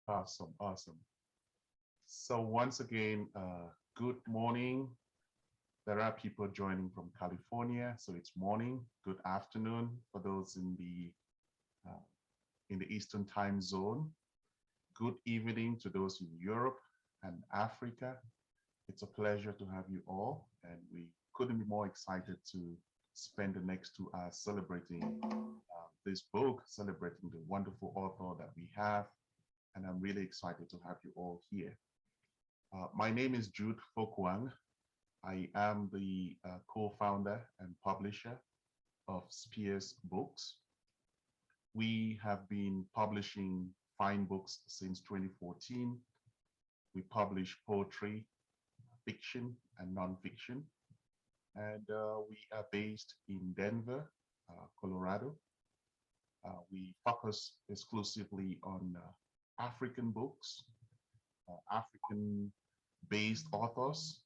Awesome, awesome. So once again, good morning. There are people joining from California, so it's morning. Good afternoon for those in the Eastern time zone. Good evening to those in Europe and Africa. It's a pleasure to have you all, and we couldn't be more excited to spend the next 2 hours celebrating this book, celebrating the wonderful author that we have, and I'm really excited to have you all here. My name is Jude Fokwang. I am the co-founder and publisher of Spears Books. We have been publishing fine books since 2014. We publish poetry, fiction, and nonfiction. And we are based in Denver, Colorado. We focus exclusively on African books, African-based authors.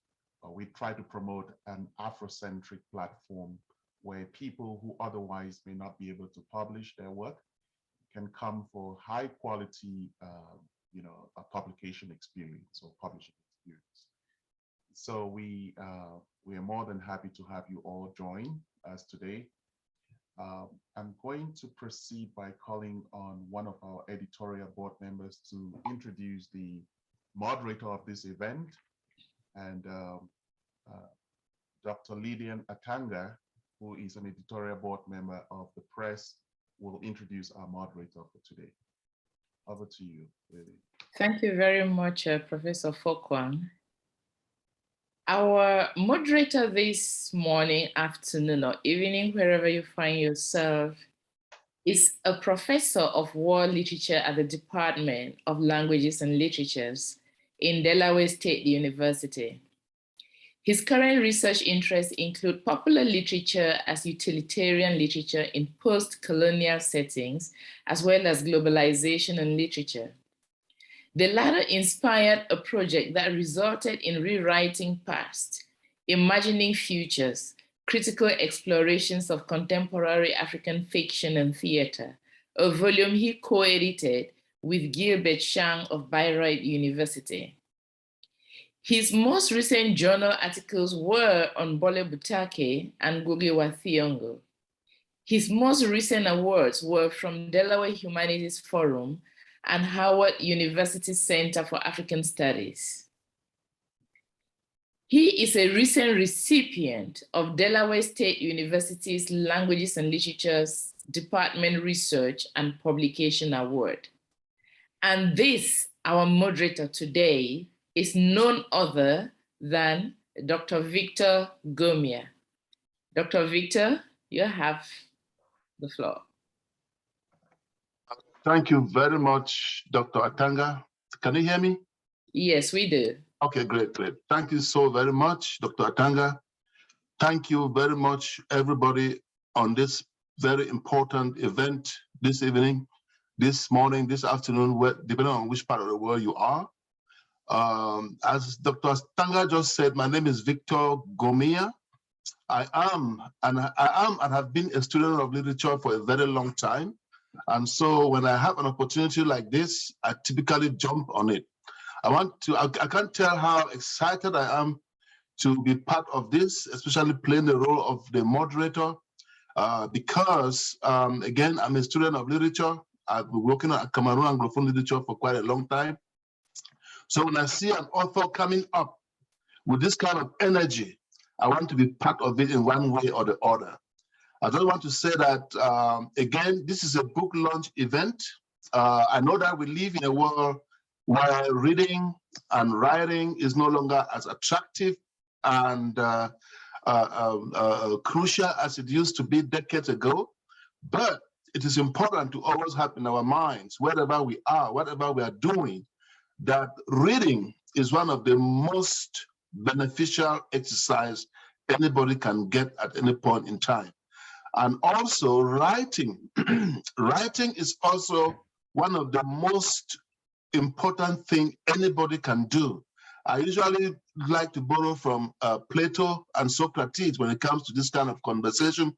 We try to promote an Afrocentric platform where people who otherwise may not be able to publish their work can come for high quality, a publication experience or publishing experience. So we are more than happy to have you all join us today. I'm going to proceed by calling on one of our editorial board members to introduce the moderator of this event, and Dr. Lydian Atanga, who is an editorial board member of the press, will introduce our moderator for today. Over to you, Lydian. Thank you very much, Professor Fokwang. Our moderator this morning, afternoon, or evening, wherever you find yourself, is a professor of world literature at the Department of Languages and Literatures in Delaware State University. His current research interests include popular literature as utilitarian literature in post-colonial settings, as well as globalization and literature. The latter inspired a project that resulted in rewriting past, imagining futures, critical explorations of contemporary African fiction and theater, a volume he co-edited with Gilbert Chang of Bayreuth University. His most recent journal articles were on Bole Butake and Ngugi wa Thiong'o. His most recent awards were from Delaware Humanities Forum and Howard University Center for African Studies. He is a recent recipient of Delaware State University's Languages and Literatures Department Research and Publication Award. And this, our moderator today, is none other than Dr. Victor Gomia. Dr. Victor, you have the floor. Thank you very much, Dr. Atanga. Can you hear me? Yes, we do. Okay, great, great. Thank you so very much, Dr. Atanga. Thank you very much, everybody, on this very important event this evening, this morning, this afternoon, depending on which part of the world you are. As Dr. Atanga just said, my name is Victor Gomia. I am and have been a student of literature for a very long time. And so when I have an opportunity like this, I typically jump on it. I can't tell how excited I am to be part of this, especially playing the role of the moderator, because again, I'm a student of literature. I've been working on Cameroon Anglophone literature for quite a long time. So when I see an author coming up with this kind of energy, I want to be part of it in one way or the other. I just want to say that, again, this is a book launch event. I know that we live in a world where reading and writing is no longer as attractive and crucial as it used to be decades ago, but it is important to always have in our minds, wherever we are, whatever we are doing, that reading is one of the most beneficial exercise anybody can get at any point in time. And also writing. Writing is also one of the most important thing anybody can do. I usually like to borrow from Plato and Socrates when it comes to this kind of conversation.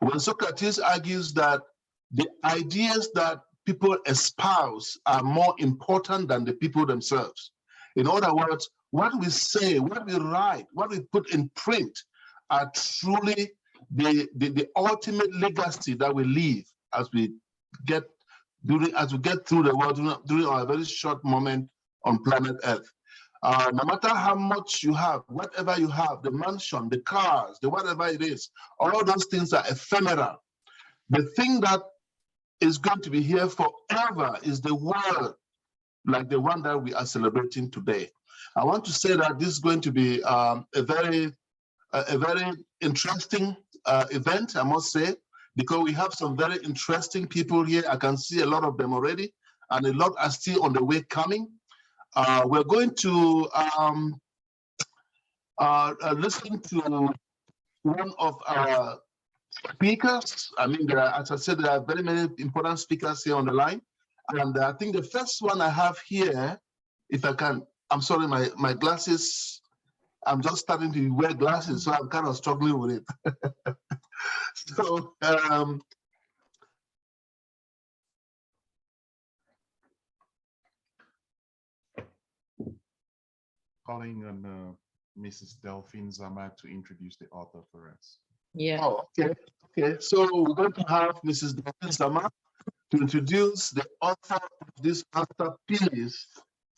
When Socrates argues that the ideas that people espouse are more important than the people themselves. In other words, what we say, what we write, what we put in print are truly the ultimate legacy that we leave as we get through the world during our very short moment on planet Earth. No matter how much you have, whatever you have, the mansion, the cars, the whatever it is, all those things are ephemeral. The thing that is going to be here forever is the word, like the one that we are celebrating today. I want to say that this is going to be a very interesting event, I must say, because we have some very interesting people here. I can see a lot of them already, and a lot are still on the way coming. We're going to listen to one of our speakers. I mean, as I said, there are very many important speakers here on the line. And I think the first one I have here, if I can, I'm sorry, my glasses, I'm just starting to wear glasses, so I'm kind of struggling with it. So, calling on Mrs. Delphine Zama to introduce the author for us. Yeah. Oh, okay. Okay. So we're going to have Mrs. Delphine Zama to introduce the author of this masterpiece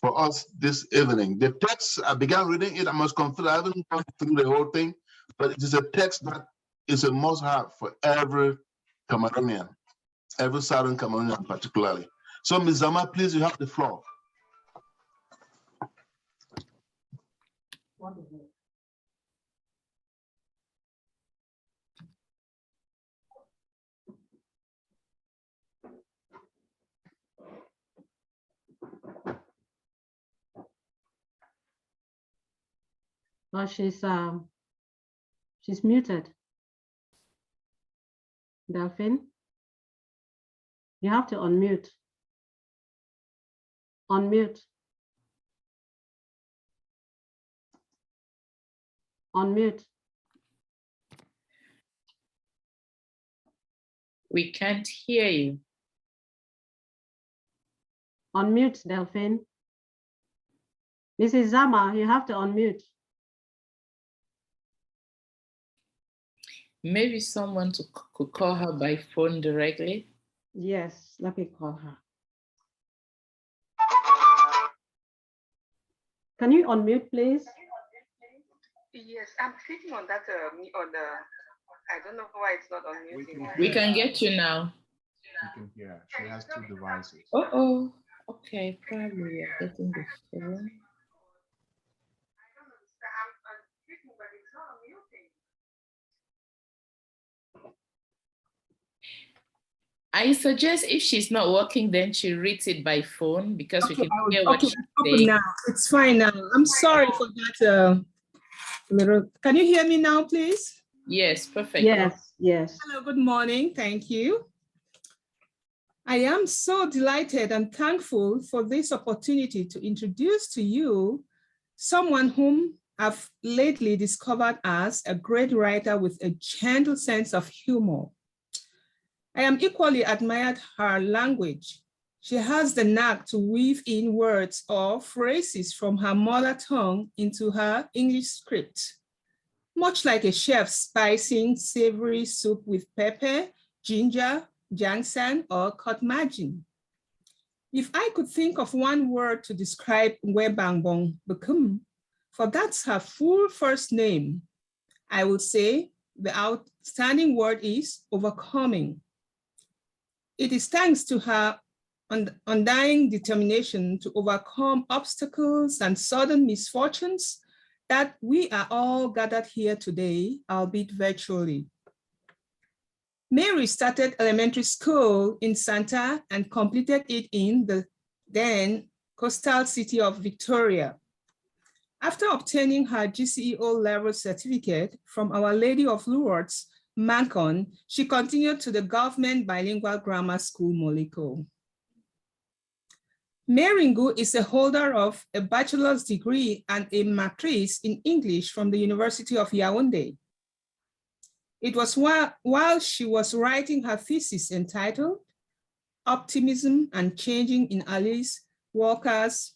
for us this evening. The text, I began reading it, I must confess, I haven't gone through the whole thing, but it is a text that is a must-have for every Cameroonian, every Southern Cameroonian particularly. So Ms. Zama, please, you have the floor. Wonderful. Well, she's muted. Delphine, you have to unmute. Unmute. Unmute. We can't hear you. Unmute, Delphine. Mrs. Zama, you have to unmute. Maybe someone could call her by phone directly. Yes, let me call her. Can you unmute, please? Yes, I'm clicking on that I don't know why it's not unmuting. We can get you now. You can hear. She has two devices. Oh, okay, probably you're getting the phone. I don't understand. I'm clicking, but it's not unmuting. I suggest if she's not working, then she reads it by phone because we can hear what she's saying. saying. Now. It's fine now. I'm sorry for that little. Can you hear me now, please? Yes, perfect. Yes, yes. Hello, good morning. Thank you. I am so delighted and thankful for this opportunity to introduce to you someone whom I've lately discovered as a great writer with a gentle sense of humor. I am equally admired her language. She has the knack to weave in words or phrases from her mother tongue into her English script, much like a chef spicing savory soup with pepper, ginger, ginseng, or cotmagin. If I could think of one word to describe Ngwebong Ngu, for that's her full first name, I would say the outstanding word is overcoming. It is thanks to her undying determination to overcome obstacles and sudden misfortunes that we are all gathered here today, albeit virtually. Mary started elementary school in Santa and completed it in the then coastal city of Victoria. After obtaining her GCE level certificate from Our Lady of Lourdes, Mancon, she continued to the Government Bilingual Grammar School, Moliko. Mary Ngu is a holder of a bachelor's degree and a matrice in English from the University of Yaoundé. It was while she was writing her thesis entitled Optimism and Changing in Alice Walker's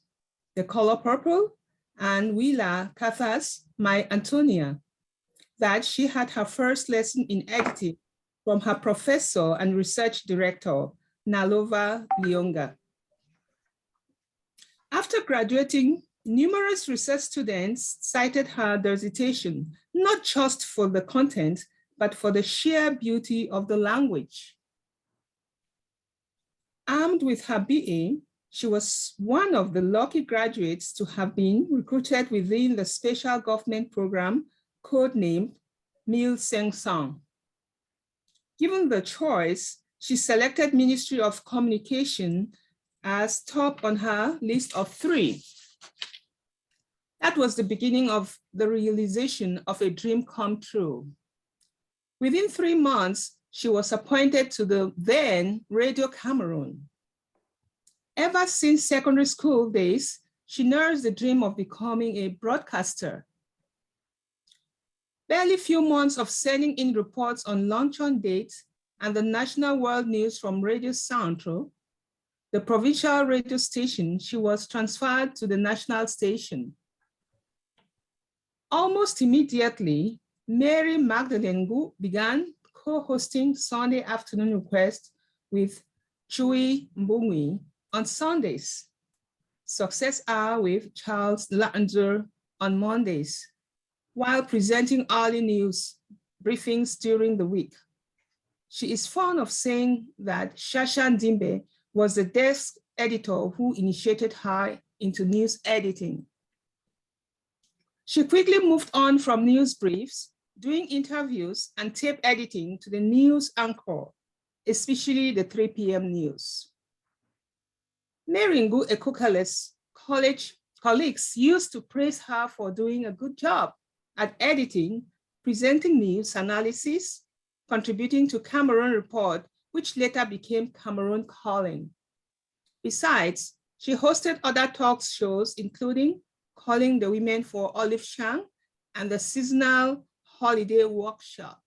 The Color Purple, and Willa Cather's My Antonia, that she had her first lesson in editing from her professor and research director, Nalova Lionga. After graduating, numerous research students cited her dissertation, not just for the content, but for the sheer beauty of the language. Armed with her BA, she was one of the lucky graduates to have been recruited within the special government program codenamed Mil Seng Sang. Given the choice, she selected Ministry of Communication as top on her list of 3. That was the beginning of the realization of a dream come true. Within 3 months, she was appointed to the then Radio Cameroon. Ever since secondary school days, she nursed the dream of becoming a broadcaster. Barely few months of sending in reports on luncheon dates and the national world news from Radio Centro, the provincial radio station, she was transferred to the national station. Almost immediately, Mary Magdalene Ngu began co-hosting Sunday afternoon requests with Chui Mbungwi on Sundays, Success Hour with Charles Lander on Mondays, while presenting early news briefings during the week. She is fond of saying that Shashan Dimbe was the desk editor who initiated her into news editing. She quickly moved on from news briefs, doing interviews and tape editing to the news anchor, especially the 3 p.m. news. Mary Ngu Ekokale's colleagues used to praise her for doing a good job at editing, presenting news analysis, contributing to Cameroon Report, which later became Cameroon Calling. Besides, she hosted other talk shows, including Calling the Women for Olive Shang and the Seasonal Holiday Workshop.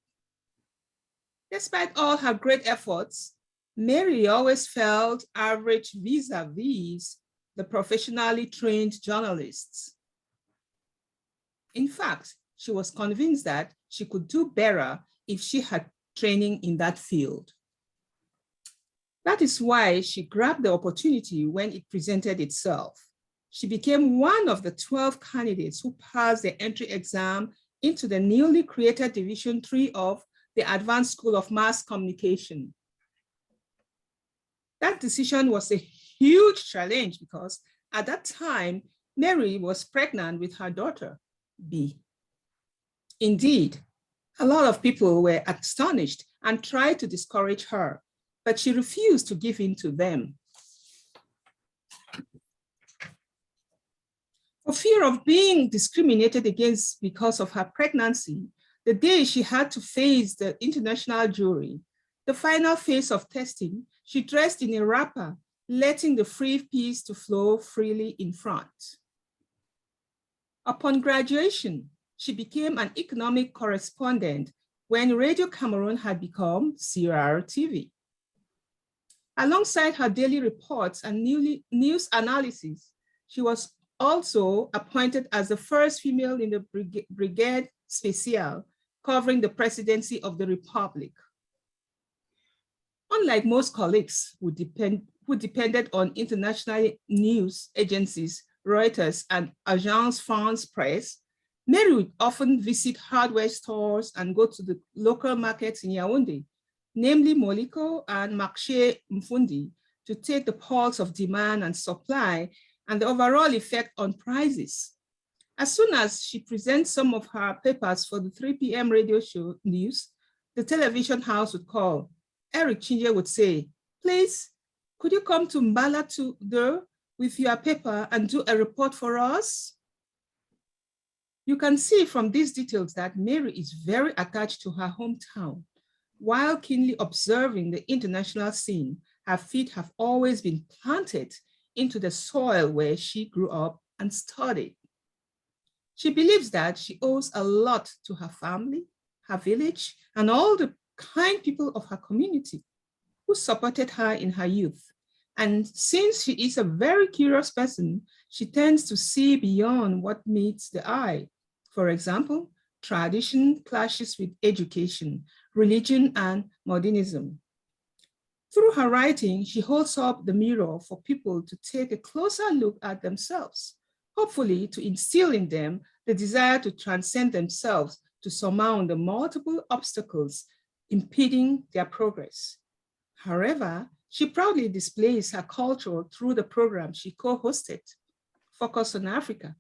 Despite all her great efforts, Mary always felt average vis-a-vis the professionally trained journalists. In fact, she was convinced that she could do better if she had training in that field. That is why she grabbed the opportunity when it presented itself. She became one of the 12 candidates who passed the entry exam into the newly created Division 3 of the Advanced School of Mass Communication. That decision was a huge challenge because at that time, Mary was pregnant with her daughter, B. Indeed, a lot of people were astonished and tried to discourage her, but she refused to give in to them. For fear of being discriminated against because of her pregnancy, the day she had to face the international jury, the final phase of testing, she dressed in a wrapper, letting the free peas to flow freely in front. Upon graduation, she became an economic correspondent when Radio Cameroon had become CRTV. Alongside her daily reports and news analysis, she was also appointed as the first female in the Brigade Spéciale, covering the presidency of the Republic. Unlike most colleagues who depended on international news agencies, Reuters and Agence France Presse, Mary would often visit hardware stores and go to the local markets in Yaoundé, namely Moliko and Marché Mfundi, to take the pulse of demand and supply and the overall effect on prices. As soon as she presents some of her papers for the 3 p.m. radio show news, the television house would call. Eric Chinje would say, please, could you come to Mbala with your paper and do a report for us? You can see from these details that Mary is very attached to her hometown. While keenly observing the international scene, her feet have always been planted into the soil where she grew up and studied. She believes that she owes a lot to her family, her village, and all the kind people of her community. who supported her in her youth. And since she is a very curious person, she tends to see beyond what meets the eye. For example, tradition clashes with education, religion, and modernism. Through her writing, she holds up the mirror for people to take a closer look at themselves, hopefully to instill in them the desire to transcend themselves to surmount the multiple obstacles impeding their progress. However, she proudly displays her culture through the program she co-hosted, Focus on Africa,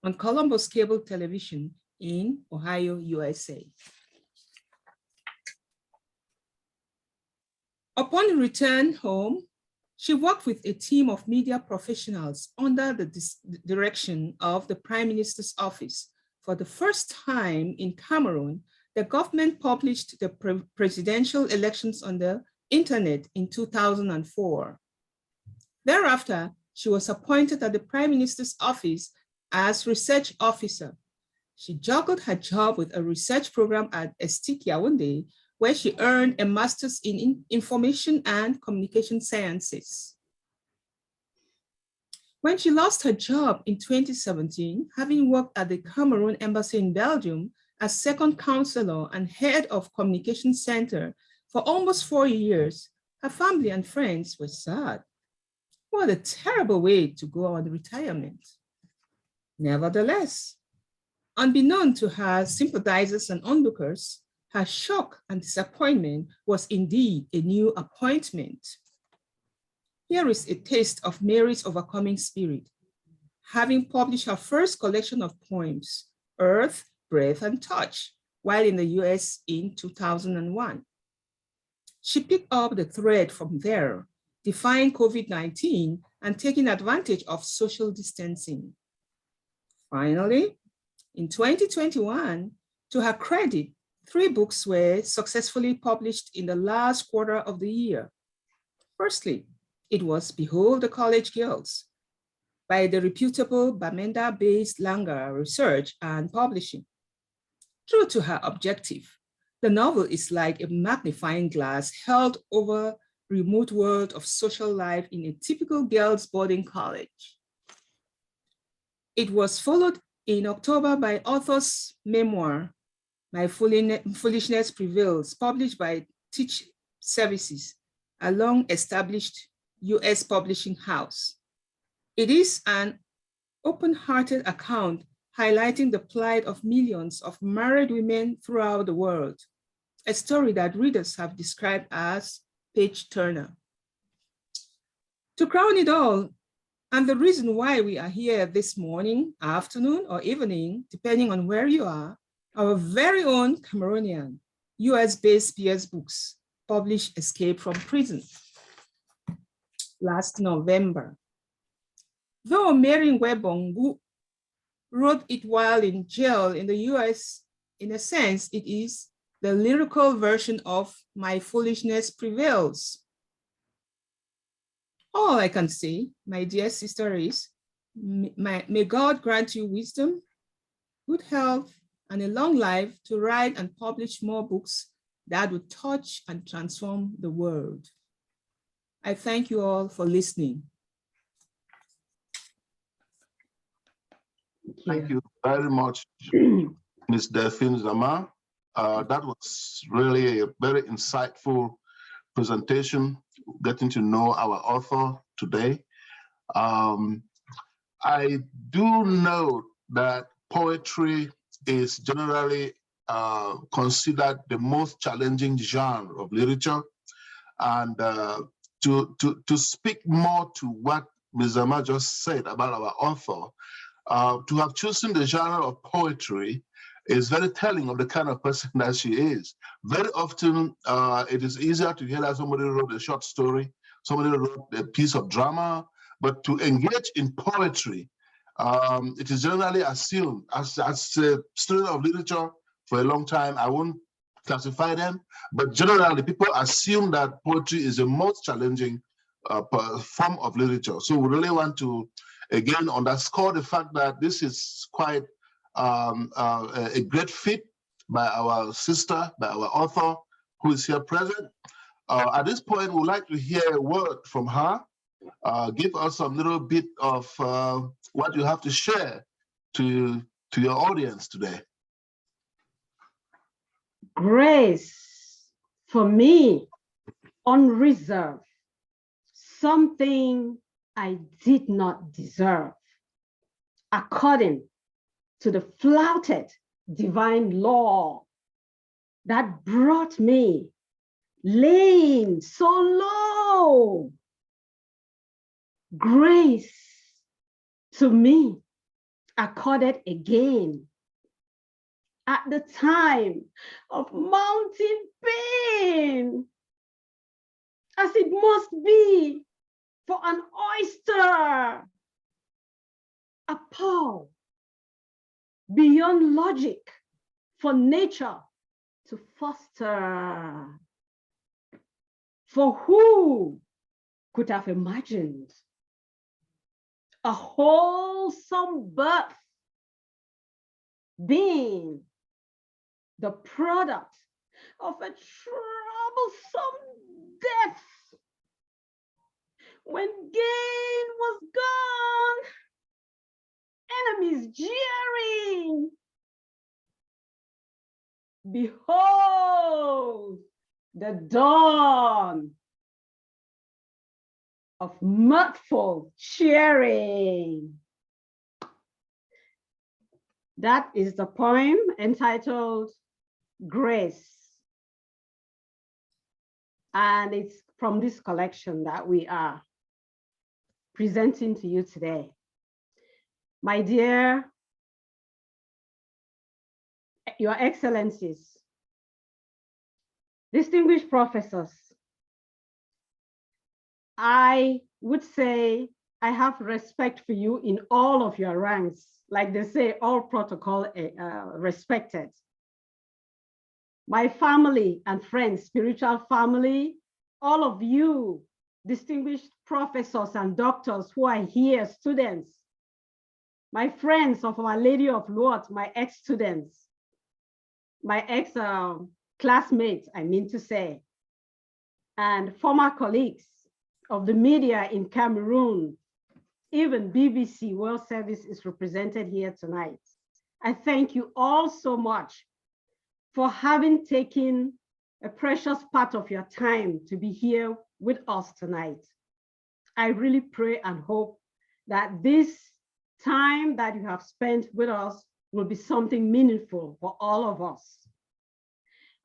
on Columbus Cable Television in Ohio, USA. Upon return home, she worked with a team of media professionals under the direction of the Prime Minister's office. For the first time in Cameroon, the government published the presidential elections on the internet in 2004. Thereafter, she was appointed at the Prime Minister's office as research officer. She juggled her job with a research program at ST Yaoundé, where she earned a master's in information and communication sciences. When she lost her job in 2017, having worked at the Cameroon Embassy in Belgium as second counselor and head of communication center for almost 4 years, her family and friends were sad. What a terrible way to go on retirement. Nevertheless, unbeknown to her sympathizers and onlookers, her shock and disappointment was indeed a new appointment. Here is a taste of Mary's overcoming spirit. Having published her first collection of poems, Earth, Breath, and Touch, while in the US in 2001. She picked up the thread from there, defying COVID-19 and taking advantage of social distancing. Finally, in 2021, to her credit, 3 books were successfully published in the last quarter of the year. Firstly, it was Behold the College Girls by the reputable Bamenda-based Langer Research and Publishing. True to her objective, the novel is like a magnifying glass held over remote world of social life in a typical girls' boarding college. It was followed in October by author's memoir, My Foolishness Prevails, published by Teach Services, a long-established US publishing house. It is an open-hearted account highlighting the plight of millions of married women throughout the world, a story that readers have described as page-turner. To crown it all, and the reason why we are here this morning, afternoon, or evening, depending on where you are, our very own Cameroonian, US-based PS Books published Escape from Prison last November. Though Mary Ngwebong Ngu wrote it while in jail in the US, in a sense, it is the lyrical version of My Foolishness Prevails. All I can say, my dear sister, is may God grant you wisdom, good health, and a long life to write and publish more books that would touch and transform the world. I thank you all for listening. Thank you very much, Ms. Delphine Zama. That was really a very insightful presentation, getting to know our author today. I do know that poetry is generally considered the most challenging genre of literature. And to speak more to what Ms. Zama just said about our author, to have chosen the genre of poetry is very telling of the kind of person that she is. Very often, it is easier to hear that somebody wrote a short story, somebody wrote a piece of drama, but to engage in poetry, it is generally assumed, as a student of literature for a long time, I won't classify them, but generally people assume that poetry is the most challenging form of literature. So we really want to, again, underscore the fact that this is quite a great fit by our sister, by our author, who is here present. At this point, we'd like to hear a word from her. Give us some little bit of what you have to share to your audience today. Grace, for me, unreserved, something I did not deserve, according to the flouted divine law that brought me laying so low. Grace to me accorded again at the time of mounting pain, as it must be for an oyster, a pearl beyond logic for nature to foster. For who could have imagined a wholesome birth being the product of a troublesome death? When gain was gone, enemies jeering, behold the dawn of mirthful cheering. That is the poem entitled Grace. And it's from this collection that we are presenting to you today. My dear, Your Excellencies, distinguished professors, I would say I have respect for you in all of your ranks. Like they say, all protocol respected. My family and friends, spiritual family, all of you, distinguished professors and doctors who are here, students, my friends of Our Lady of Lourdes, my ex-students, my ex-classmates, I mean to say, and former colleagues of the media in Cameroon, even BBC World Service is represented here tonight. I thank you all so much for having taken a precious part of your time to be here with us tonight. I really pray and hope that this time that you have spent with us will be something meaningful for all of us.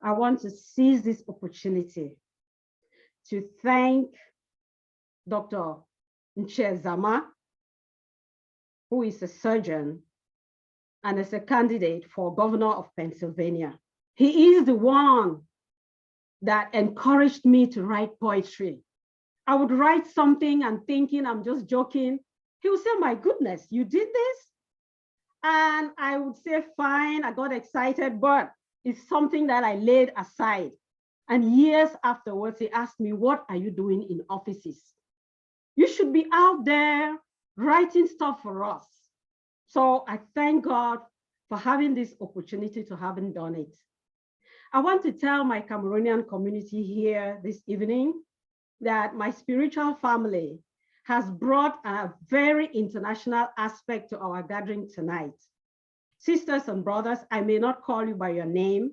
I want to seize this opportunity to thank Dr. Nchezama, who is a surgeon and is a candidate for governor of Pennsylvania. He is the one that encouraged me to write poetry. I would write something and thinking I'm just joking. He would say, my goodness, you did this? And I would say, fine, I got excited, but it's something that I laid aside. And years afterwards, he asked me, what are you doing in offices? You should be out there writing stuff for us. So I thank God for having this opportunity to having done it. I want to tell my Cameroonian community here this evening that my spiritual family has brought a very international aspect to our gathering tonight. Sisters and brothers, I may not call you by your name,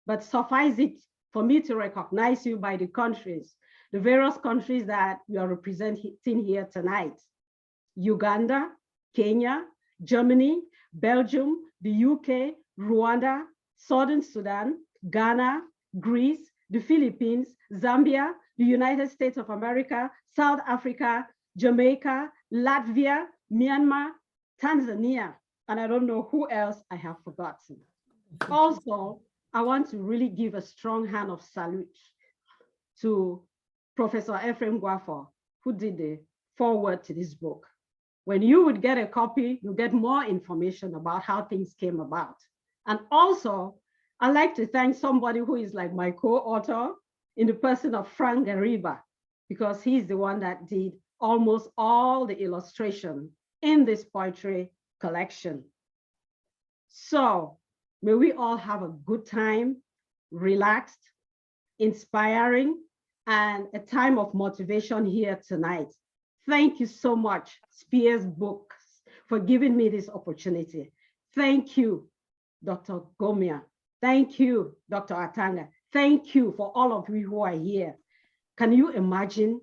but suffice it for me to recognize you by the countries, the various countries that you are representing here tonight. Uganda, Kenya, Germany, Belgium, the UK, Rwanda, Southern Sudan, Ghana, Greece, the Philippines, Zambia, the United States of America, South Africa, Jamaica, Latvia, Myanmar, Tanzania, and I don't know who else I have forgotten. Also, I want to really give a strong hand of salute to Professor Mary Ngwebong Ngu, who did the foreword to this book. When you would get a copy, you get more information about how things came about. And also, I'd like to thank somebody who is like my co-author in the person of Frank Gariba, because he's the one that did almost all the illustration in this poetry collection. So may we all have a good time, relaxed, inspiring, and a time of motivation here tonight. Thank you so much, Spears Books, for giving me this opportunity. Thank you, Dr. Gomia. Thank you, Dr. Atanga. Thank you for all of you who are here. Can you imagine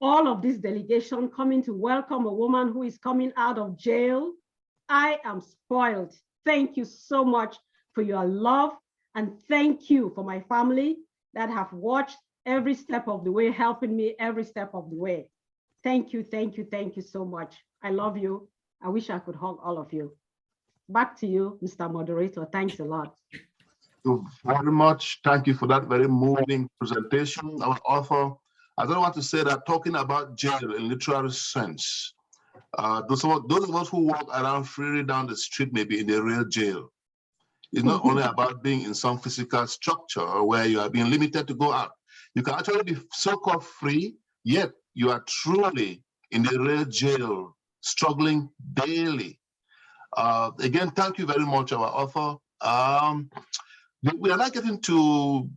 all of this delegation coming to welcome a woman who is coming out of jail? I am spoiled. Thank you so much for your love, and thank you for my family that have watched every step of the way, helping me every step of the way. Thank you, thank you, thank you so much. I love you. I wish I could hug all of you. Back to you, Mr. Moderator. Thanks a lot. Thank you very much. Thank you for that very moving presentation. Our author, I don't want to say that talking about jail in literary sense, those of us who walk around freely down the street may be in a real jail. It's not only about being in some physical structure where you are being limited to go out. You can actually be so-called free, yet you are truly in a real jail, struggling daily. Again, thank you very much, our author. We are now getting to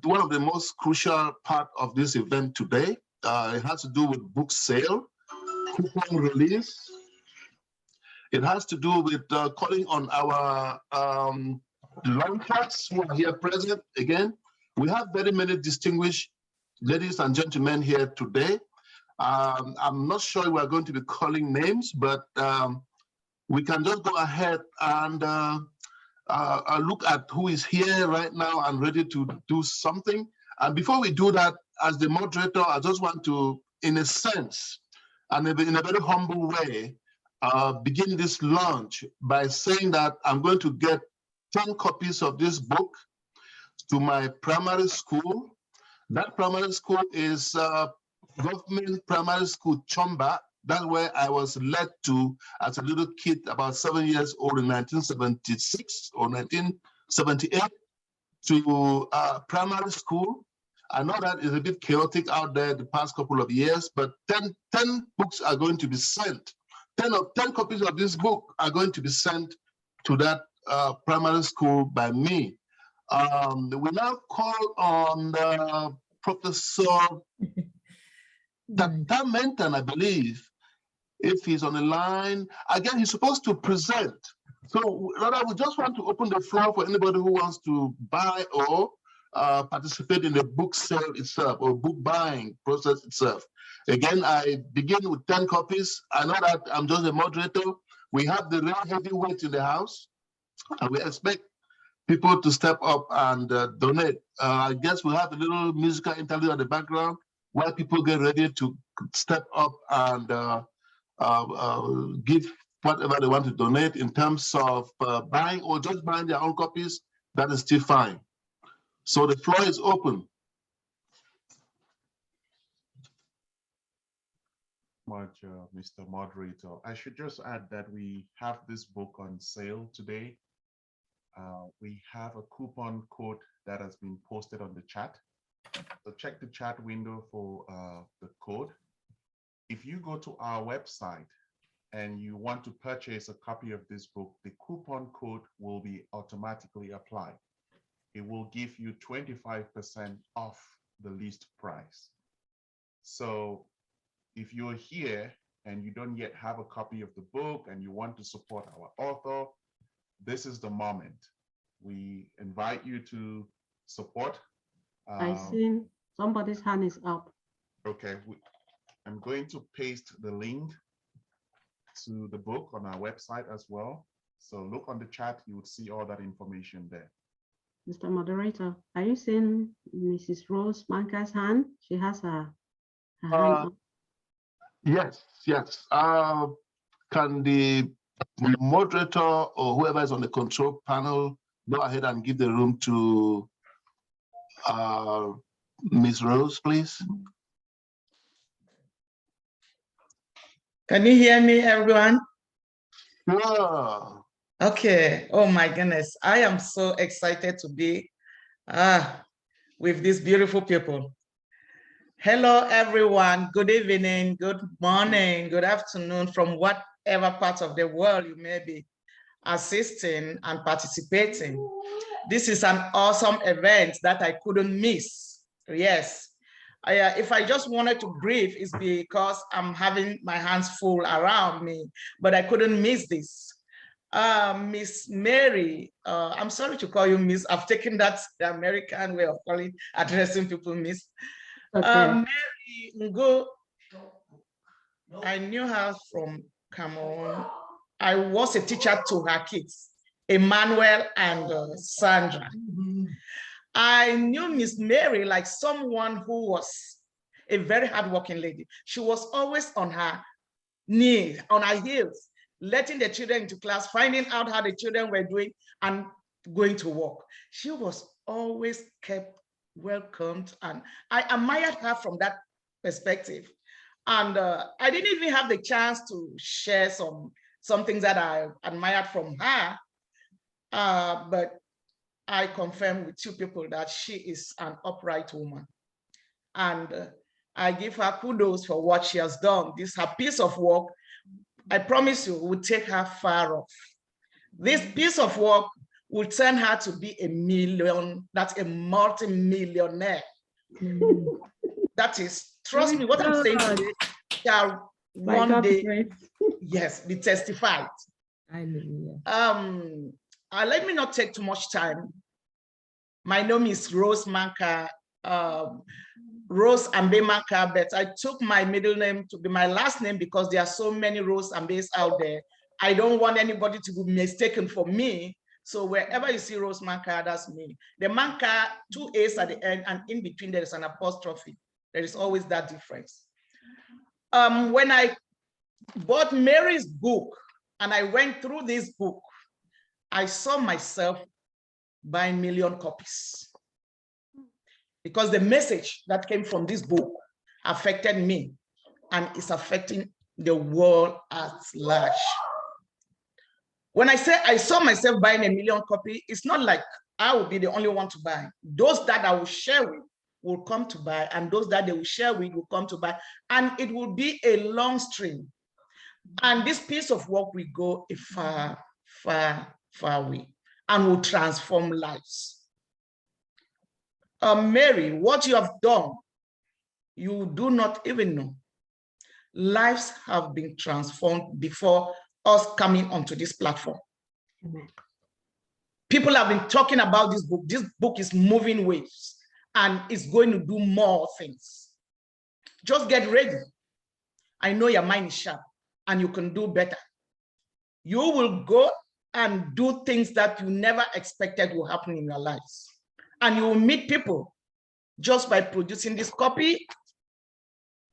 one of the most crucial part of this event today. It has to do with book sale, coupon release. It has to do with calling on our launchers who are here present. Again, we have very many distinguished ladies and gentlemen here today. I'm not sure we are going to be calling names, but we can just go ahead and look at who is here right now and ready to do something. And before we do that, as the moderator, I just want to, in a sense, and in a very humble way, begin this launch by saying that I'm going to get 10 copies of this book to my primary school. That primary school is Government Primary School, Chomba. That's where I was led to as a little kid, about 7 years old in 1976 or 1978, to primary school. I know that is a bit chaotic out there the past couple of years, but 10 books are going to be sent. 10 copies of this book are going to be sent to that primary school by me. We now call on Professor Tamentan, I believe, if he's on the line. Again, he's supposed to present. So rather, we just want to open the floor for anybody who wants to buy or participate in the book sale itself or book buying process itself. Again, I begin with 10 copies. I know that I'm just a moderator. We have the real heavyweight in the house, and we expect people to step up and donate. I guess we'll have a little musical interlude at the background while people get ready to step up and give whatever they want to donate in terms of buying or just buying their own copies. That is still fine. So the floor is open. Much, Mr. Moderator. I should just add that we have this book on sale today. We have a coupon code that has been posted on the chat. So check the chat window for the code. If you go to our website and you want to purchase a copy of this book, the coupon code will be automatically applied. It will give you 25% off the list price. So if you're here and you don't yet have a copy of the book and you want to support our author, this is the moment. We invite you to support. I see somebody's hand is up. Okay, I'm going to paste the link to the book on our website as well. So look on the chat, you would see all that information there. Mr. Moderator, are you seeing Mrs. Rose Manka's hand? She has her hand up. Yes. Can the moderator or whoever is on the control panel go ahead and give the room to Ms. Rose, please? Can you hear me, everyone? Sure. Okay. Oh my goodness. I am so excited to be with these beautiful people. Hello, everyone. Good evening, good morning, good afternoon from whatever part of the world you may be assisting and participating. This is an awesome event that I couldn't miss. Yes. If I just wanted to breathe, it's because I'm having my hands full around me, but I couldn't miss this. Miss Mary, I'm sorry to call you Miss. I've taken that the American way of calling, addressing people Miss. Okay. Mary Ngwebong, I knew her from Cameroon. I was a teacher to her kids, Emmanuel and Sandra. I knew Miss Mary like someone who was a very hardworking lady. She was always on her knees, on her heels, letting the children into class, finding out how the children were doing and going to work. She was always kept welcomed, and I admired her from that perspective. And I didn't even have the chance to share some things that I admired from her, but I confirm with two people that she is an upright woman. And I give her kudos for what she has done. This her piece of work, I promise you, will take her far off. This piece of work will turn her to be a multi-millionaire. That is, trust me, what I'm saying today shall one day, yes, be testified. Let me not take too much time. My name is Rose Manka, Rose Ambe Manka, but I took my middle name to be my last name because there are so many Rose Ambes out there. I don't want anybody to be mistaken for me. So wherever you see Rose Manka, that's me. The Manka, 2 A's at the end, and in between there is an apostrophe. There is always that difference. When I bought Mary's book and I went through this book, I saw myself buying 1 million copies because the message that came from this book affected me and is affecting the world at large. When I say I saw myself buying 1 million copies, it's not like I will be the only one to buy. Those that I will share with will come to buy, and those that they will share with will come to buy, and it will be a long stream. And this piece of work will go a far, far, far way and will transform lives. Mary, what you have done, you do not even know. Lives have been transformed before us coming onto this platform. Amen. People have been talking about this book. This book is moving waves and it's going to do more things. Just get ready. I know your mind is sharp and you can do better. You will go and do things that you never expected will happen in your lives. And you will meet people just by producing this copy.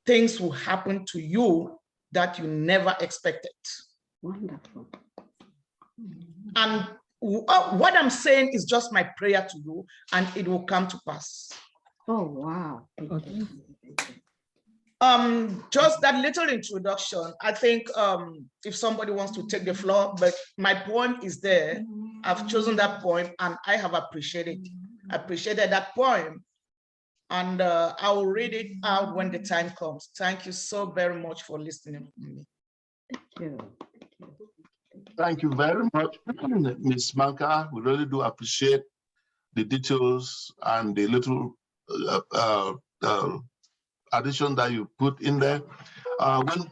Things will happen to you that you never expected. Wonderful. And what I'm saying is just my prayer to you, and it will come to pass. Oh, wow. Okay. Just that little introduction. I think if somebody wants to take the floor, but my poem is there. I've chosen that poem and I have appreciated that poem. And I will read it out when the time comes. Thank you so very much for listening to me. Thank you. Thank you very much, Ms. Manka. We really do appreciate the details and the little addition that you put in there.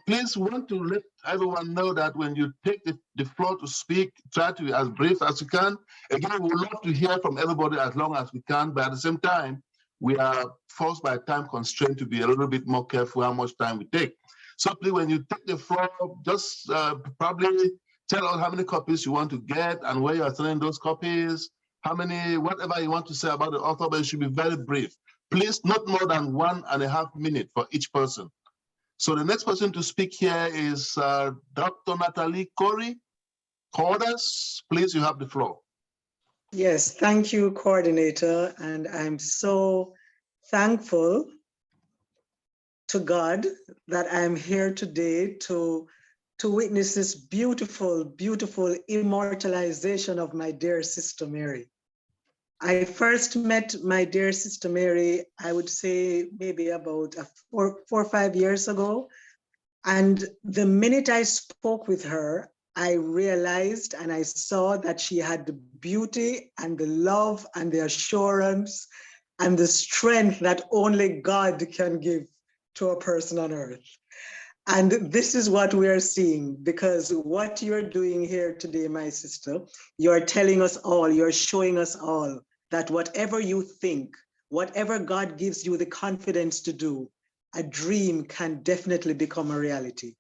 Please want to let everyone know that when you take the floor to speak, try to be as brief as you can. Again, we would love to hear from everybody as long as we can, but at the same time, we are forced by time constraint to be a little bit more careful how much time we take. So please, when you take the floor, just probably tell us how many copies you want to get and where you are selling those copies, how many, whatever you want to say about the author, but it should be very brief. Please, not more than 1.5 minutes for each person. So the next person to speak here is Dr. Natalie Cordes. Please, you have the floor. Yes, thank you, coordinator. And I'm so thankful to God that I'm here today to witness this beautiful, beautiful immortalization of my dear sister Mary. I first met my dear sister Mary, I would say maybe about 4 or 5 years ago. And the minute I spoke with her, I realized and I saw that she had the beauty and the love and the assurance and the strength that only God can give to a person on earth. And this is what we are seeing, because what you're doing here today, my sister, you're telling us all, you're showing us all that whatever you think, whatever God gives you the confidence to do, a dream can definitely become a reality.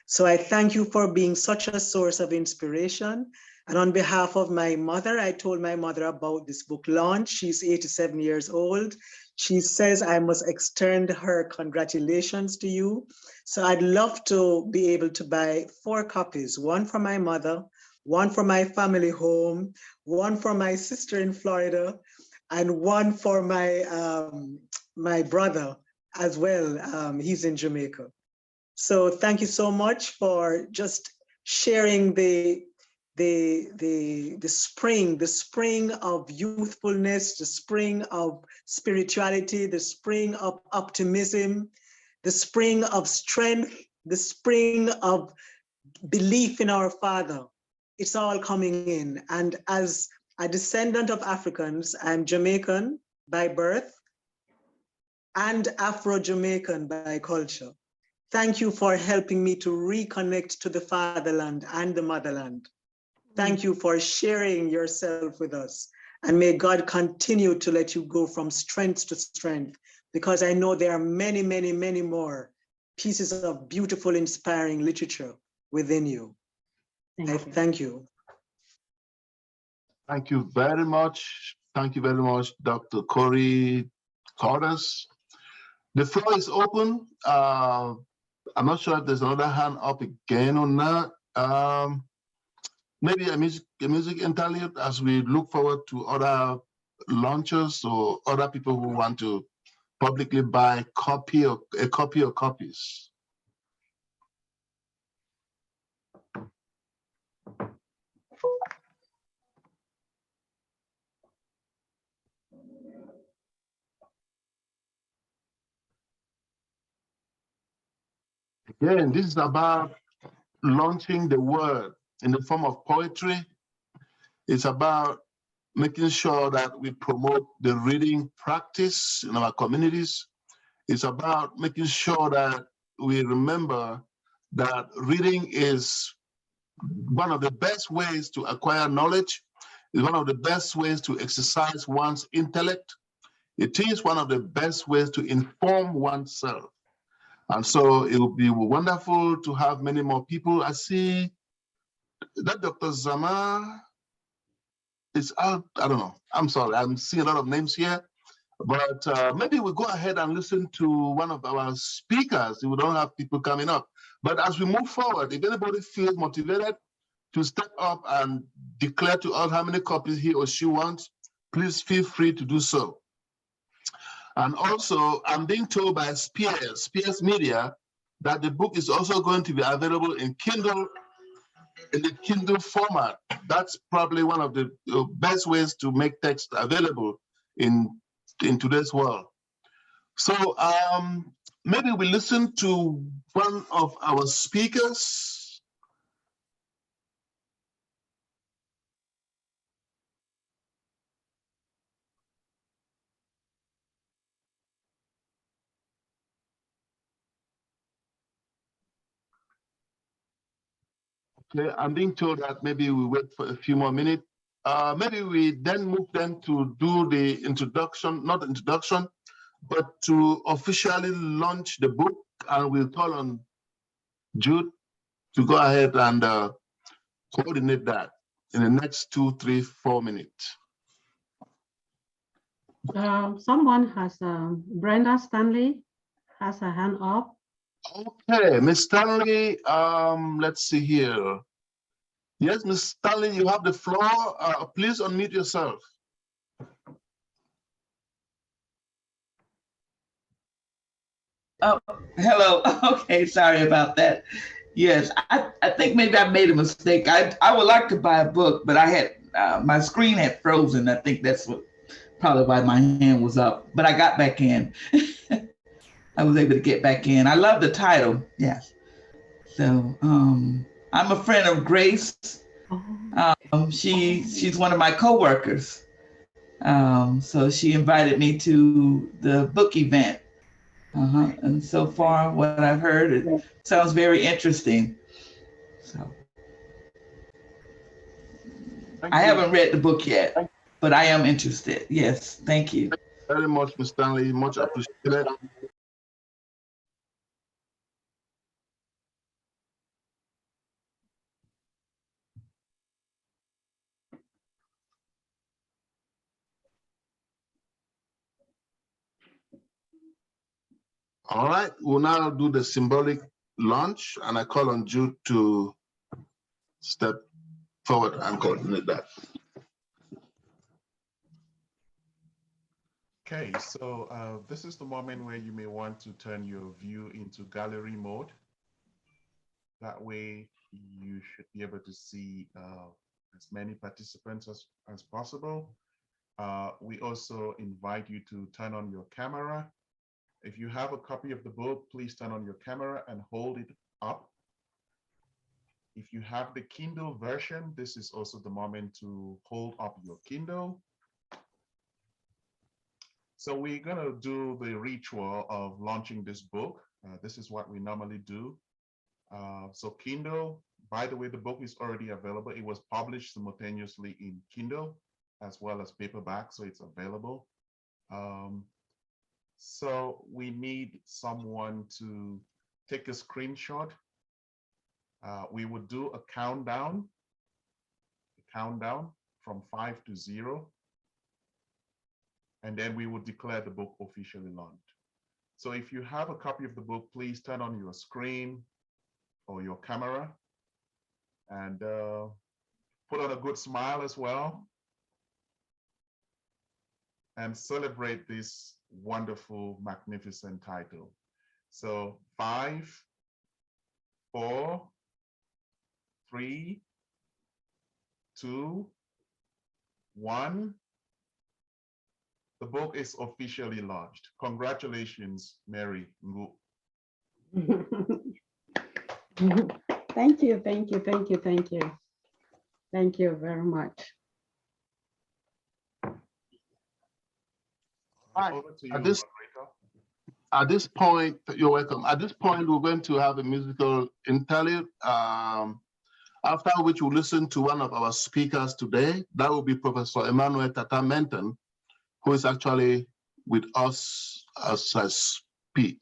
So I thank you for being such a source of inspiration. And on behalf of my mother, I told my mother about this book launch. She's 87 years old. She says I must extend her congratulations to you. So I'd love to be able to buy 4 copies, one for my mother, one for my family home, one for my sister in Florida, and one for my brother as well. He's in Jamaica. So thank you so much for just sharing the spring of youthfulness, the spring of spirituality, the spring of optimism, the spring of strength, the spring of belief in our Father. It's all coming in. And as a descendant of Africans, I'm Jamaican by birth and Afro-Jamaican by culture. Thank you for helping me to reconnect to the fatherland and the motherland. Thank you for sharing yourself with us. And may God continue to let you go from strength to strength, because I know there are many, many, many more pieces of beautiful, inspiring literature within you. Thank you. Thank you very much. Thank you very much, Dr. Corey Cordes. The floor is open. I'm not sure if there's another hand up again or not. Maybe a music interlude as we look forward to other launchers or other people who want to publicly buy a copy or copies. Again, this is about launching the word in the form of poetry. It's about making sure that we promote the reading practice in our communities. It's about making sure that we remember that reading is one of the best ways to acquire knowledge. It's one of the best ways to exercise one's intellect. It is one of the best ways to inform oneself. And so it will be wonderful to have many more people. I see that Dr. Zama is out. I don't know. I'm sorry. I'm seeing a lot of names here. But maybe we go ahead and listen to one of our speakers. We don't have people coming up. But as we move forward, if anybody feels motivated to step up and declare to us how many copies he or she wants, please feel free to do so. And also, I'm being told by Spears Media, that the book is also going to be available in Kindle, in the Kindle format. That's probably one of the best ways to make text available in today's world. So maybe we listen to one of our speakers. Okay, I'm being told that maybe we wait for a few more minutes. Maybe we then move them to do the introduction, not introduction, but to officially launch the book, and we'll call on Jude to go ahead and coordinate that in the next 2, 3, 4 minutes. Someone has, Brenda Stanley has a hand up. Okay, Ms. Stanley, let's see here. Yes, Ms. Stanley, you have the floor. Please unmute yourself. Oh, hello. Okay, sorry about that. Yes, I think maybe I made a mistake. I would like to buy a book, but I had my screen had frozen. I think that's probably why my hand was up, but I got back in. I was able to get back in. I love the title. Yes. So I'm a friend of Grace. She's one of my coworkers, So she invited me to the book event. And so far, what I've heard, it sounds very interesting. So I haven't read the book yet, but I am interested. Yes, thank you. Very much, Ms. Stanley, much appreciated. All right, we'll now do the symbolic launch, and I call on Jude to step forward and coordinate that. Okay, so this is the moment where you may want to turn your view into gallery mode. That way you should be able to see as many participants as possible. We also invite you to turn on your camera. If you have a copy of the book, please turn on your camera and hold it up. If you have the Kindle version, this is also the moment to hold up your Kindle. So we're gonna do the ritual of launching this book. This is what we normally do. So Kindle, by the way, the book is already available. It was published simultaneously in Kindle as well as paperback, so it's available. So we need someone to take a screenshot. We would do a countdown from 5 to 0. And then we would declare the book officially launched. So if you have a copy of the book, please turn on your screen or your camera and put on a good smile as well and celebrate this wonderful, magnificent title. So 5, 4, 3, 2, 1. The book is officially launched. Congratulations, Mary Ngwebong Ngu. Thank you, thank you, thank you, thank you. Thank you very much. Over to you, At this point, you're welcome. At this point, we're going to have a musical interlude, after which we'll listen to one of our speakers today. That will be Professor Emmanuel Tata Menton, who is actually with us as I speak.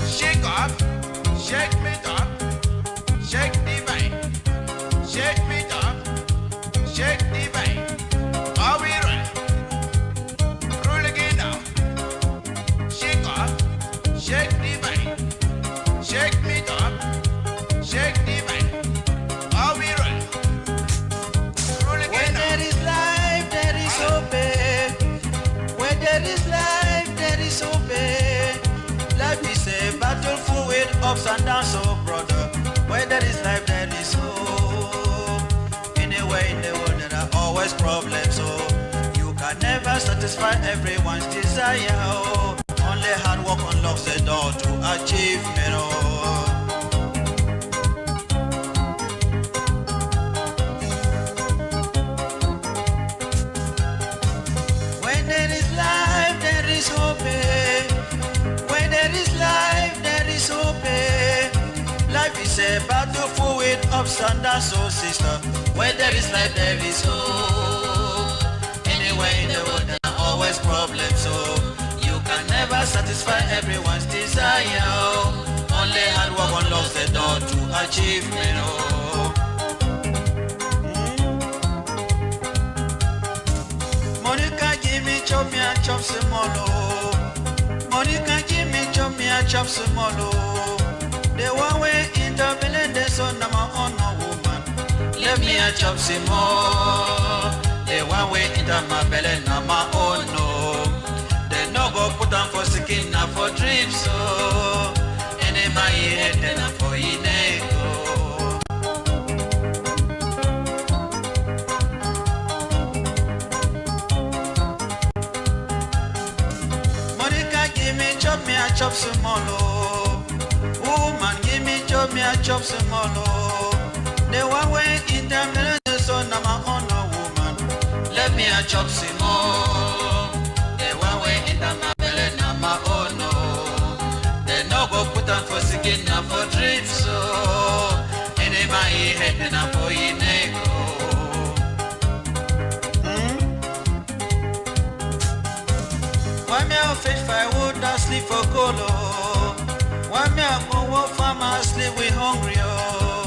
Shake up, shake me up, shake the vine, shake me up, shake the vine. Are we ready? Roll again now. Shake up, shake the vine, shake me up, shake the vine. Are we ready? Roll again now. When there is life, there is hope. When there is life, there is hope. Life is a battle full with ups and downs, so brother. Where there is life, there is hope. Anywhere in the world, there are always problems, so you can never satisfy everyone's desire. Oh. Only hard work unlocks the door to achievement. Oh. When there is life, there is hope. When there is life, there is hope. Life is a battle full with ups and downs, so sister. Where there is life, there is hope. Anywhere in the world, there are always problems, so you can never satisfy everyone's desire. Only hard work unlocks the door to achievement. Oh. Monica, give me chop me and chop some more. Monica, give me chop me and chop some more. The one way in the village, the son of my own woman. Let me a chop some more. The one way in the my belly, not my own no. They no go put on for skin, not for trips. So anybody head, then for inego. I chop some more. Woman, give me job, me I chop some more. The one way in the middle, so now my honor woman. Let me I chop some more. The one way in the middle, now my honor. They no go put on for skin, now for drip, so. And in my head, and I'm for you, negro. Why me a fish firewood that sleep for colo? Why me a go work farmer sleep we hungry oh?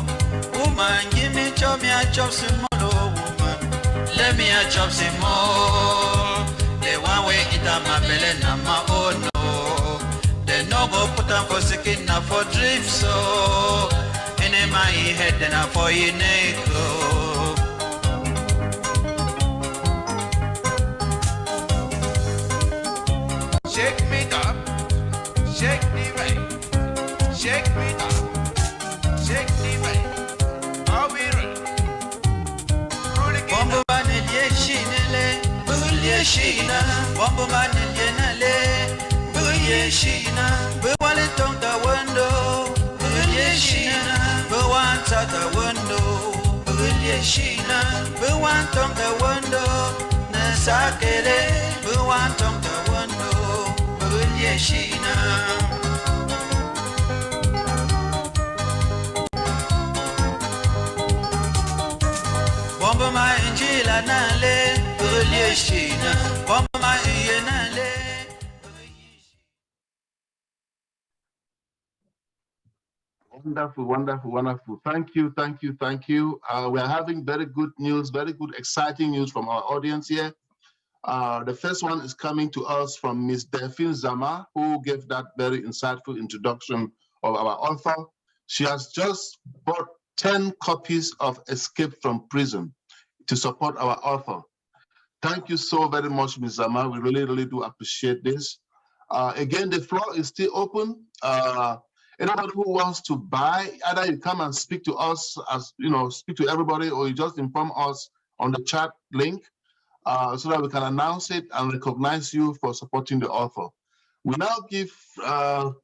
Woman, give me chop, me a chop some more woman. Let me a chop some more. The one way eat on my belly, not my own no. They no go put on for skin, not for drip so. And in my head, then I for you negro. Shake me up, shake the way, shake me up, shake the way. I'll be ready. Bombo manilye shinele, bulye shina. Bombo manilye nale, bulye shina. Buwale tong the window, bulye shina. Buwan out the window, bulye shina. Buwan tong the window, nasakele. Buwan tong the window. Shina. Bomba ma injila nale, bulye shina. Bomba ma iye nale. Wonderful, wonderful, wonderful. Thank you, thank you, thank you. We're having very good news, very good, exciting news from our audience here. The first one is coming to us from Ms. Delphine Zama, who gave that very insightful introduction of our author. She has just bought 10 copies of Escape from Prison to support our author. Thank you so very much, Ms. Zama. We really, really do appreciate this. Again, the floor is still open. Anybody who wants to buy, either you come and speak to us, as you know, speak to everybody, or you just inform us on the chat link. So that we can announce it and recognize you for supporting the author. We now give the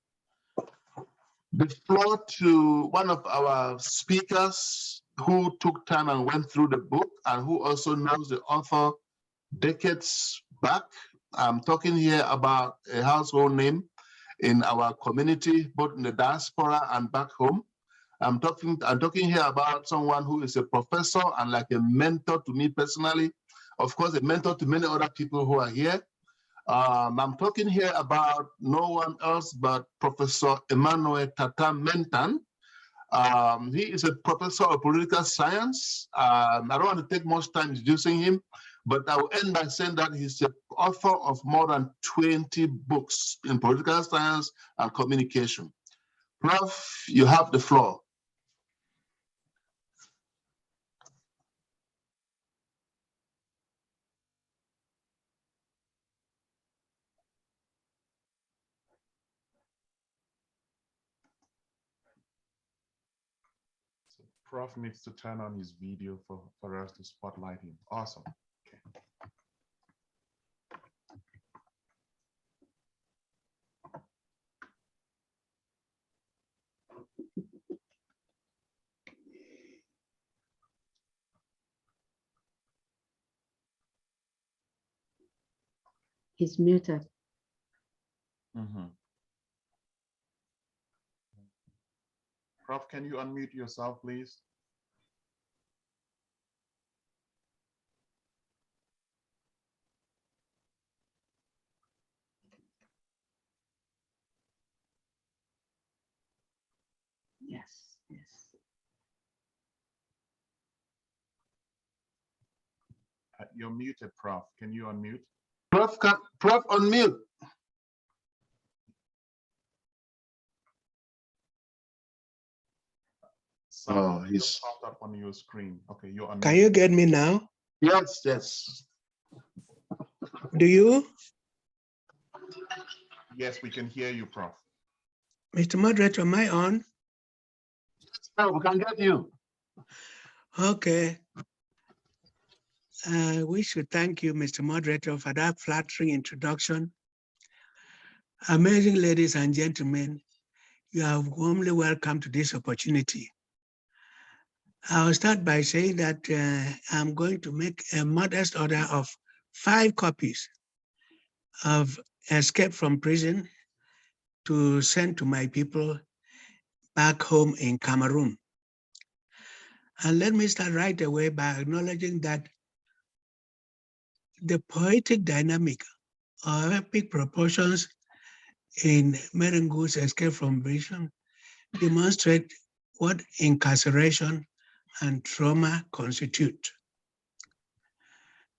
floor to one of our speakers who took time and went through the book and who also knows the author decades back. I'm talking here about a household name in our community, both in the diaspora and back home. I'm talking here about someone who is a professor and like a mentor to me personally. Of course, a mentor to many other people who are here. I'm talking here about no one else but Professor Emmanuel Tata Mentan. He is a professor of political science. I don't want to take much time introducing him, but I will end by saying that he's the author of more than 20 books in political science and communication. Prof, you have the floor. Prof needs to turn on his video for us to spotlight him. Awesome. Okay. He's muted. Prof, can you unmute yourself, please? Yes, yes. You're muted, Prof. Can you unmute? Prof, unmute. So he's popped up on your screen. Okay, you're unmuted. Can you get me now? Yes, yes. Do you? Yes, we can hear you, Prof. Mr. Moderator, am I on? No, we can get you. Okay. We should thank you, Mr. Moderator, for that flattering introduction. Amazing ladies and gentlemen, you are warmly welcome to this opportunity. I'll start by saying that I'm going to make a modest order of 5 copies of Escape from Prison to send to my people back home in Cameroon. And let me start right away by acknowledging that the poetic dynamic or epic proportions in Mary Ngu's Escape from Prison demonstrate what incarceration and trauma constitute.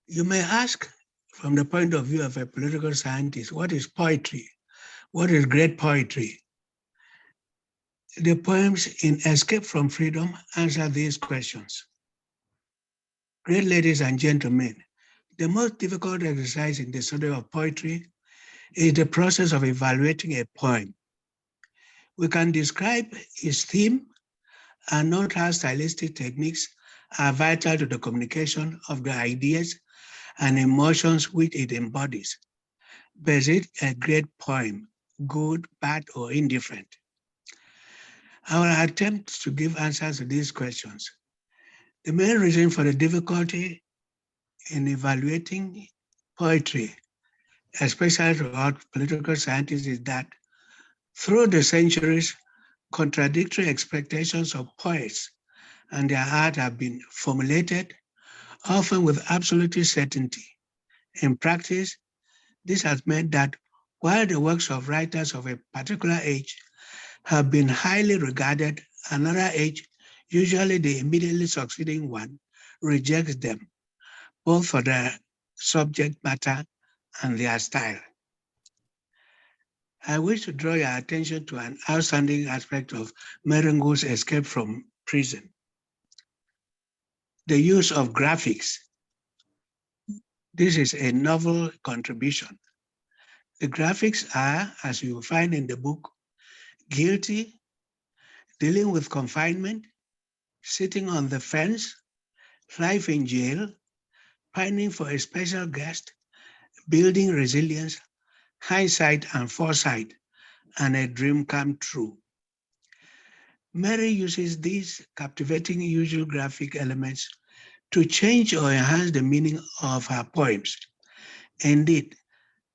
You may ask, from the point of view of a political scientist, what is poetry? What is great poetry? The poems in Escape from Freedom answer these questions. Great ladies and gentlemen, the most difficult exercise in the study of poetry is the process of evaluating a poem. We can describe its theme and note how stylistic techniques are vital to the communication of the ideas and emotions which it embodies. But is it a great poem, good, bad, or indifferent? I will attempt to give answers to these questions. The main reason for the difficulty in evaluating poetry, especially throughout political scientists, is that through the centuries, contradictory expectations of poets and their art have been formulated, often with absolute certainty. In practice, this has meant that while the works of writers of a particular age have been highly regarded, another age, usually the immediately succeeding one, rejects them, both for their subject matter and their style. I wish to draw your attention to an outstanding aspect of Mary Ngu's Escape from Prison: the use of graphics. This is a novel contribution. The graphics are, as you will find in the book, guilty, dealing with confinement, sitting on the fence, life in jail, pining for a special guest, building resilience, hindsight and foresight, and a dream come true. Mary uses these captivating usual graphic elements to change or enhance the meaning of her poems. Indeed,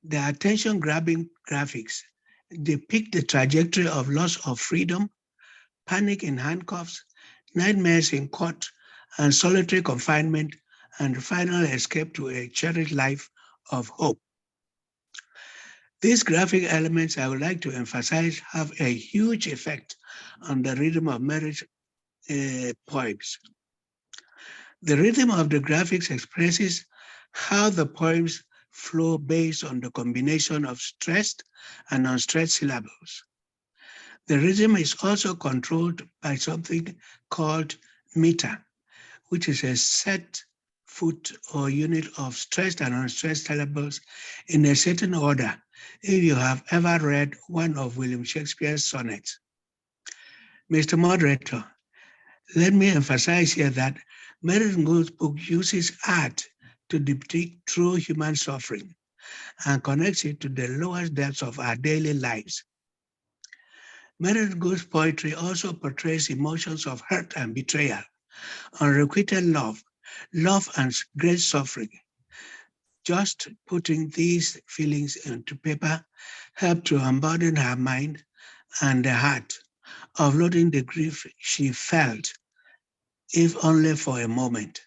the attention-grabbing graphics depict the trajectory of loss of freedom, panic in handcuffs, nightmares in court, and solitary confinement, and final escape to a cherished life of hope. These graphic elements I would like to emphasize have a huge effect on the rhythm of Mary's poems. The rhythm of the graphics expresses how the poems flow based on the combination of stressed and unstressed syllables. The rhythm is also controlled by something called meter, which is a set foot or unit of stressed and unstressed syllables in a certain order, if you have ever read one of William Shakespeare's sonnets. Mr. Moderator, let me emphasize here that Mary Ngu's book uses art to depict true human suffering and connects it to the lowest depths of our daily lives. Mary Ngu's poetry also portrays emotions of hurt and betrayal, unrequited love, love and great suffering. Just putting these feelings into paper helped to unburden her mind and the heart, offloading the grief she felt, if only for a moment.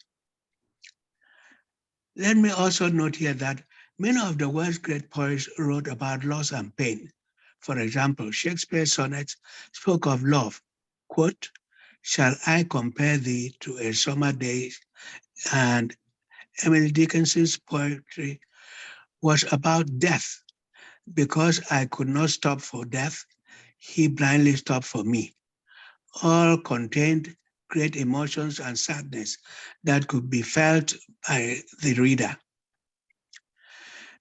Let me also note here that many of the world's great poets wrote about loss and pain. For example, Shakespeare's sonnets spoke of love, quote, "Shall I compare thee to a summer day?" And Emily Dickinson's poetry was about death. Because I could not stop for death, he blindly stopped for me. All contained great emotions and sadness that could be felt by the reader.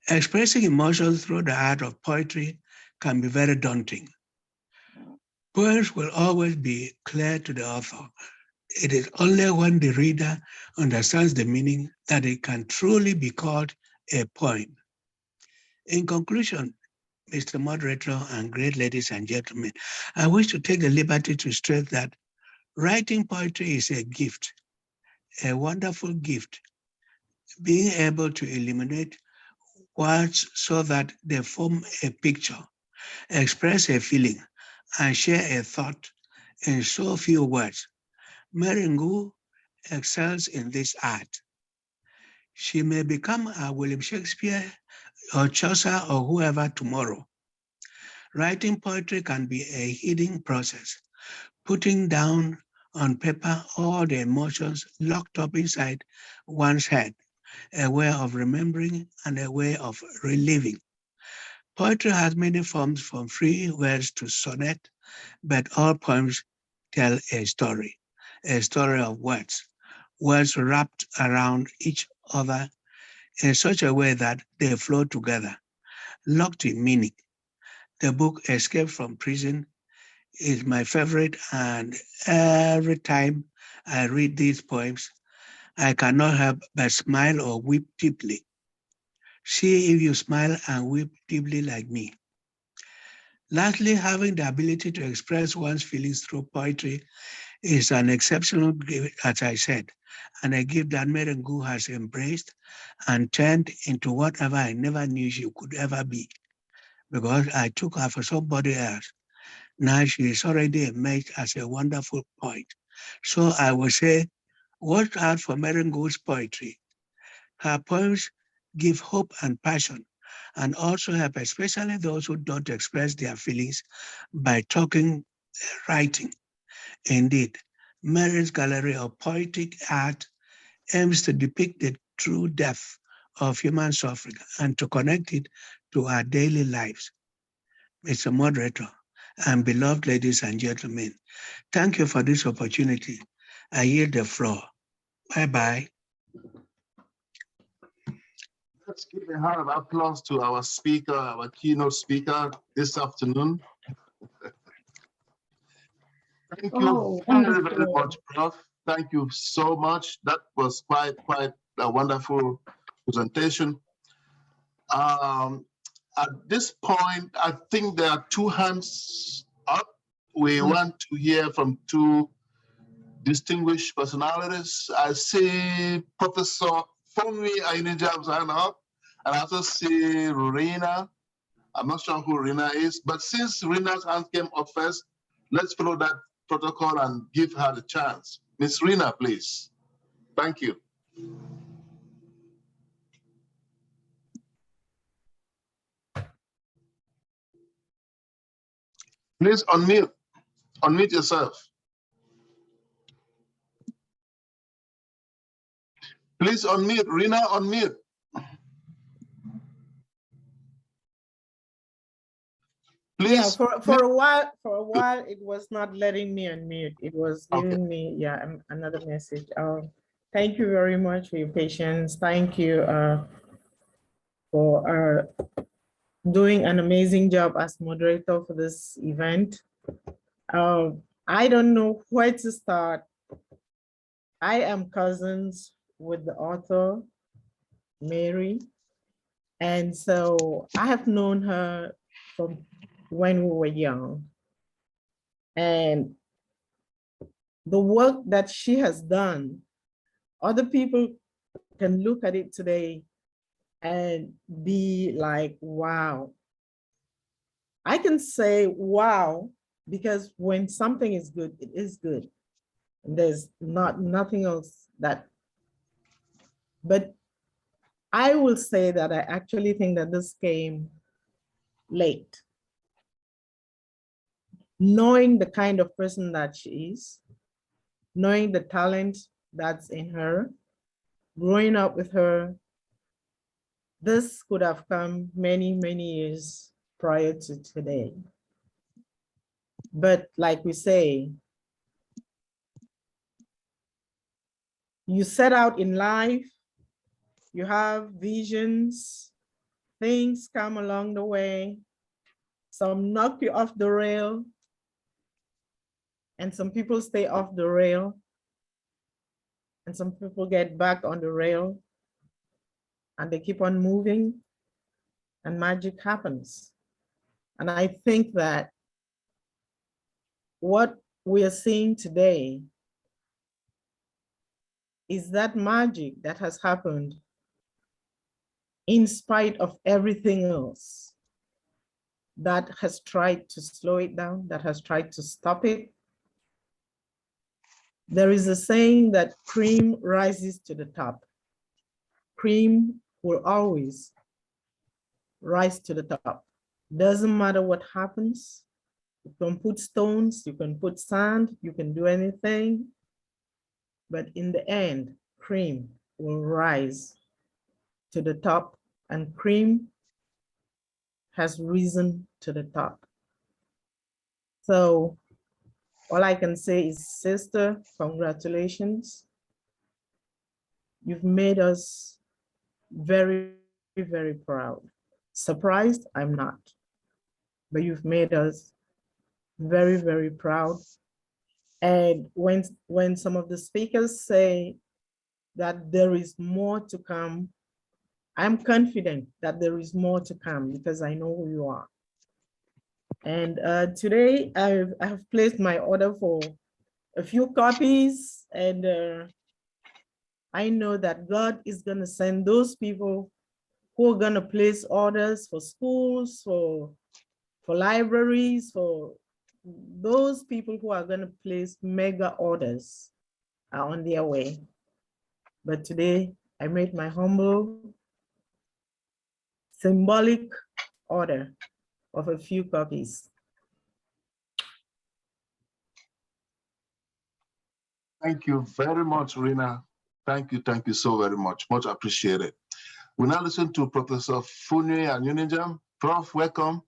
Expressing emotions through the art of poetry can be very daunting. Poems will always be clear to the author. It is only when the reader understands the meaning that it can truly be called a poem. In conclusion, Mr. Moderator, and great ladies and gentlemen, I wish to take the liberty to stress that writing poetry is a gift, a wonderful gift. Being able to eliminate words so that they form a picture, express a feeling, and share a thought in so few words. Mary Ngwebong excels in this art. She may become a William Shakespeare or Chaucer or whoever tomorrow. Writing poetry can be a healing process, putting down on paper all the emotions locked up inside one's head, a way of remembering and a way of reliving. Poetry has many forms from free verse to sonnet, but all poems tell a story of words, words wrapped around each other in such a way that they flow together, locked in meaning. The book Escape from Prison is my favorite, and every time I read these poems, I cannot help but smile or weep deeply. See if you smile and weep deeply like me. Lastly, having the ability to express one's feelings through poetry is an exceptional gift, as I said, and a gift that Mary Ngwebong has embraced and turned into whatever I never knew she could ever be, because I took her for somebody else. Now she is already emerged as a wonderful poet. So I will say, watch out for Mary Ngwebong's poetry. Her poems give hope and passion, and also help especially those who don't express their feelings by talking, writing. Indeed, Mary's gallery of poetic art aims to depict the true depth of human suffering and to connect it to our daily lives. Mr. Moderator and beloved ladies and gentlemen, thank you for this opportunity. I yield the floor. Bye-bye. Let's give a round of applause to our speaker, our keynote speaker this afternoon. Thank you Oh, very, very wonderful. much, Prof. Thank you so much. That was quite a wonderful presentation. At this point, I think there are two hands up. We want to hear from two distinguished personalities. I see Professor Fonwi Ainijab's hand up, and I also see Rina. I'm not sure who Rina is, but since Rina's hand came up first, let's follow that protocol and give her the chance. Miss Rina, please. Thank you. Please unmute yourself. Please unmute, Rina, unmute. Please. Yeah, for a while, it was not letting me unmute. It was giving me, another message. Thank you very much for your patience. Thank you for doing an amazing job as moderator for this event. I don't know where to start. I am cousins with the author, Mary. And so I have known her from when we were young. And the work that she has done, other people can look at it today and be like, wow. I can say, wow, because when something is good, it is good. And there's nothing else that, but I will say that I actually think that this came late. Knowing the kind of person that she is, knowing the talent that's in her, growing up with her, this could have come many, many years prior to today. But like we say, you set out in life, you have visions, things come along the way, some knock you off the rail, and some people stay off the rail, and some people get back on the rail, and they keep on moving, and magic happens. And I think that what we are seeing today is that magic that has happened in spite of everything else that has tried to slow it down, that has tried to stop it. There is a saying that cream rises to the top. Cream will always rise to the top. Doesn't matter what happens. You can put stones, you can put sand, you can do anything. But in the end, cream will rise to the top, and cream has risen to the top. So all I can say is, sister, congratulations. You've made us very, very proud. Surprised, I'm not, but you've made us very, very proud. And when some of the speakers say that there is more to come, I'm confident that there is more to come because I know who you are. And today I have placed my order for a few copies, and I know that God is going to send those people who are going to place orders for schools, for libraries, for those people who are going to place mega orders are on their way. But today I made my humble, symbolic order of a few copies. Thank you very much, Rina. Thank you so very much. Much appreciated. We now listen to Professor Funye Anyunijam. Prof, welcome.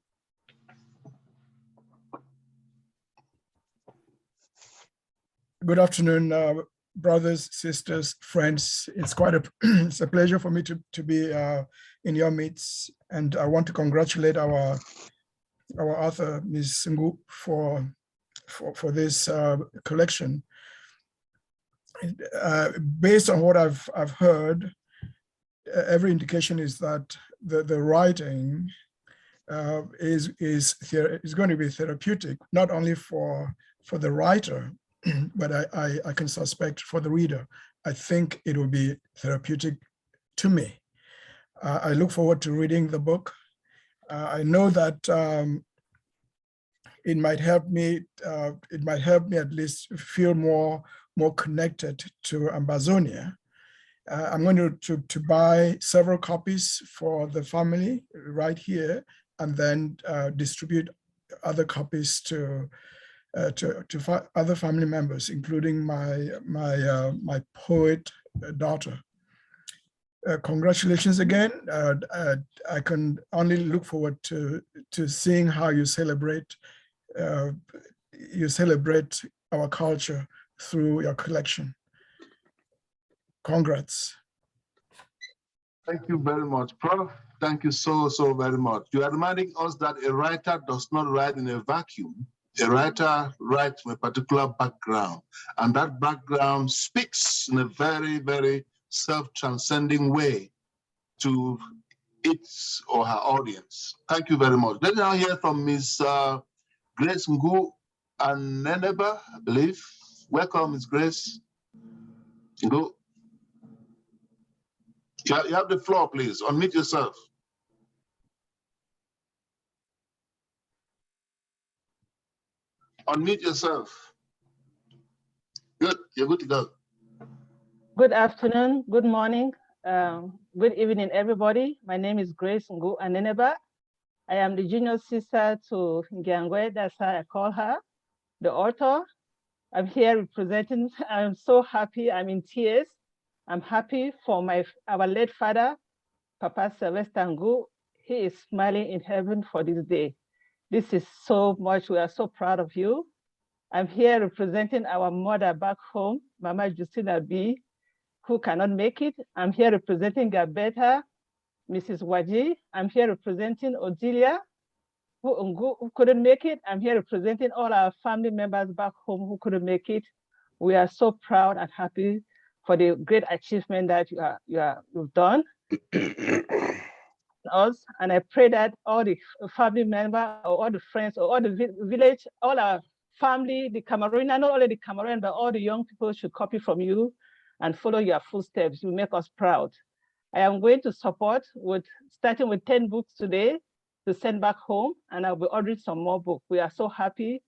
Good afternoon, brothers, sisters, friends. It's quite it's a pleasure for me to be in your midst, and I want to congratulate our author, Ms. Ngu, for this collection. Based on what I've heard, every indication is that the writing is going to be therapeutic, not only for the writer, but I can suspect for the reader. I think it will be therapeutic to me. I look forward to reading the book. I know that it might help me. It might help me at least feel more connected to Ambazonia. I'm going to buy several copies for the family right here, and then distribute other copies to other family members, including my poet daughter. Congratulations again. I can only look forward to seeing how you celebrate our culture through your collection. Congrats. Thank you very much, Prof. Thank you so very much. You are reminding us that a writer does not write in a vacuum. A writer writes from a particular background, and that background speaks in a very, very self-transcending way to its or her audience. Thank you very much. Let's now hear from Ms. Grace Ngu and Neneba, I believe. Welcome, Ms. Grace Ngu. You have the floor, please. Unmute yourself. Unmute yourself. Good, you're good to go. Good afternoon, good morning, good evening, everybody. My name is Grace Ngu Aneneba. I am the junior sister to Ngwebong, that's how I call her, the author. I'm here representing, I'm so happy, I'm in tears. I'm happy for our late father, Papa Sylvester Ngu. He is smiling in heaven for this day. This is so much, we are so proud of you. I'm here representing our mother back home, Mama Justina B, who cannot make it. I'm here representing Gabeta, Mrs. Waji. I'm here representing Odilia, who couldn't make it. I'm here representing all our family members back home who couldn't make it. We are so proud and happy for the great achievement that you've done. us. And I pray that all the family members, or all the friends, or all the village, all our family, the Cameroonian, not only the Cameroon, but all the young people should copy from you and follow your footsteps. You make us proud. I am going to support starting with 10 books today to send back home, and I'll be ordering some more books. We are so happy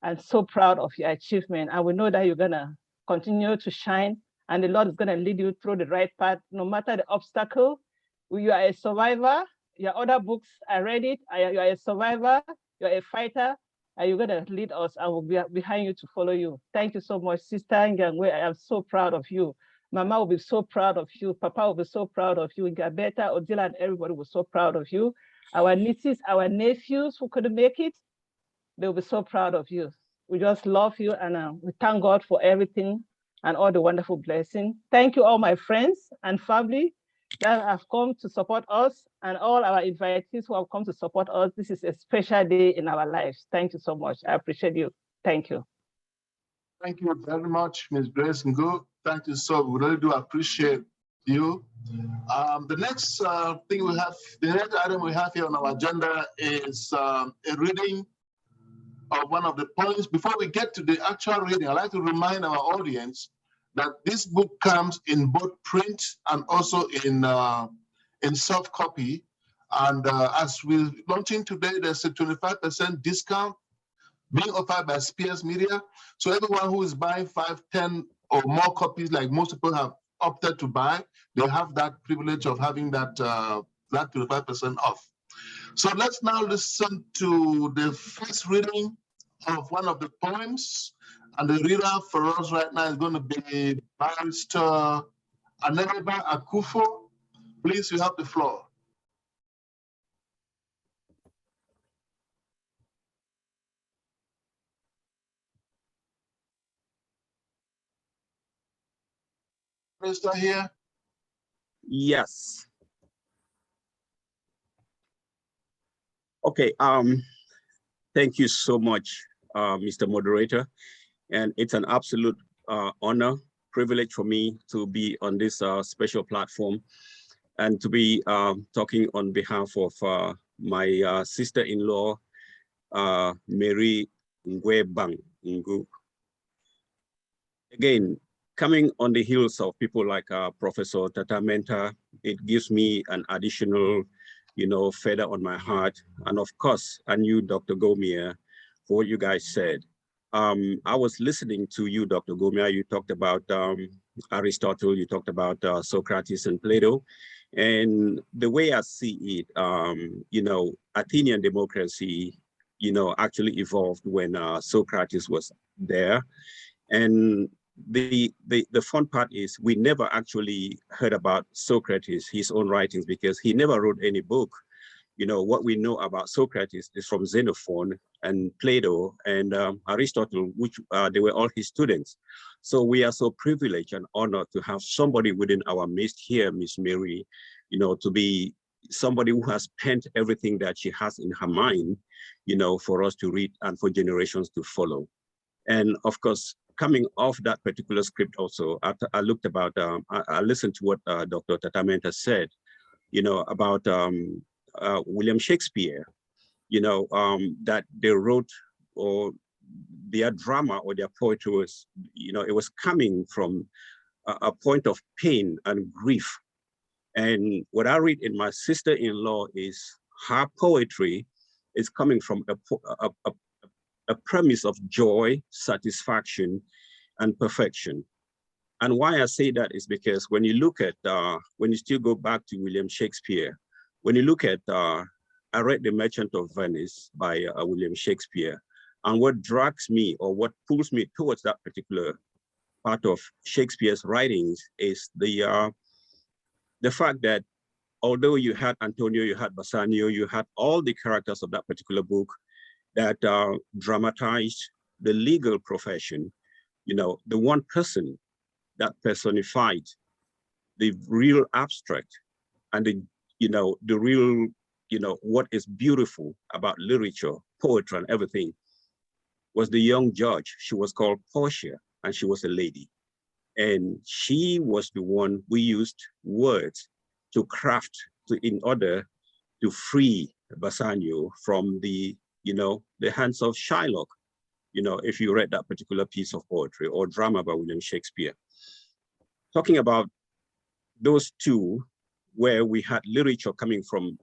and so proud of your achievement. And we know that you're gonna continue to shine, and the Lord is gonna lead you through the right path, no matter the obstacle. You are a survivor. Your other books, I read it. You are a survivor, you're a fighter, and you're gonna lead us, and we'll be behind you to follow you. Thank you so much, Sister Ngangwe. I am so proud of you. Mama will be so proud of you. Papa will be so proud of you. Gabeta, Odila, and everybody will be so proud of you. Our nieces, our nephews who couldn't make it, they'll be so proud of you. We just love you, and we thank God for everything and all the wonderful blessings. Thank you all my friends and family that have come to support us, and all our invitees who have come to support us. This is a special day in our lives. Thank you so much. I appreciate you. Thank you. Thank you very much, Ms. Grace Ngu. Thank you so much. We really do appreciate you. The next thing we have, the next item we have here on our agenda is a reading of one of the poems. Before we get to the actual reading, I'd like to remind our audience that this book comes in both print and also in soft copy. And as we're launching today, there's a 25% discount being offered by Spears Media. So everyone who is buying 5, 10 or more copies, like most people have opted to buy, they have that privilege of having that, that 25% off. So let's now listen to the first reading of one of the poems. And the reader for us right now is going to be Barrister Aneleba Akufo. Please, you have the floor. Barrister here? Yes. Okay, thank you so much, Mr. Moderator. And it's an absolute honor, privilege for me to be on this special platform and to be talking on behalf of my sister-in-law, Mary Ngwebong Ngu. Again, coming on the heels of people like Professor Tata Menta, it gives me an additional, feather on my heart. And of course, I knew Dr. Gomia for what you guys said. I was listening to you, Dr. Gomia. You talked about Aristotle, you talked about Socrates and Plato. And the way I see it, Athenian democracy, actually evolved when Socrates was there. And the fun part is we never actually heard about Socrates, his own writings, because he never wrote any book. What we know about Socrates is from Xenophon and Plato and Aristotle, which they were all his students. So we are so privileged and honored to have somebody within our midst here, Miss Mary, to be somebody who has penned everything that she has in her mind, for us to read and for generations to follow. And of course, coming off that particular script also, I looked about, I listened to what Dr. Tata Menta said, about William Shakespeare, that they wrote, or their drama or their poetry was, it was coming from a point of pain and grief. And what I read in my sister-in-law is her poetry is coming from a premise of joy, satisfaction, and perfection. And why I say that is because when you look at, when you still go back to William Shakespeare, when you look at, I read The Merchant of Venice by William Shakespeare, and what drags me or what pulls me towards that particular part of Shakespeare's writings is the fact that although you had Antonio, you had Bassanio, you had all the characters of that particular book that dramatized the legal profession, the one person that personified the real abstract and the real, what is beautiful about literature, poetry, and everything was the young judge. She was called Portia, and she was a lady. And she was the one we used words to craft in order to free Bassanio from the, the hands of Shylock, if you read that particular piece of poetry or drama by William Shakespeare. Talking about those two, where we had literature coming from,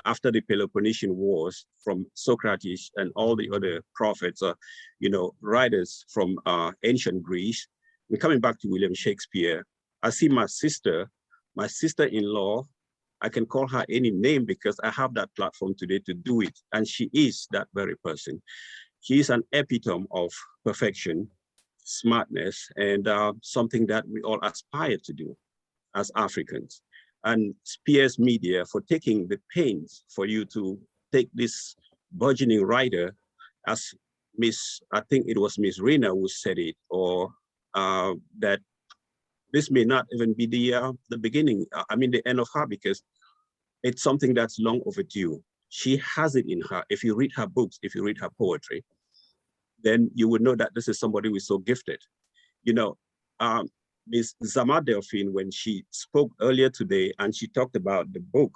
after the Peloponnesian Wars, from Socrates and all the other prophets, writers from ancient Greece. We're coming back to William Shakespeare. I see my sister-in-law, I can call her any name because I have that platform today to do it. And she is that very person. She is an epitome of perfection, smartness, and something that we all aspire to do as Africans. And Spears Media for taking the pains for you to take this burgeoning writer, as I think it was Miss Rina who said it, or that this may not even be the beginning, the end of her, because it's something that's long overdue. She has it in her. If you read her books, if you read her poetry, then you would know that this is somebody who is so gifted. Ms. Zama Delphine, when she spoke earlier today and she talked about the book,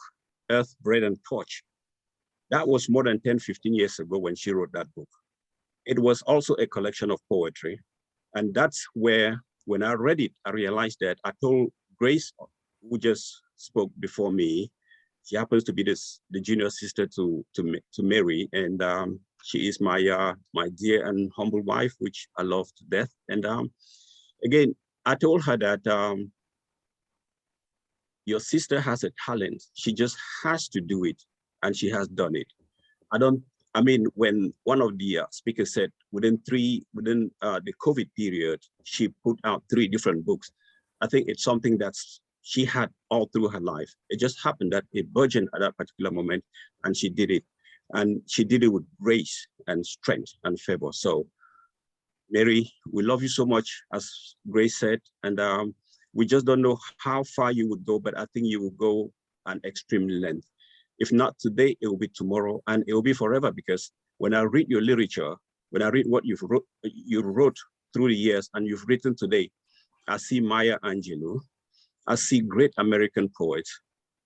Earth, Bread and Torch, that was more than 10, 15 years ago when she wrote that book. It was also a collection of poetry. And that's where, when I read it, I realized that I told Grace, who just spoke before me, she happens to be the junior sister to Mary, and she is my dear and humble wife, which I love to death. And again, I told her that your sister has a talent. She just has to do it, and she has done it. When one of the speakers said within the COVID period, she put out 3 different books. I think it's something that she had all through her life. It just happened that it burgeoned at that particular moment, and she did it. And she did it with grace and strength and favor. So, Mary, we love you so much, as Grace said, and we just don't know how far you would go, but I think you will go an extreme length. If not today, it will be tomorrow, and it will be forever, because when I read your literature, when I read what you wrote through the years and you've written today, I see Maya Angelou, I see great American poets.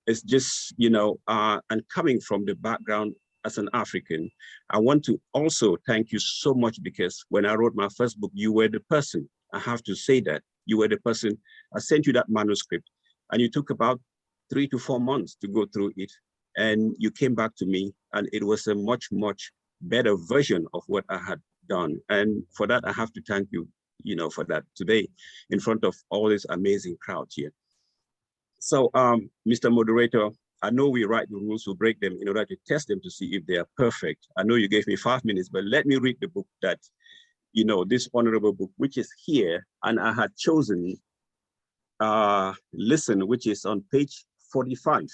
It's just, and coming from the background as an African, I want to also thank you so much, because when I wrote my first book, you were the person. I have to say that. You were the person. I sent you that manuscript, and you took about 3 to 4 months to go through it. And you came back to me, and it was a much, much better version of what I had done. And for that, I have to thank you, for that today in front of all this amazing crowd here. So, Mr. Moderator, I know we write the rules, we break them in order to test them to see if they are perfect. I know you gave me 5 minutes, but let me read the book that, this honorable book, which is here, and I had chosen Listen, which is on page 45.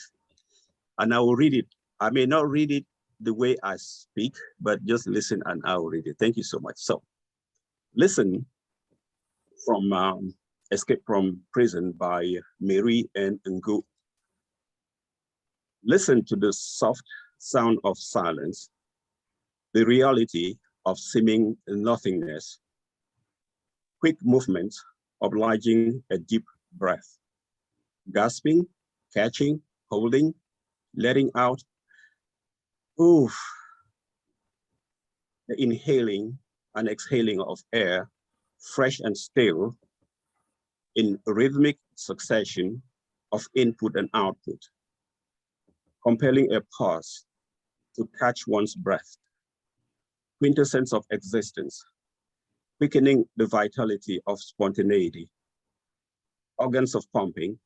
And I will read it. I may not read it the way I speak, but just listen and I will read it. Thank you so much. So, Listen from Escape from Prison by Mary Ngwebong Ngu. Listen to the soft sound of silence, the reality of seeming nothingness. Quick movements obliging a deep breath. Gasping, catching, holding, letting out. Oof. The inhaling and exhaling of air, fresh and still, in rhythmic succession of input and output, compelling a pause to catch one's breath, quintessence of existence, quickening the vitality of spontaneity, organs of pumping,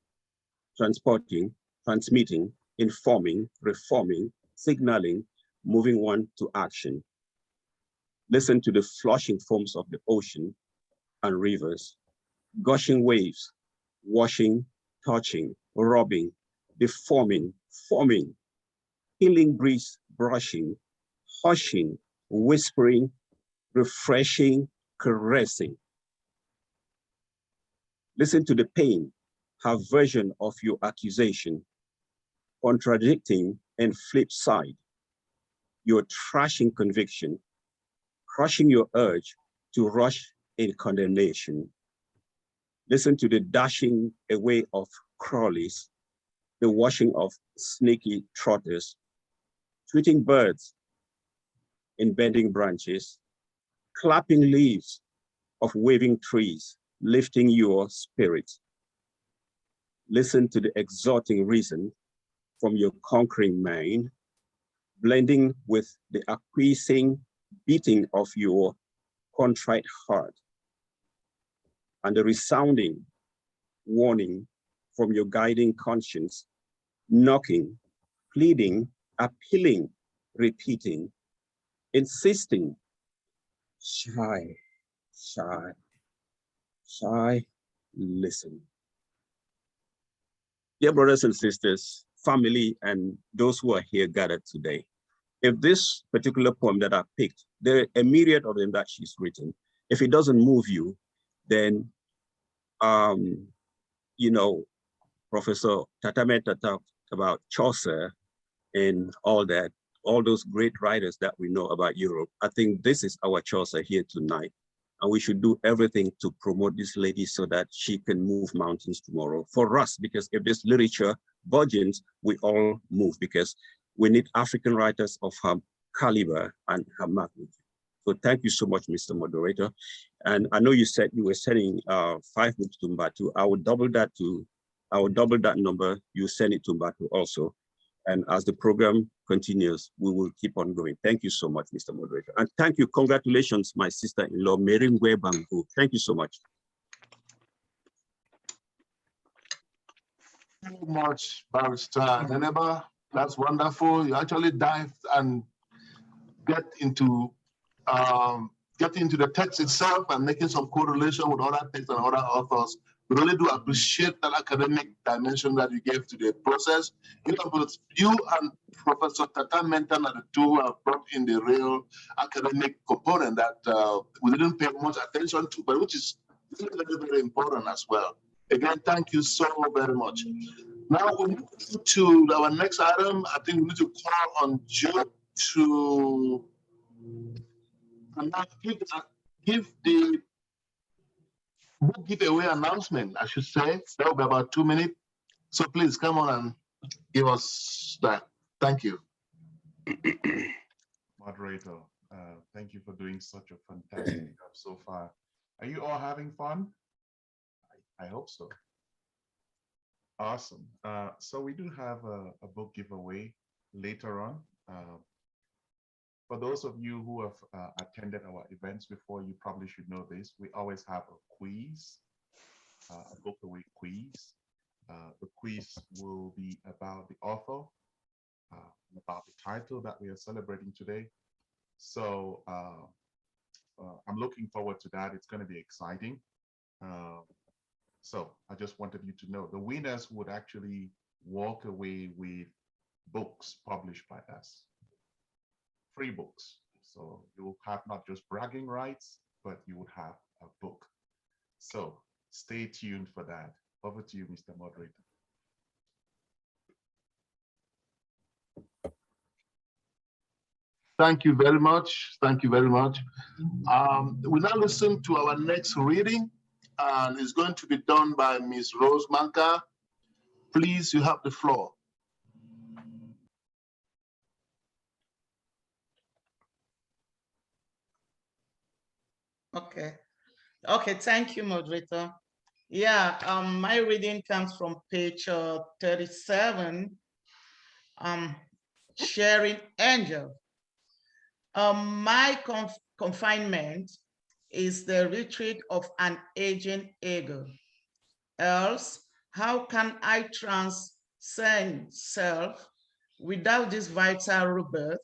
transporting, transmitting, informing, reforming, signaling, moving one to action. Listen to the flushing foams of the ocean and rivers, gushing waves, washing, touching, rubbing, deforming, forming, healing breeze brushing, hushing, whispering, refreshing, caressing. Listen to the pain, her version of your accusation, contradicting and flip side, your trashing conviction, crushing your urge to rush in condemnation. Listen to the dashing away of crawlies, the washing of snaky trotters, tweeting birds in bending branches, clapping leaves of waving trees, lifting your spirit. Listen to the exhorting reason from your conquering mind, blending with the acquiescing beating of your contrite heart, and the resounding warning from your guiding conscience, knocking, pleading, appealing, repeating, insisting, shy, shy, shy, listen. Dear brothers and sisters, family, and those who are here gathered today, if this particular poem that I picked, there are a myriad of them that she's written, if it doesn't move you, then, you know, Professor Tatameta talked about Chaucer and all that, all those great writers that we know about Europe. I think this is our Chaucer here tonight. And we should do everything to promote this lady so that she can move mountains tomorrow for us, because if this literature burgeons, we all move, because we need African writers of her caliber and her magnitude. So thank you so much, Mr. Moderator. And I know you said you were sending 5 books to Mbatu. I will double that number. You send it to Mbatu also. And as the program continues, we will keep on going. Thank you so much, Mr. Moderator. And thank you, congratulations, my sister-in-law, Mary Ngwebong Ngu. Thank you so much. Thank you so much, Barrister Neneba. That's wonderful. You actually dived and get into the text itself and making some correlation with other texts and other authors. We really do appreciate that academic dimension that you gave to the process. Both you and Professor Tata Mentan are the two who have brought in the real academic component that we didn't pay much attention to, but which is very, very, very important as well. Again, thank you so very much. Now we move to our next item. I think we need to call on Joe to give the book giveaway announcement, I should say. That will be about 2 minutes. So please come on and give us that. Thank you. Moderator, thank you for doing such a fantastic job so far. Are you all having fun? I hope so. Awesome. So we do have a book giveaway later on. For those of you who have attended our events before, you probably should know this. We always have a quiz, a book away quiz. The quiz will be about the author, about the title that we are celebrating today. So I'm looking forward to that. It's going to be exciting. So I just wanted you to know the winners would actually walk away with books published by us. Free books. So you will have not just bragging rights, but you would have a book. So stay tuned for that. Over to you, Mr. Moderator. Thank you very much. Thank you very much. We now listen to our next reading, and it's going to be done by Ms. Rose Manka. Please, you have the floor. Okay, thank you, moderator. Yeah, my reading comes from page 37, Sharing Angel. My confinement is the retreat of an aging ego. Else, how can I transcend self without this vital rebirth?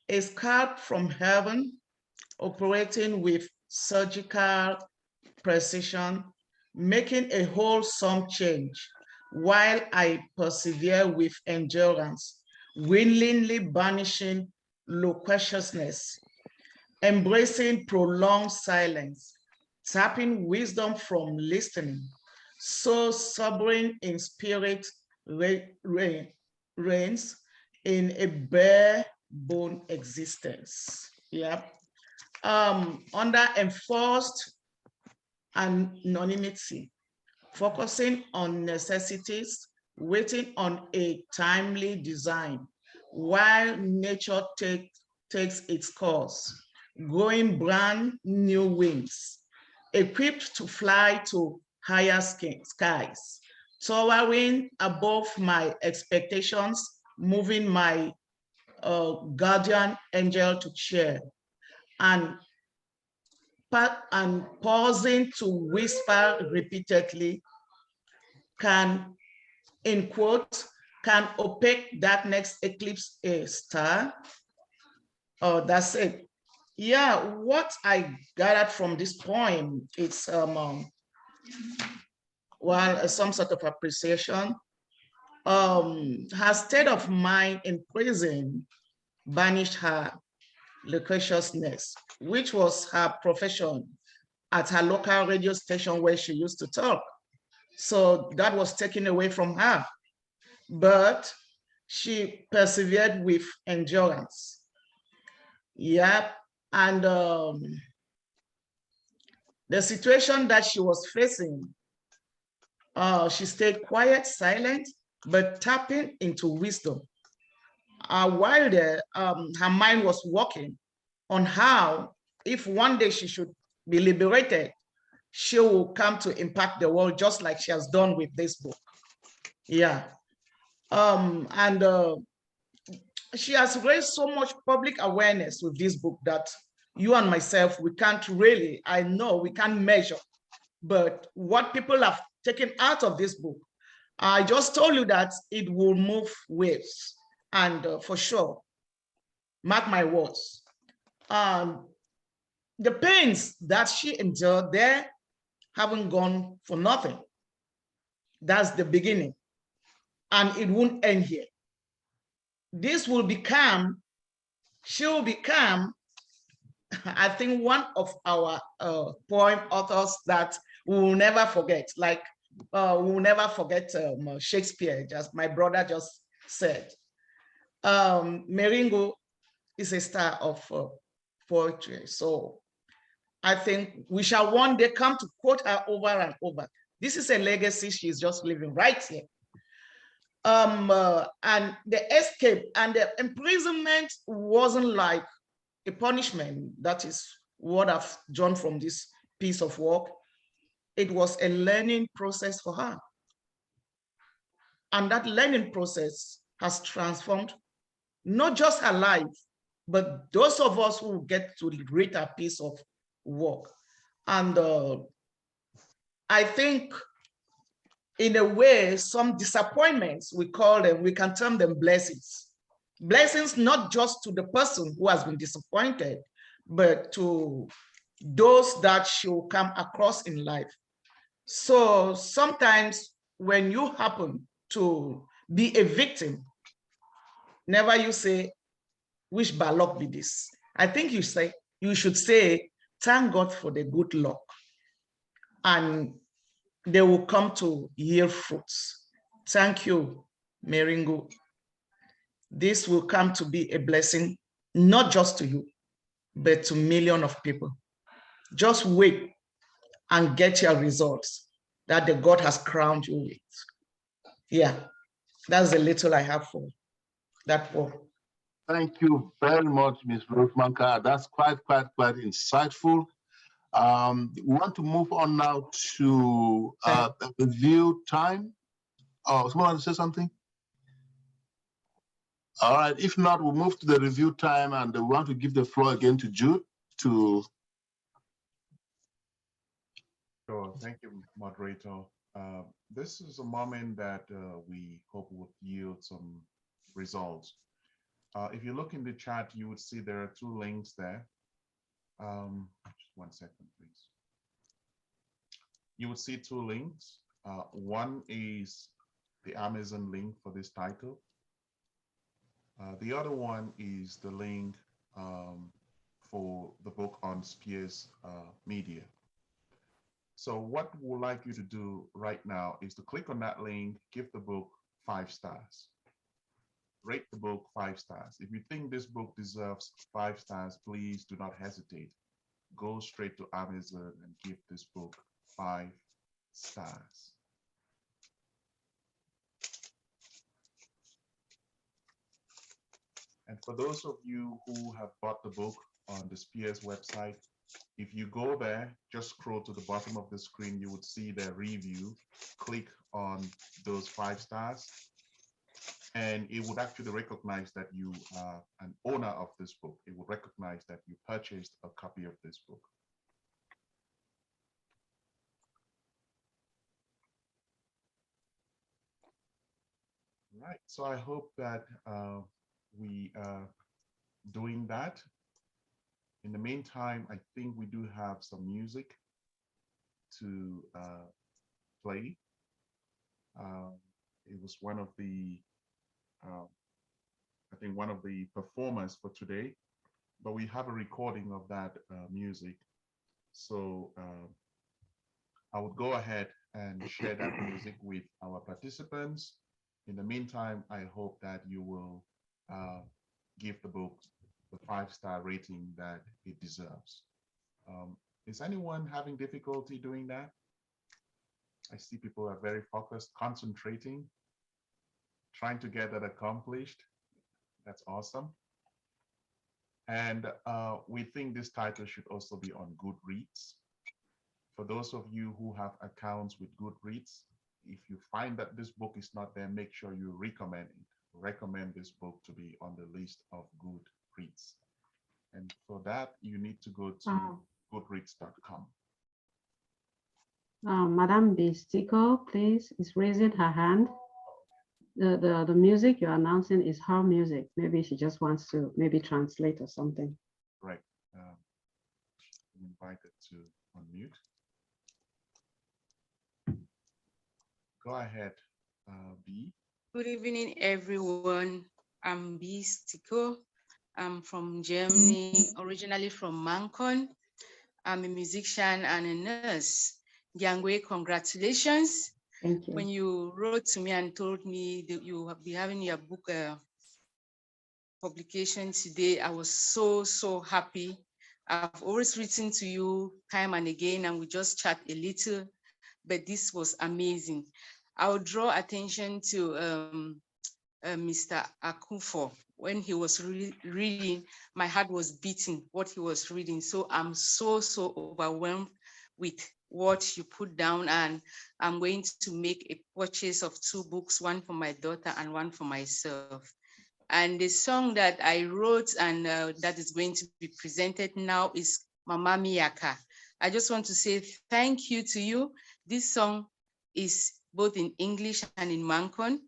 A scarp from heaven, operating with surgical precision, making a wholesome change, while I persevere with endurance, willingly banishing loquaciousness, embracing prolonged silence, tapping wisdom from listening, so sobering in spirit reigns in a bare bone existence. Yeah. Under enforced anonymity, focusing on necessities waiting on a timely design, while nature takes its course, growing brand new wings, equipped to fly to higher skies, towering above my expectations, moving my guardian angel to cheer, and pausing to whisper repeatedly, can, in quotes, can opaque darkness eclipse a star? Oh, that's it. Yeah, what I gathered from this poem, it's some sort of appreciation. Her state of mind in prison banished her loquaciousness, which was her profession at her local radio station where she used to talk. So that was taken away from her, but she persevered with endurance. Yeah, and the situation that she was facing, she stayed quiet, silent, but tapping into wisdom. While there, her mind was working on how, if one day she should be liberated, she will come to impact the world just like she has done with this book. Yeah. And she has raised so much public awareness with this book that you and myself, we can't really, I know we can't measure, but what people have taken out of this book, I just told you that it will move waves, and for sure, mark my words. The pains that she endured there haven't gone for nothing. That's the beginning, and it won't end here. This will become, she will become, I think, one of our poem authors that we will never forget. Like, we will never forget Shakespeare, just my brother just said. Mary Ngwebong is a star of poetry. So I think we shall one day come to quote her over and over. This is a legacy she's just living right here. And the escape and the imprisonment wasn't like a punishment. That is what I've drawn from this piece of work. It was a learning process for her. And that learning process has transformed not just her life, but those of us who get to read a piece of work. And I think, in a way, some disappointments, we call them, we can term them blessings. Blessings not just to the person who has been disappointed, but to those that she'll come across in life. So sometimes when you happen to be a victim, never you say, which bad luck be this? I think you should say, thank God for the good luck. And they will come to yield fruits. Thank you, Mary Ngwebong. This will come to be a blessing, not just to you, but to millions of people. Just wait and get your results that the God has crowned you with. Yeah, that's the little I have for that poem. Thank you very much, Ms. Rothmanka. That's quite insightful. We want to move on now to the review time. Oh, someone want to say something? All right, if not, we'll move to the review time, and we want to give the floor again to Jude to. Sure, thank you, moderator. This is a moment that we hope would yield some results. If you look in the chat, you would see there are two links there. Just 1 second, please. You would see two links. One is the Amazon link for this title. The other one is the link for the book on Spears Media. So what we'd like you to do right now is to click on that link, give the book 5 stars. Rate the book 5 stars. If you think this book deserves 5 stars, please do not hesitate. Go straight to Amazon and give this book 5 stars. And for those of you who have bought the book on the Spears website, if you go there, just scroll to the bottom of the screen, you would see their review. Click on those 5 stars, and it would actually recognize that you are an owner of this book. It would recognize that you purchased a copy of this book. Right, so I hope that we are doing that. In the meantime, I think we do have some music to play. It was one of the, I think one of the performers for today, but we have a recording of that music. So I would go ahead and share that music with our participants. In the meantime, I hope that you will give the book the 5-star rating that it deserves. Is anyone having difficulty doing that? I see people are very focused, concentrating, trying to get that accomplished. That's awesome. And we think this title should also be on Goodreads. For those of you who have accounts with Goodreads, if you find that this book is not there, make sure you recommend it. Recommend this book to be on the list of Goodreads. And for that, you need to go to goodreads.com. Madame Bistico, please, is raising her hand. The music you're announcing is her music. Maybe she just wants to maybe translate or something. Right. I'm invited to unmute. Go ahead, B. Good evening, everyone. I'm B. Stico. I'm from Germany, originally from Mancon. I'm a musician and a nurse. Ngwebong, congratulations. Thank you. When you wrote to me and told me that you will be having your book publication today, I was so happy. I've always written to you time and again, and we just chat a little, but this was amazing. I would draw attention to Mr. Akufo. When he was reading, my heart was beating what he was reading. So I'm so overwhelmed with what you put down, and I'm going to make a purchase of 2 books, one for my daughter and one for myself. And the song that I wrote and that is going to be presented now is Mama Miyaka. I just want to say thank you to you. This song is both in English and in Mancon.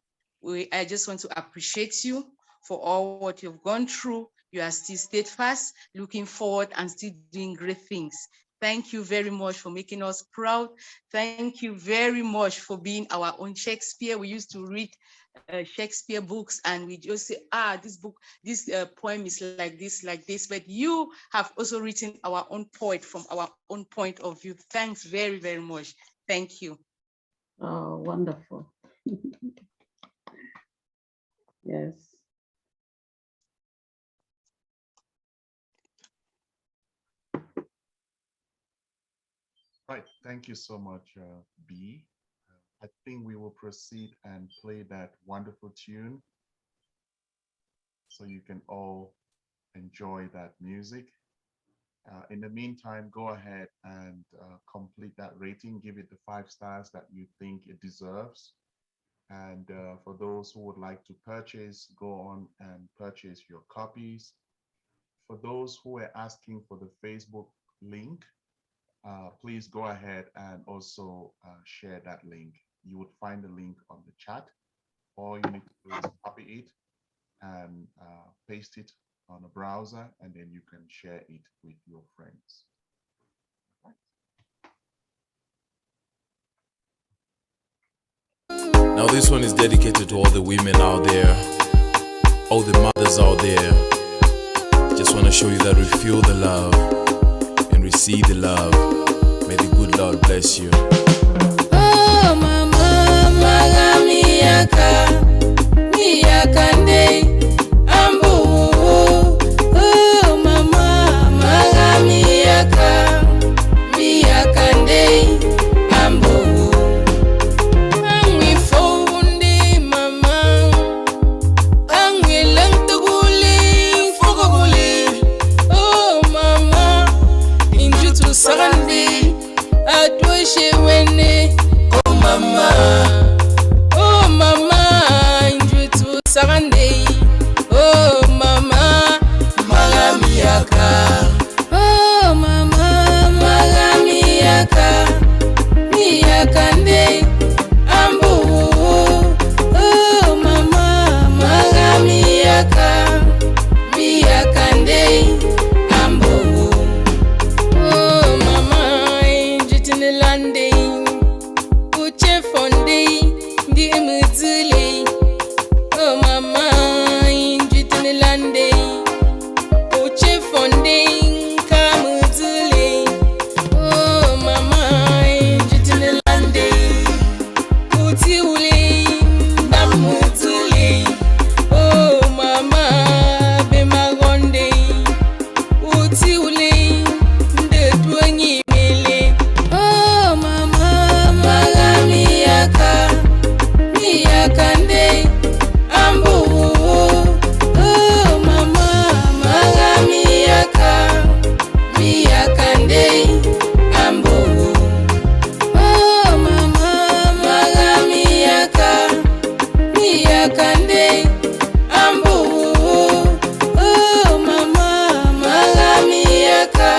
I just want to appreciate you for all what you've gone through. You are still steadfast, looking forward and still doing great things. Thank you very much for making us proud. Thank you very much for being our own Shakespeare. We used to read Shakespeare books and we just say, this book, this poem is like this, but you have also written our own poet from our own point of view. Thanks very much. Thank you. Oh, wonderful. Yes. Right, thank you so much, B. I think we will proceed and play that wonderful tune so you can all enjoy that music. In the meantime, go ahead and complete that rating, give it the 5 stars that you think it deserves. And for those who would like to purchase, go on and purchase your copies. For those who are asking for the Facebook link, please go ahead and also share that link. You would find the link on the chat. All you need to do is copy it and paste it on a browser, and then you can share it with your friends. Now this one is dedicated to all the women out there, all the mothers out there. Just want to show you that we feel the love and receive the love. May the good Lord bless you. Oh mama, maga miyaka, miyaka ndey, ambu. Oh mama, maga miyaka, miyaka ndey, ambu. Angwi fondi mama, angwi lentuguli miaka. Oh mama maga miaka, miaka nde ambu. Oh mama maga miaka, miaka nde ambu. Oh mama injitini lande, uche fonde ndi muzule. Oh mama injitini lande, uche fonde kamuzule. Oh mama injitini lande, uti ule ndamuzule. Oh mama be magonde, uti ule ndetwenyi mele. Oh mama maga miaka, miaka nde ambu. Oh mama maga miaka, miaka nde ambu. Oh mama maga miaka, miaka nde ambu. Oh mama maga miaka,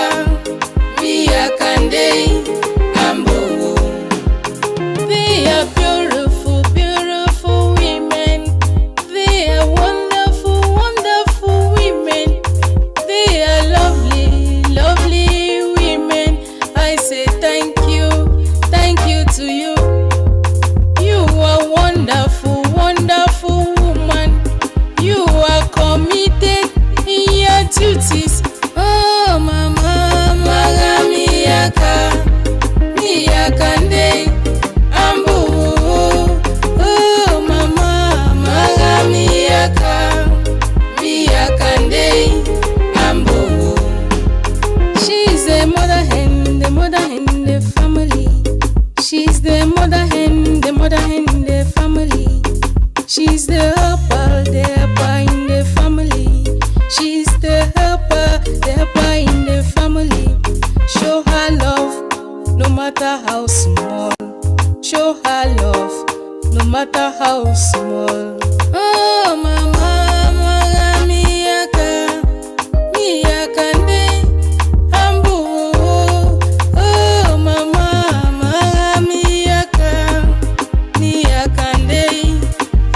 miaka nde ambu. They are beautiful, beautiful women. They are wonderful, wonderful women. They are lovely, lovely women. I say thank you to you. You are wonderful, wonderful woman. You are committed in your duties. Oh mama maga miaka, miaka nde ambu. Oh mama maga miaka, miaka nde ambu. She's the mother hen, the mother hen, the family. She's the mother hen, the mother hen, the family. She's the helper in the family. She's the helper in the family. Show her love, no matter how small. Show her love, no matter how small. Oh mama maga miaka, miaka nde ambu. Oh mama maga miaka, miaka nde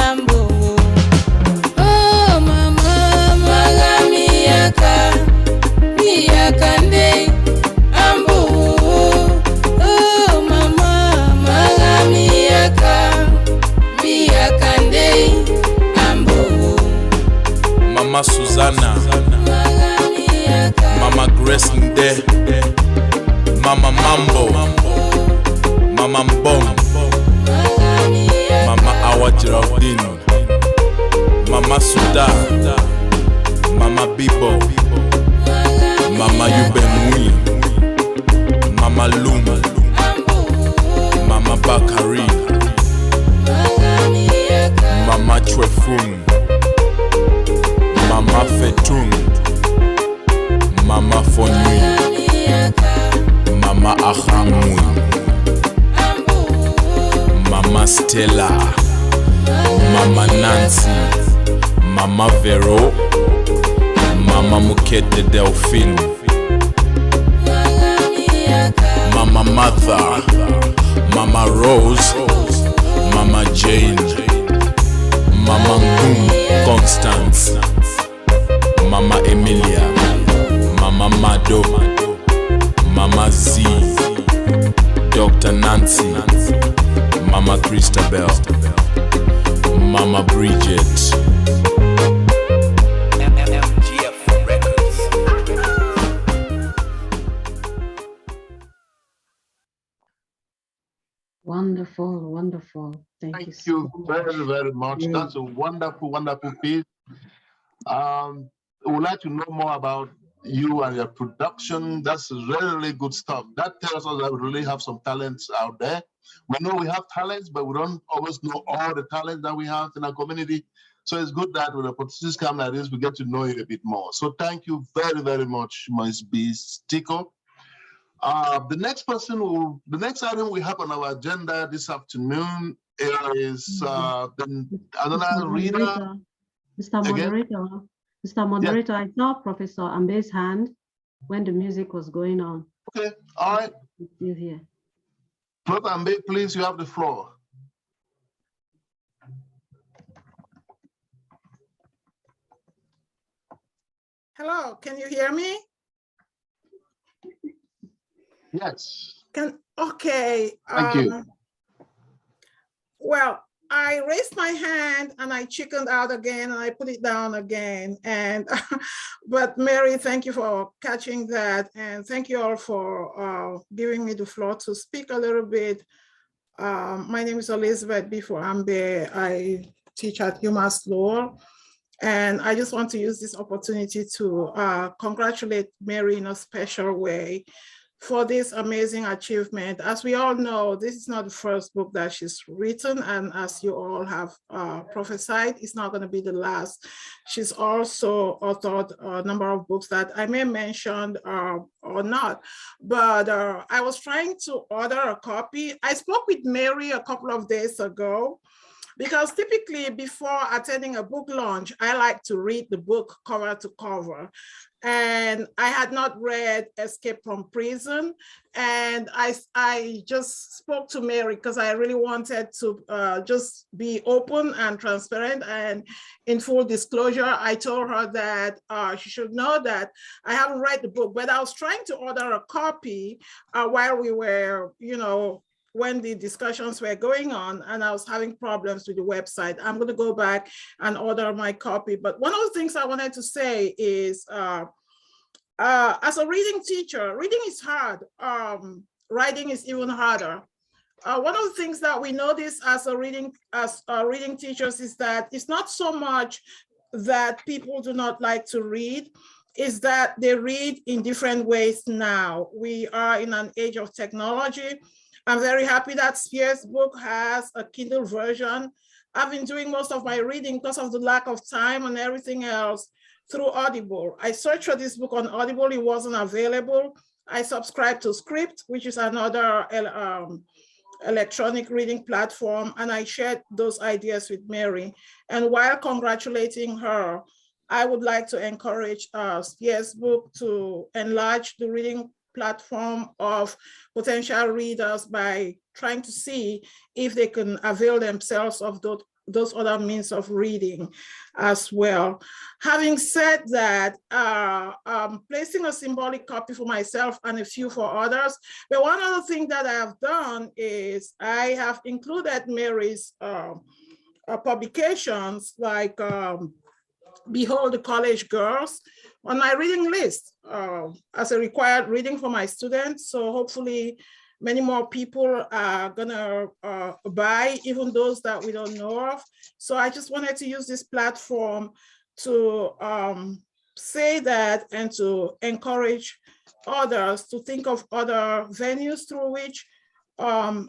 ambu. Oh mama maga miaka, miaka nde ambu. Oh mama maga miaka, miaka nde ambu. Mama Susanna, Mama Grace Nde, Mama Mambo, Mama Mbong, Mama Awa Geraldine, Mama Suda, Mama Bibo, Mama Ngwebong Ngu, Mama Lum, Mama Bakari, Mama Chwefun, Mama Fetun, Mama Fonui, Mama Ahamui, Mama Stella, Mama Nancy, Mama Vero, Mama Mukete Delphine, Mama Martha, Mama Rose, Mama Jane, Mama Ngum Constance, Mama Emilia, Mama Mado, Mama Z, Dr. Nancy, Mama Christabel, Mama Bridget. Wonderful, wonderful. Thank you so You much. very, very much. That's a wonderful, wonderful piece. We would like to know more about you and your production. That's really, really good stuff. That tells us that we really have some talents out there. We know we have talents, but we don't always know all the talents that we have in our community. So it's good that when opportunities come like this, we get to know you a bit more. So thank you very, very much, Ms. B. Stico. The next item we have on our agenda this afternoon is another reader. Mr. Moderator, Mr. Moderator, I saw Professor Ambe's hand when the music was going on. Okay, all right. Still here. Brother Ambe, please, you have the floor. Hello, can you hear me? Yes. Okay. Thank you. Well, I raised my hand and I chickened out again and I put it down again. And but Mary, thank you for catching that. And thank you all for giving me the floor to speak a little bit. My name is Elizabeth Bifo-Ambe. I teach at UMass Lowell. And I just want to use this opportunity to congratulate Mary in a special way for this amazing achievement. As we all know, this is not the first book that she's written, and as you all have prophesied, it's not going to be the last. She's also authored a number of books that I may mention or not, but I was trying to order a copy. I spoke with Mary a couple of days ago, because typically before attending a book launch, I like to read the book cover to cover. And I had not read Escape from Prison. And I just spoke to Mary because I really wanted to just be open and transparent. And in full disclosure, I told her that she should know that I haven't read the book, but I was trying to order a copy while we were, when the discussions were going on, and I was having problems with the website. I'm going to go back and order my copy. But one of the things I wanted to say is, as a reading teacher, reading is hard. Writing is even harder. One of the things that we notice as reading teachers is that it's not so much that people do not like to read, is that they read in different ways now. We are in an age of technology. I'm very happy that Spear's book has a Kindle version. I've been doing most of my reading because of the lack of time and everything else through Audible. I searched for this book on Audible, it wasn't available. I subscribed to Script, which is another electronic reading platform, and I shared those ideas with Mary. And while congratulating her, I would like to encourage Spear's book to enlarge the reading platform of potential readers by trying to see if they can avail themselves of those other means of reading as well. Having said that, I'm placing a symbolic copy for myself and a few for others. But one other thing that I have done is I have included Mary's publications like Behold the College Girls on my reading list as a required reading for my students. So hopefully many more people are gonna buy, even those that we don't know of. So I just wanted to use this platform to say that and to encourage others to think of other venues through which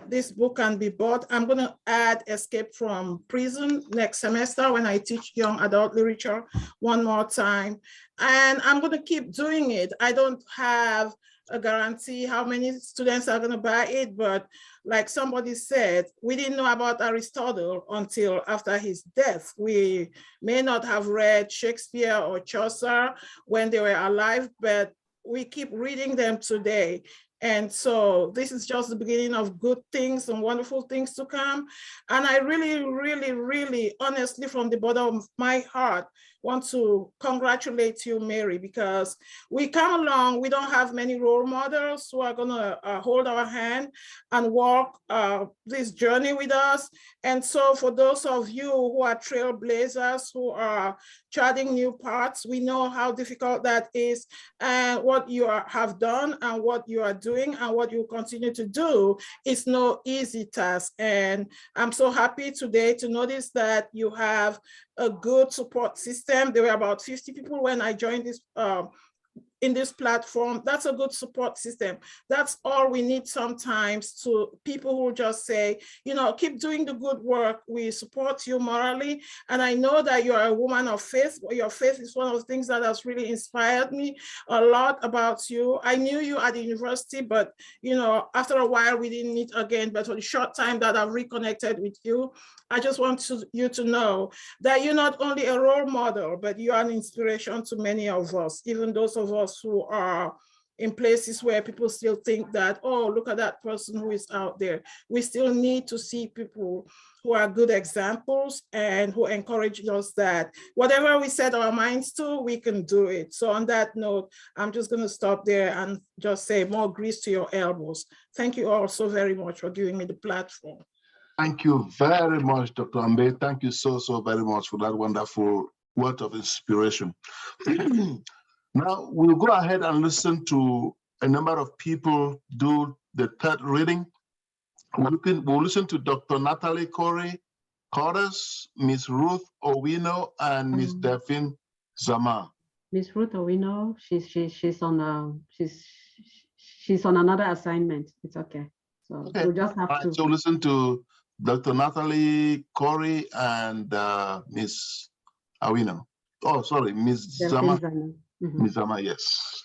this book can be bought. I'm going to add Escape from Prison next semester when I teach young adult literature one more time. And I'm going to keep doing it. I don't have a guarantee how many students are going to buy it, but like somebody said, we didn't know about Aristotle until after his death. We may not have read Shakespeare or Chaucer when they were alive, but we keep reading them today. And so this is just the beginning of good things and wonderful things to come. And I really, really, really, honestly, from the bottom of my heart, want to congratulate you, Mary, because we come along, we don't have many role models who are gonna hold our hand and walk this journey with us. And so for those of you who are trailblazers, who are charting new paths, we know how difficult that is, and what you have done and what you are doing and what you continue to do is no easy task. And I'm so happy today to notice that you have a good support system. There were about 50 people when I joined this in this platform. That's a good support system. That's all we need sometimes, to people who just say, you know, keep doing the good work. We support you morally. And I know that you're a woman of faith. Your faith is one of the things that has really inspired me a lot about you. I knew you at the university, but, you know, after a while we didn't meet again, but for the short time that I've reconnected with you, I just want you to know that you're not only a role model, but you are an inspiration to many of us, even those of us who are in places where people still think that, oh, look at that person who is out there. We still need to see people who are good examples and who encourage us that whatever we set our minds to, we can do it. So on that note, I'm just going to stop there and just say more grease to your elbows. Thank you all so very much for giving me the platform. Thank you very much, Dr. Ambe. Thank you so very much for that wonderful word of inspiration. Now, we'll go ahead and listen to a number of people do the third reading. We'll listen to Dr. Natalie Cordes, Miss Ruth Owino, and Miss Delphine Zama. Miss Ruth Owino, she's on another assignment. It's okay. So Okay. we'll just have to. So listen to Dr. Natalie Corey and Miss Owino. Oh, sorry, Miss Zama. Mm-hmm. Miss Zama, yes.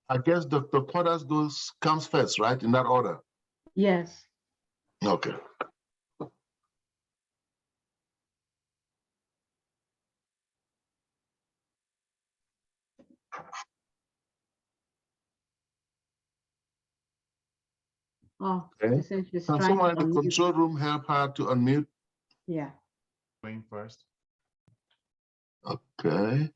I guess Dr. Cordes comes first, right? In that order? Yes. Okay. Oh, Okay. she said she's Can trying someone to in the unmute. control room help her to unmute? Yeah. Going first. Okay.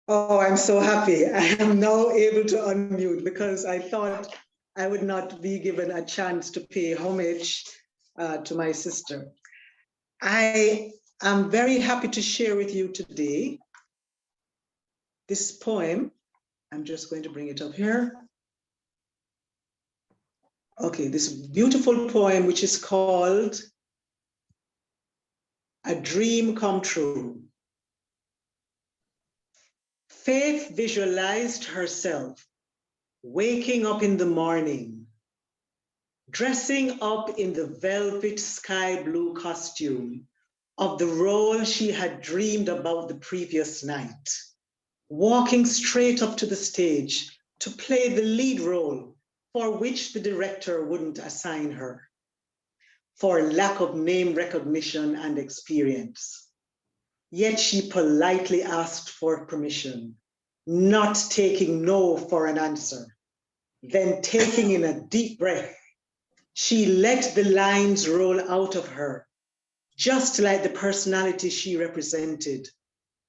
Oh, I'm so happy. I am now able to unmute because I thought I would not be given a chance to pay homage to my sister. I am very happy to share with you today this poem. I'm just going to bring it up here. Okay, this beautiful poem, which is called A Dream Come True. Faith visualized herself waking up in the morning, dressing up in the velvet sky blue costume of the role she had dreamed about the previous night, walking straight up to the stage to play the lead role for which the director wouldn't assign her, for lack of name recognition and experience. Yet she politely asked for permission, not taking no for an answer. Then taking in a deep breath, she let the lines roll out of her, just like the personality she represented.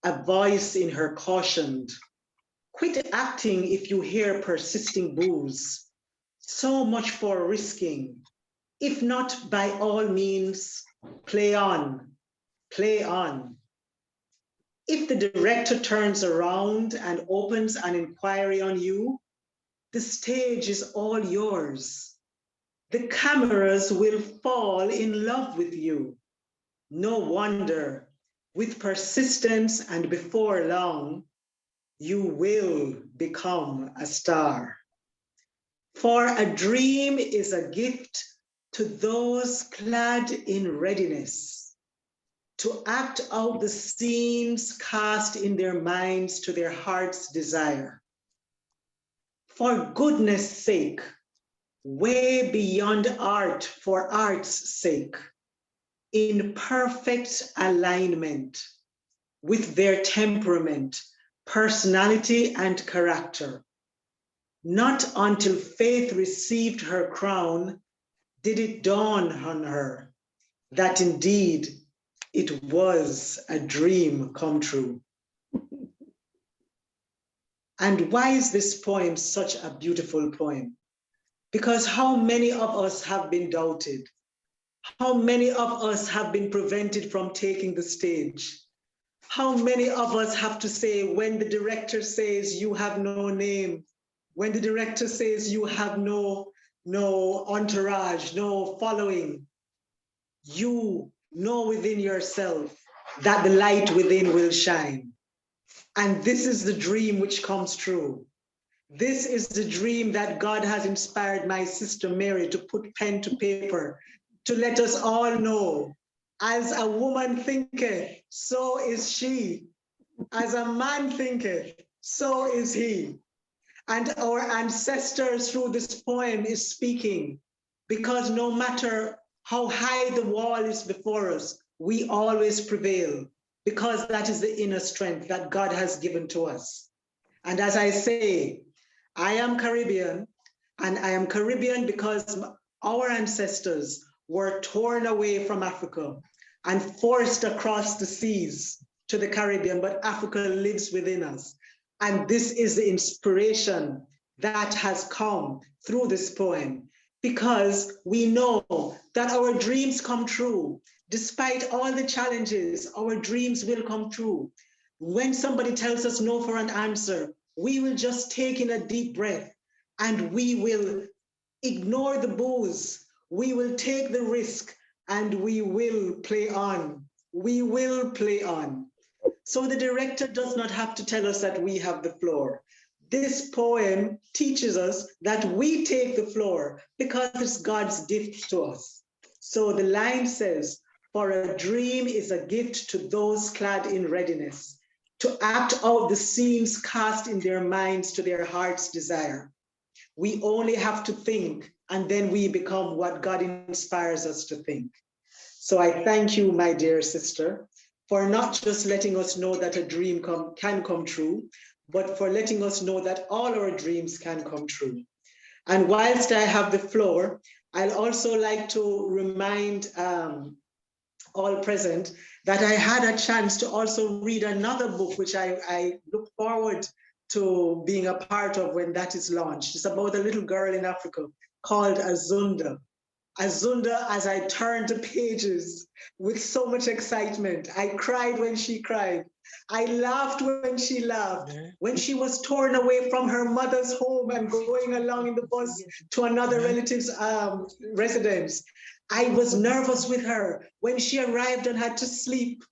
A voice in her cautioned, quit acting if you hear persisting boos. So much for risking. If not, by all means, play on, play on. If the director turns around and opens an inquiry on you, the stage is all yours. The cameras will fall in love with you. No wonder, with persistence and before long, you will become a star. For a dream is a gift to those clad in readiness, to act out the scenes cast in their minds to their heart's desire. For goodness sake, way beyond art for art's sake, in perfect alignment with their temperament, personality, and character. Not until faith received her crown did it dawn on her that indeed it was a dream come true. And why is this poem such a beautiful poem? Because how many of us have been doubted? How many of us have been prevented from taking the stage? How many of us have to say, when the director says you have no name, when the director says you have no entourage, no following, you know within yourself that the light within will shine. And this is the dream which comes true. This is the dream that God has inspired my sister Mary to put pen to paper, to let us all know, as a woman thinketh, so is she. As a man thinketh, so is he. And our ancestors through this poem is speaking, because no matter how high the wall is before us, we always prevail, because that is the inner strength that God has given to us. And as I say, I am Caribbean, and I am Caribbean because our ancestors were torn away from Africa and forced across the seas to the Caribbean, but Africa lives within us. And this is the inspiration that has come through this poem, because we know that our dreams come true. Despite all the challenges, our dreams will come true. When somebody tells us no for an answer, we will just take in a deep breath and we will ignore the booze. We will take the risk and we will play on. We will play on. So the director does not have to tell us that we have the floor. This poem teaches us that we take the floor because it's God's gift to us. So the line says, for a dream is a gift to those clad in readiness, to act out the scenes cast in their minds to their heart's desire. We only have to think, and then we become what God inspires us to think. So I thank you, my dear sister, for not just letting us know that a dream can come true, but for letting us know that all our dreams can come true. And whilst I have the floor, I'd also like to remind all present that I had a chance to also read another book, which I look forward to being a part of when that is launched. It's about a little girl in Africa called Azunda. Azunda, as I turned the pages with so much excitement, I cried when she cried. I laughed when she laughed. When she was torn away from her mother's home and going along in the bus to another relative's residence, I was nervous with her. When she arrived and had to sleep,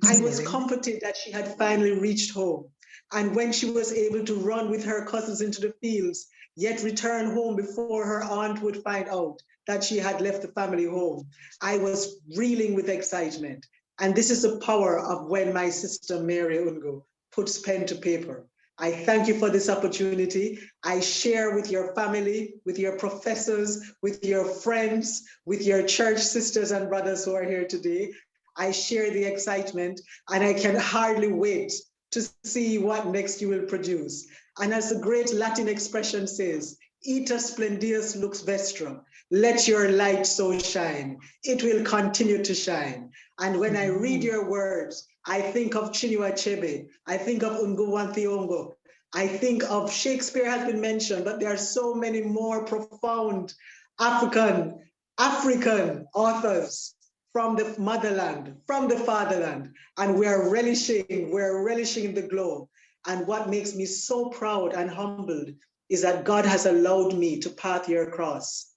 I was comforted that she had finally reached home. And when she was able to run with her cousins into the fields, yet return home before her aunt would find out that she had left the family home, I was reeling with excitement. And this is the power of when my sister Mary Ngwebong puts pen to paper. I thank you for this opportunity. I share with your family, with your professors, with your friends, with your church sisters and brothers who are here today. I share the excitement and I can hardly wait to see what next you will produce. And as the great Latin expression says, ita splendidus lux vestra, let your light so shine. It will continue to shine. And when I read your words, I think of Chinua Achebe, I think of Ngubane Ngwebong, I think of Shakespeare has been mentioned, but there are so many more profound African authors from the motherland, from the fatherland, and we're relishing in the glow. And what makes me so proud and humbled is that God has allowed me to path your cross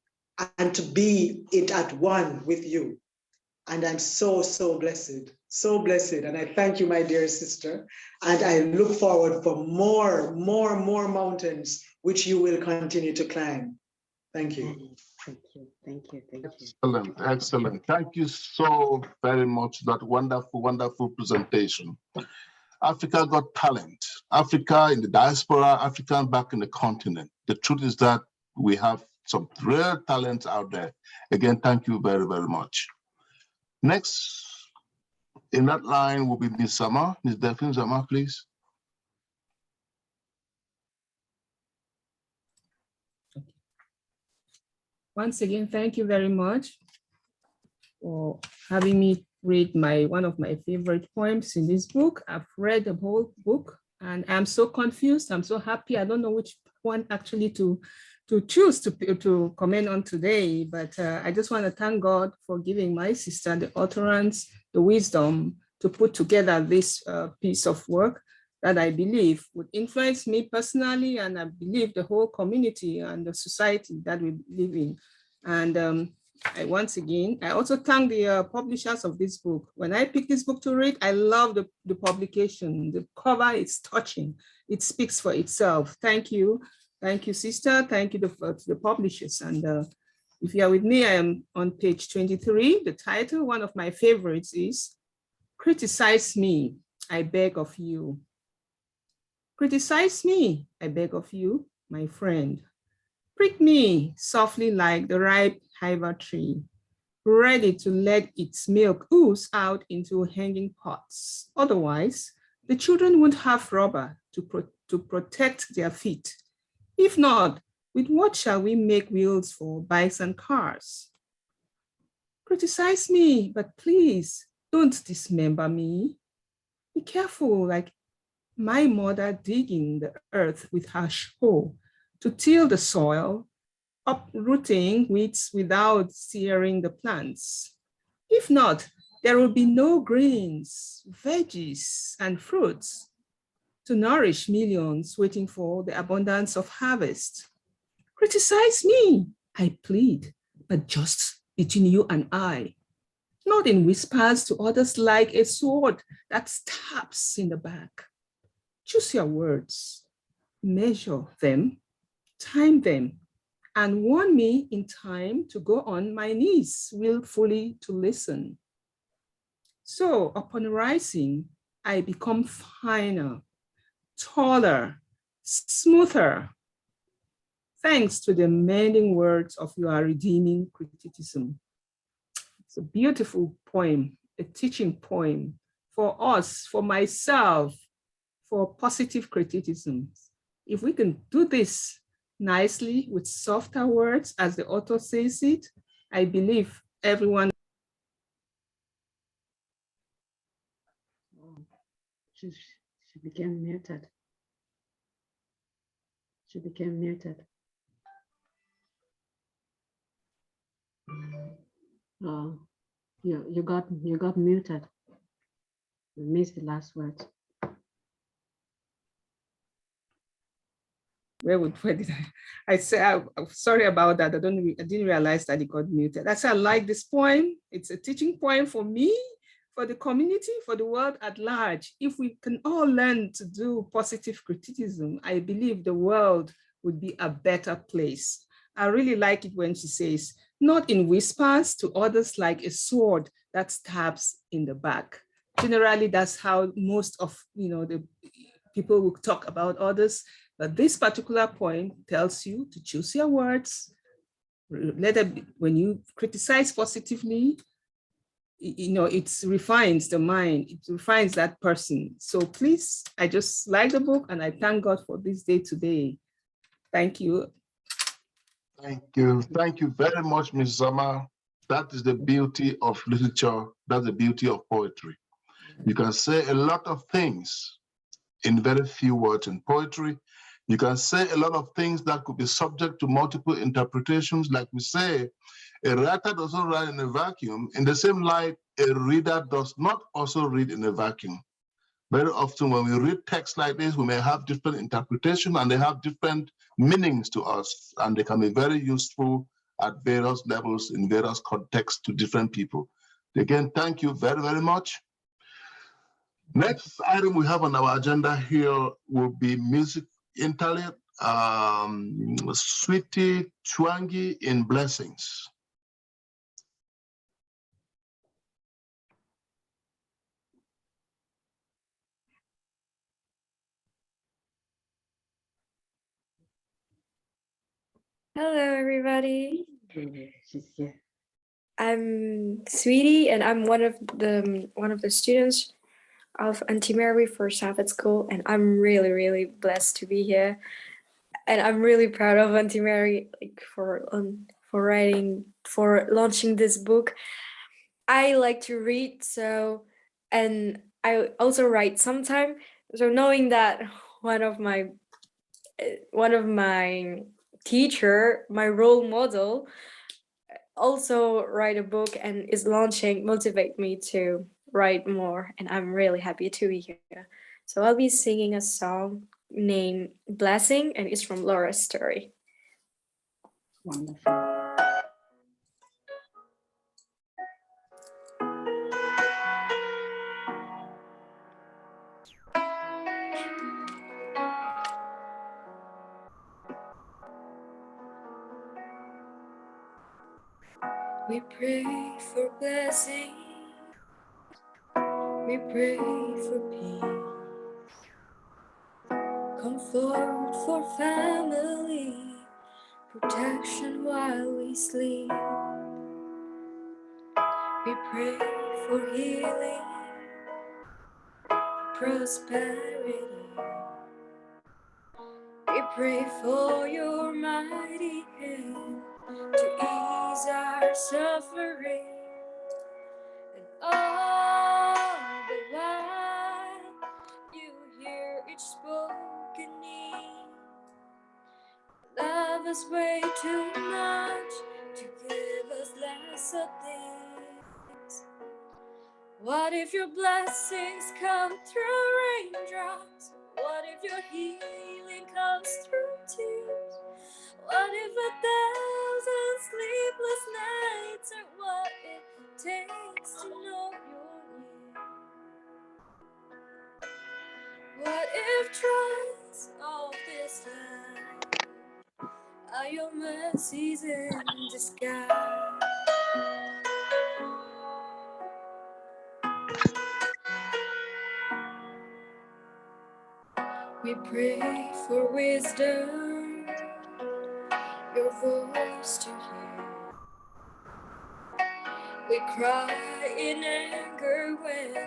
and to be it at one with you. And I'm so, so blessed, and I thank you, my dear sister. And I look forward for more mountains, which you will continue to climb. Thank you. Thank you. Excellent. Thank you so very much. That wonderful presentation. Africa got talent. Africa in the diaspora, Africa back in the continent. The truth is that we have some rare talents out there. Again, thank you very, very much. Next in that line will be Ms. Zama. Ms. Delphine Zama, please. Once again, thank you very much for having me read one of my favorite poems in this book. I've read the whole book and I'm so confused. I'm so happy. I don't know which one actually to choose to comment on today, but I just want to thank God for giving my sister the utterance, the wisdom to put together this piece of work that I believe would influence me personally, and I believe the whole community and the society that we live in. And once again, I also thank the publishers of this book. When I picked this book to read, I love the publication. The cover is touching. It speaks for itself. Thank you. Thank you, sister. Thank you to the publishers. And if you are with me, I am on page 23. The title, one of my favorites, is Criticize Me, I Beg of You. Criticize me, I beg of you, my friend. Prick me softly like the ripe hiva tree, ready to let its milk ooze out into hanging pots. Otherwise, the children won't have rubber to protect their feet. If not, with what shall we make wheels for bikes and cars? Criticize me, but please don't dismember me. Be careful, like my mother digging the earth with her hoe to till the soil, uprooting weeds without searing the plants. If not, there will be no grains, veggies, and fruits to nourish millions waiting for the abundance of harvest. Criticize me, I plead, but just between you and I, not in whispers to others like a sword that stabs in the back. Choose your words, measure them, time them, and warn me in time to go on my knees willfully to listen. So upon rising, I become finer, taller, smoother, thanks to the mending words of your redeeming criticism. It's a beautiful poem, a teaching poem for us, for myself, for positive criticism. If we can do this nicely with softer words, as the author says it, I believe everyone. She became muted. She became muted. You got muted. You missed the last words. Where did I say, I'm sorry about that. I didn't realize that it got muted. That's why I like this poem. It's a teaching poem for me, for the community, for the world at large. If we can all learn to do positive criticism, I believe the world would be a better place. I really like it when she says, not in whispers to others like a sword that stabs in the back. Generally, that's how most of the people will talk about others. But this particular poem tells you to choose your words. When you criticize positively, it refines the mind, it refines that person. So please, I just like the book and I thank God for this day today. Thank you. Thank you. Thank you very much, Ms. Sama. That is the beauty of literature. That's the beauty of poetry. You can say a lot of things in very few words in poetry. You can say a lot of things that could be subject to multiple interpretations. Like we say, a writer doesn't write in a vacuum. In the same light, a reader does not also read in a vacuum. Very often when we read texts like this, we may have different interpretations and they have different meanings to us, and they can be very useful at various levels in various contexts to different people. Again, thank you very, very much. Next item we have on our agenda here will be music interlude, Sweetie Chwangi in Blessings. Hello, everybody. She's here. I'm Sweetie, and I'm one of the students of Auntie Mary for Staff at School, and I'm really, really blessed to be here. And I'm really proud of Auntie Mary, for launching this book. I like to read, and I also write sometimes. So knowing that one of my teacher, my role model, also write a book and is launching, motivate me to write more. And I'm really happy to be here. So I'll be singing a song named Blessing, and it's from Laura's story. Wonderful. We pray for blessing. We pray for peace, comfort for family, protection while we sleep. We pray for healing, prosperity. We pray for your mighty hand to ease our suffering. And all the while you hear each spoken need. Love us way too much to give us less of this. What if your blessings come through raindrops? What if your healing comes through tears? What if 1,000 sleepless nights are what it takes to know you're near? What if trials of this life are your mercies in disguise? We pray for wisdom, your voice to hear. We cry in anger when I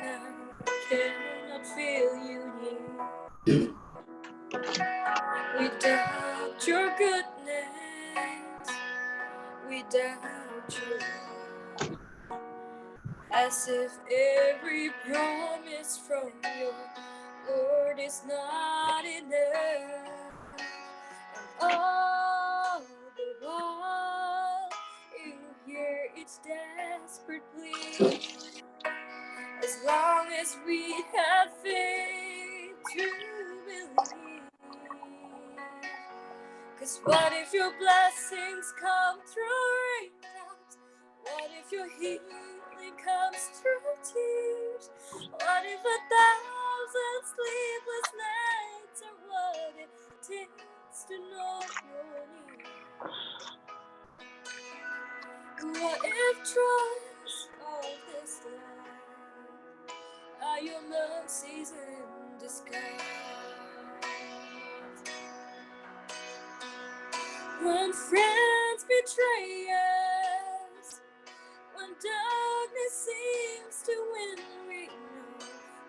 cannot feel you near. We doubt your goodness, we doubt your love, as if every promise from your Lord is not enough. And all the while you hear each desperate plea, as long as we have faith to believe. 'Cause what if your blessings come through raindrops? What if your healing comes through tears? What if 1,000 sleepless nights are what it takes to know you're near? What if trials of this life are your mercies in disguise? When friends betray us, when darkness seems to win, we know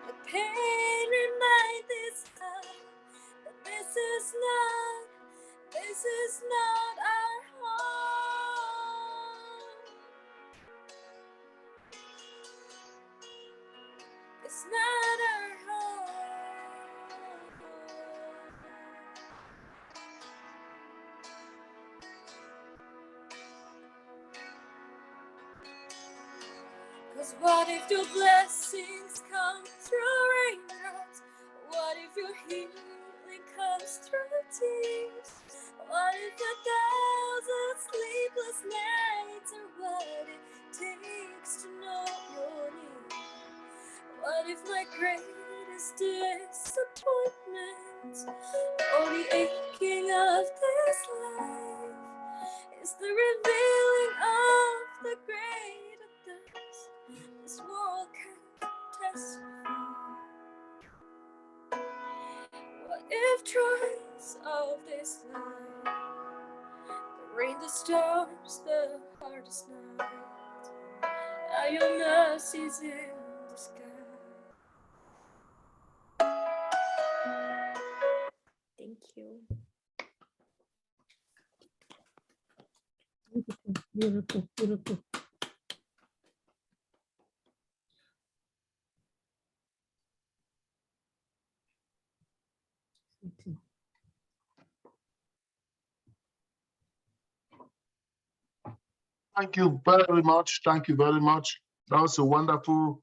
the pain reminds this time that this is not our home. It's not our home. 'Cause what if your blessings come through raindrops? What if your healing comes through tears? What if 1,000 sleepless nights are what it takes to know you're near? What if my greatest disappointment, or the aching of this life, is the revealing of the greater depths this world can testify? What if trials of this life, the rain, the storms, the hardest night, are your mercies in disguise? Thank you. Beautiful, beautiful. Thank you very much. Thank you very much. That was a wonderful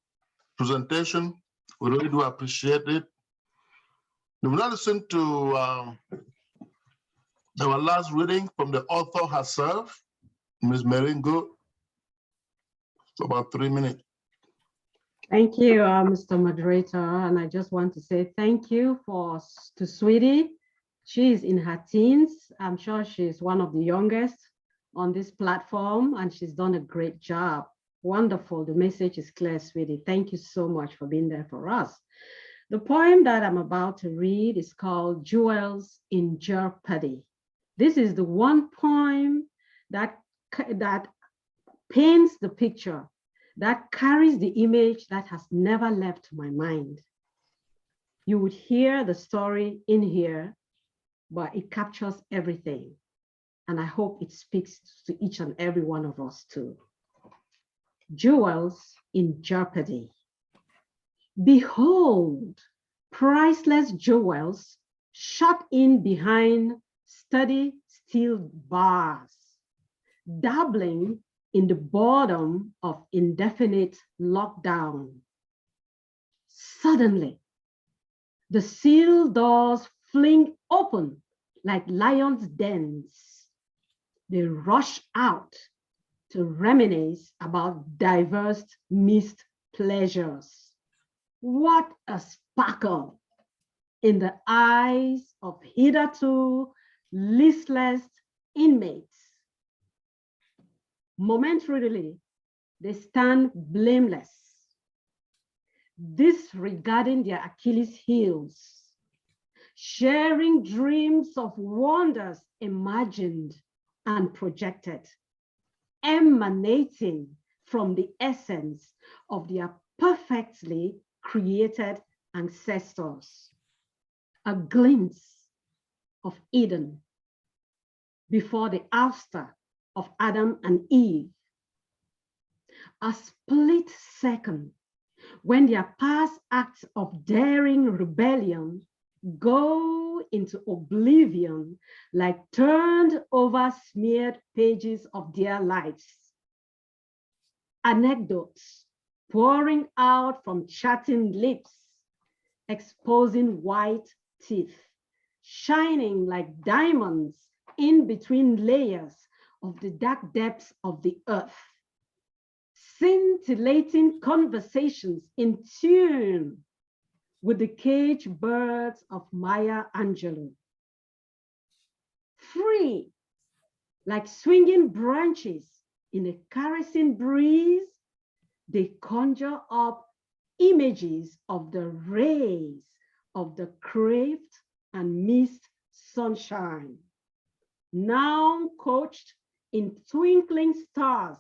presentation. We really do appreciate it. We will now listen to our last reading from the author herself, Ms. Mary Ngwebong. For about 3 minutes. Thank you, Mr. Moderator. And I just want to say thank you to Sweetie. She's in her teens. I'm sure she's one of the youngest on this platform, and she's done a great job. Wonderful. The message is clear, Sweetie. Thank you so much for being there for us. The poem that I'm about to read is called Jewels in Jeopardy. This is the one poem that paints the picture, that carries the image that has never left my mind. You would hear the story in here, but it captures everything. And I hope it speaks to each and every one of us too. Jewels in Jeopardy. Behold, priceless jewels shut in behind sturdy steel bars, dabbling in the boredom of indefinite lockdown. Suddenly, the sealed doors fling open like lions' dens. They rush out to reminisce about diverse missed pleasures. What a sparkle in the eyes of hitherto listless inmates. Momentarily, they stand blameless, disregarding their Achilles heels, sharing dreams of wonders imagined and projected, emanating from the essence of their perfectly created ancestors. A glimpse of Eden before the ouster of Adam and Eve. A split second when their past acts of daring rebellion go into oblivion like turned over smeared pages of their lives. Anecdotes pouring out from chatting lips, exposing white teeth, shining like diamonds in between layers of the dark depths of the earth. Scintillating conversations in tune with the cage birds of Maya Angelou. Free, like swinging branches in a caressing breeze, they conjure up images of the rays of the craved and missed sunshine, now coached in twinkling stars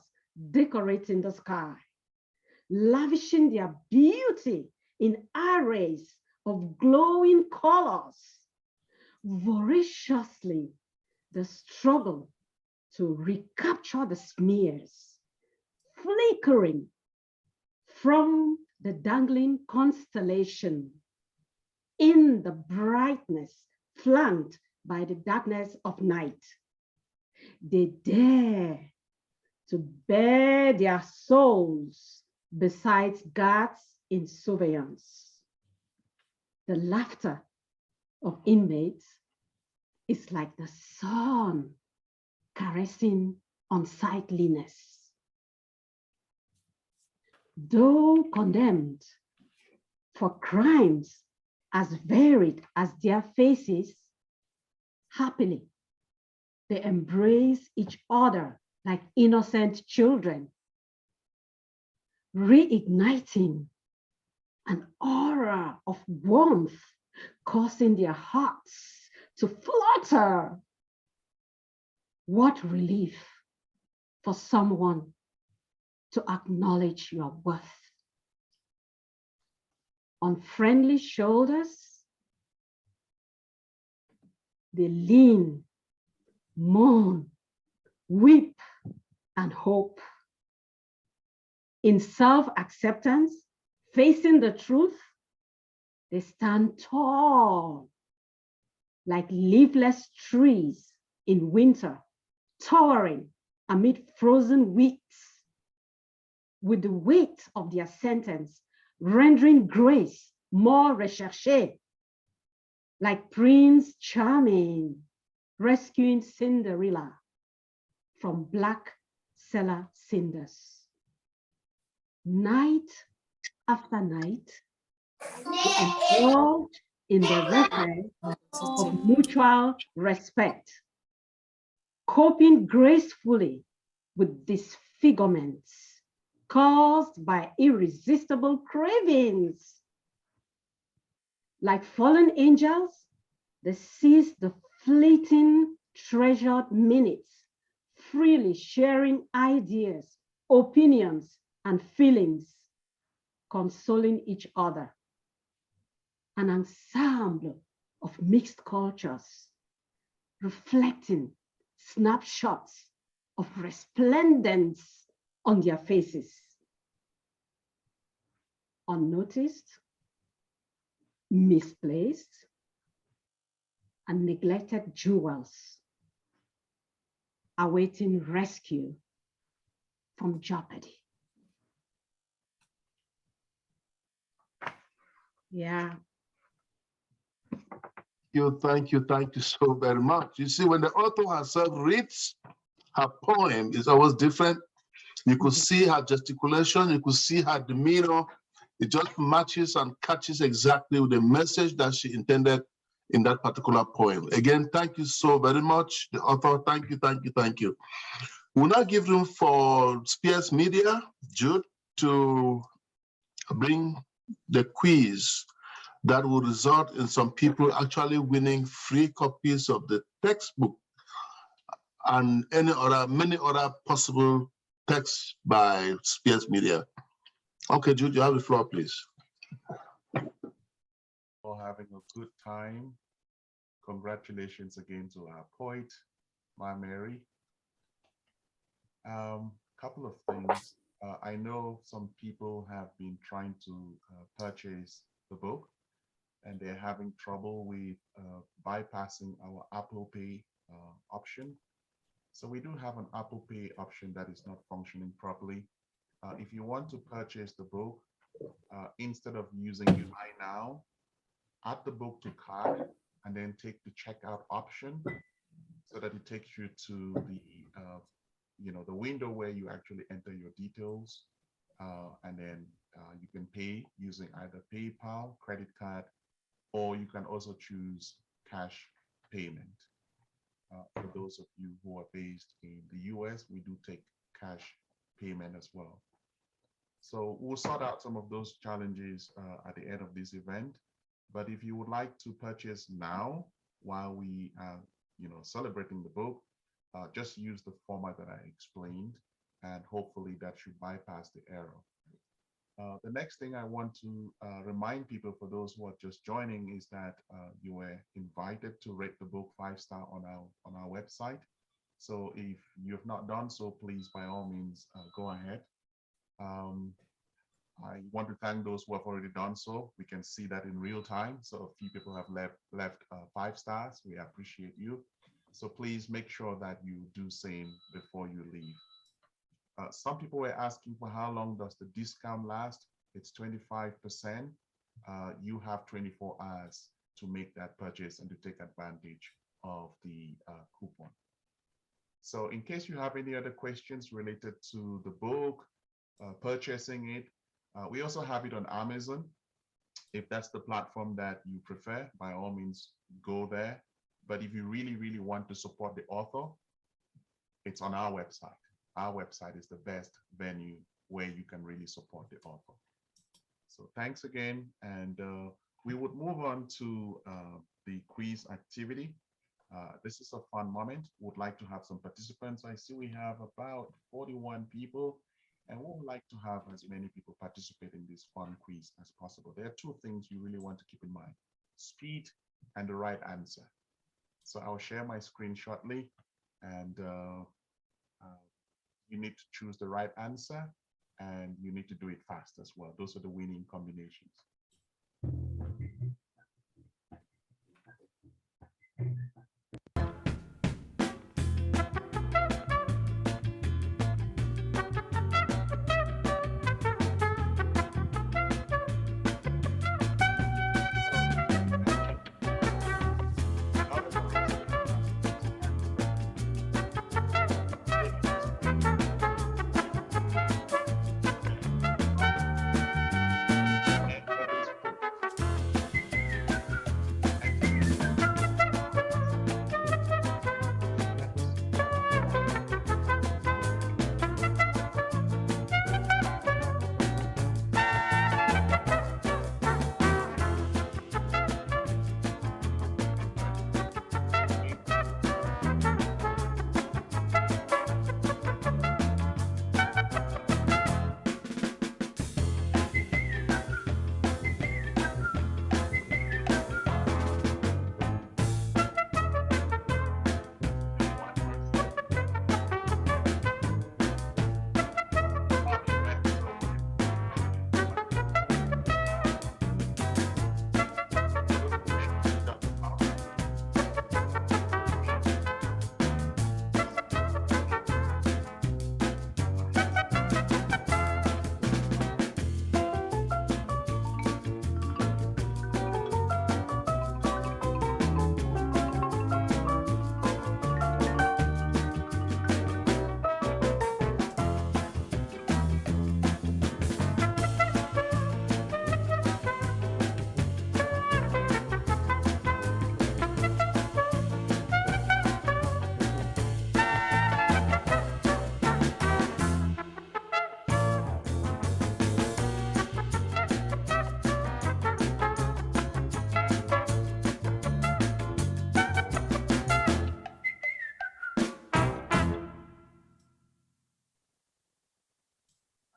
decorating the sky, lavishing their beauty in arrays of glowing colors. Voraciously, the struggle to recapture the smears, flickering from the dangling constellation in the brightness flanked by the darkness of night. They dare to bare their souls beside guards in surveillance. The laughter of inmates is like the sun caressing unsightliness. Though condemned for crimes as varied as their faces, happily, they embrace each other like innocent children, reigniting an aura of warmth, causing their hearts to flutter. What relief for someone to acknowledge your worth. On friendly shoulders, they lean, moan, weep, and hope. In self-acceptance, facing the truth, they stand tall, like leafless trees in winter, towering amid frozen weeks, with the weight of their sentence rendering grace more recherché, like Prince Charming rescuing Cinderella from black cellar cinders. Night after night, enthralled in the reference of mutual respect, coping gracefully with disfigurements caused by irresistible cravings. Like fallen angels, they seize the fleeting treasured minutes, freely sharing ideas, opinions, and feelings, consoling each other. An ensemble of mixed cultures, reflecting snapshots of resplendence on their faces. Unnoticed, misplaced, and neglected jewels awaiting rescue from jeopardy. Yeah. Thank you so very much. You see, when the author herself reads her poem, it's always different. You could see her gesticulation, you could see her demeanor. It just matches and catches exactly with the message that she intended in that particular poem. Again, thank you so very much, the author. Thank you. We'll now give room for Spears Media, Jude, to bring the quiz that will result in some people actually winning free copies of the textbook and many other possible texts by Spears Media. Okay, Jude, you have the floor, please. For having a good time. Congratulations again to our poet, my Mary. Couple of things. I know some people have been trying to purchase the book, and they're having trouble with bypassing our Apple Pay option. So we do have an Apple Pay option that is not functioning properly. If you want to purchase the book, instead of using Buy Now, add the book to cart and then take the checkout option so that it takes you to the window where you actually enter your details, and then you can pay using either PayPal, credit card, or you can also choose cash payment. For those of you who are based in the US, we do take cash payment as well. So we'll sort out some of those challenges at the end of this event. But if you would like to purchase now while we are celebrating the book, just use the format that I explained, and hopefully that should bypass the error. The next thing I want to remind people, for those who are just joining, is that you were invited to rate the book 5-star on our website. So if you have not done so, please, by all means, go ahead. I want to thank those who have already done so. We can see that in real time. So a few people have left 5 stars. We appreciate you. So please make sure that you do same before you leave. Some people were asking for how long does the discount last? It's 25%. You have 24 hours to make that purchase and to take advantage of the coupon. So in case you have any other questions related to the book, purchasing it, we also have it on Amazon. If that's the platform that you prefer, by all means, go there. But if you really, really want to support the author, it's on our website. Our website is the best venue where you can really support the author. So thanks again. And we would move on to the quiz activity. This is a fun moment. Would like to have some participants. I see we have about 41 people, and we would like to have as many people participate in this fun quiz as possible. There are 2 things you really want to keep in mind: speed and the right answer. So I'll share my screen shortly, and you need to choose the right answer, and you need to do it fast as well. Those are the winning combinations.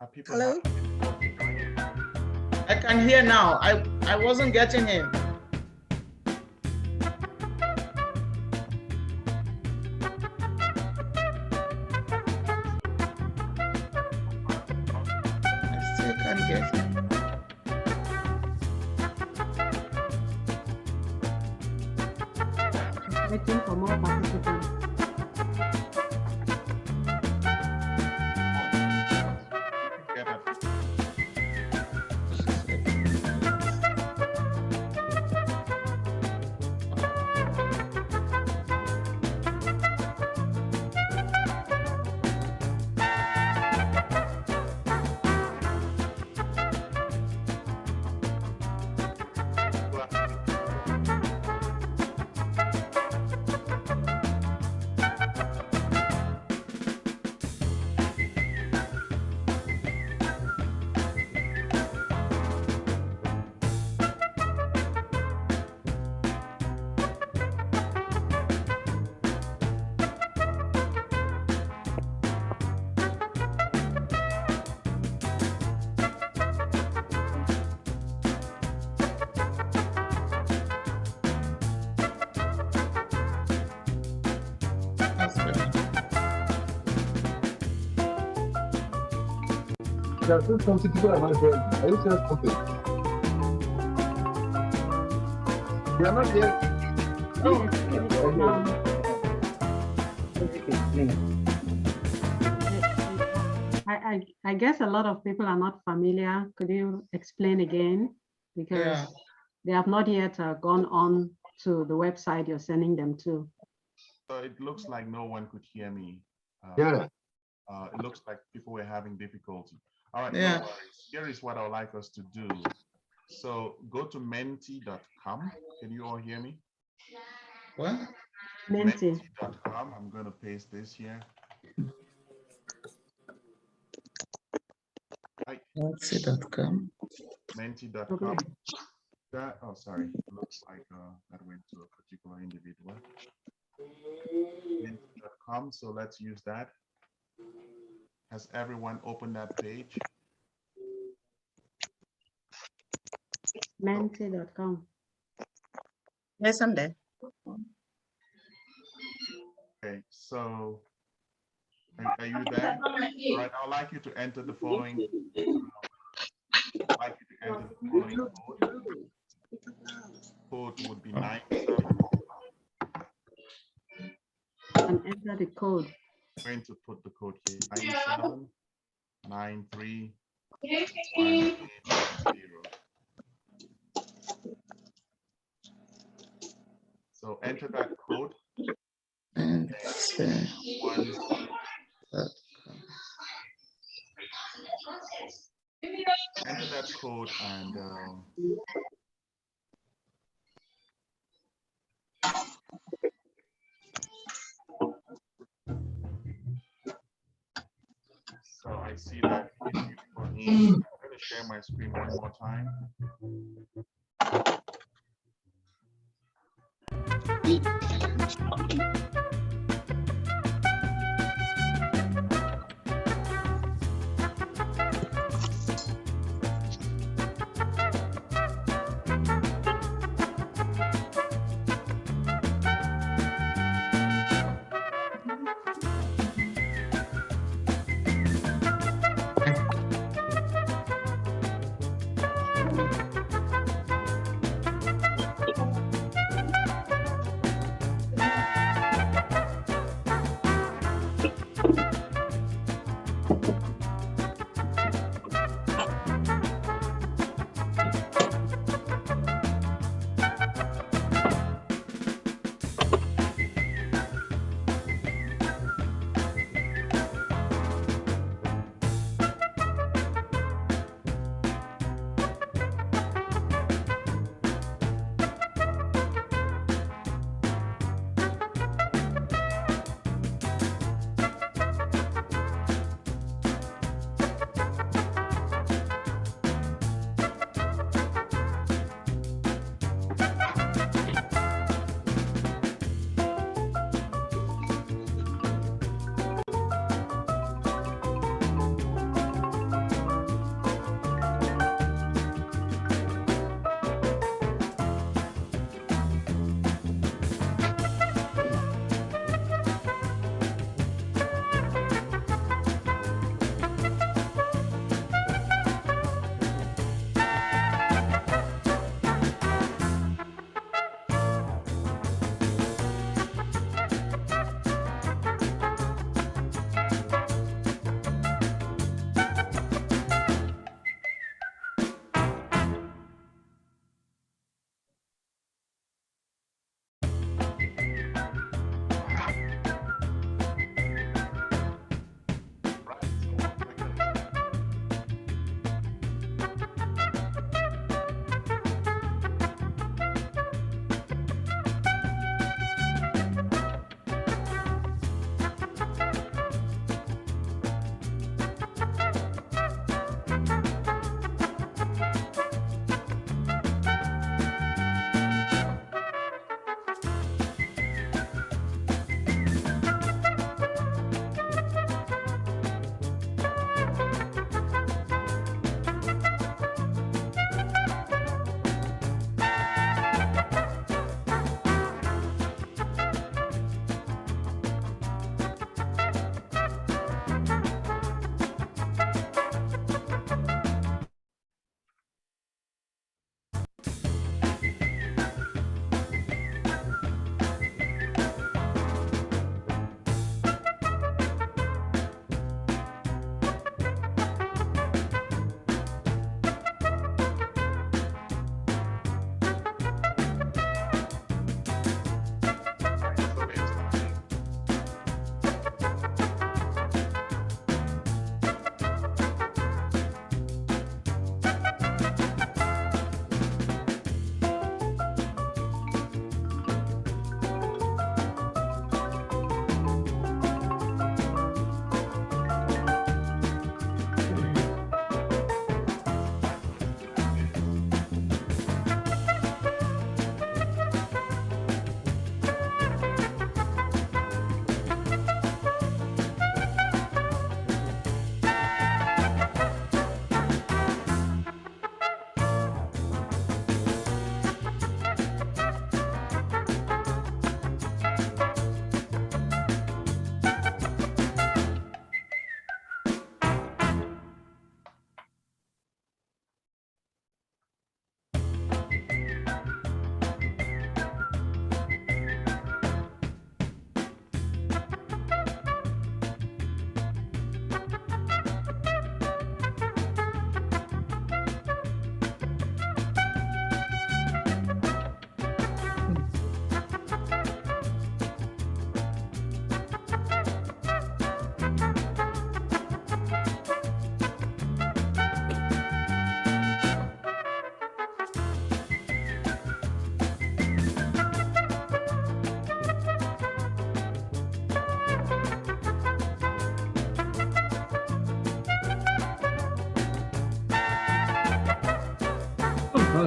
Are people Hello? I can hear now. I wasn't getting in. I still can't get in. Waiting for more participants. There are still something people are not hearing. Are you saying something? They are not here. I guess a lot of people are not familiar. Could you explain again? Because they have not yet gone on to the website you're sending them to. So it looks like no one could hear me. Yeah. It looks like people were having difficulty. All right, Yeah. no worries. Here is what I would like us to do. So go to menti.com. Can you all hear me? What? Menti.com. I'm going to paste this here. Menti.com. Menti.com. That, oh, sorry. It looks like that went to a particular individual. Menti.com. So let's use that. Has everyone opened that page? Menti.com. Yes, I'm there. Okay, so are you there? All right, I'd like you to enter the following. I'd like you to enter the following code. Code would be 97. And enter the code. I'm going to put the code here, 97 93 180. So enter that code. And enter that code and so I see that issue for me. I'm going to share my screen one more time.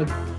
God.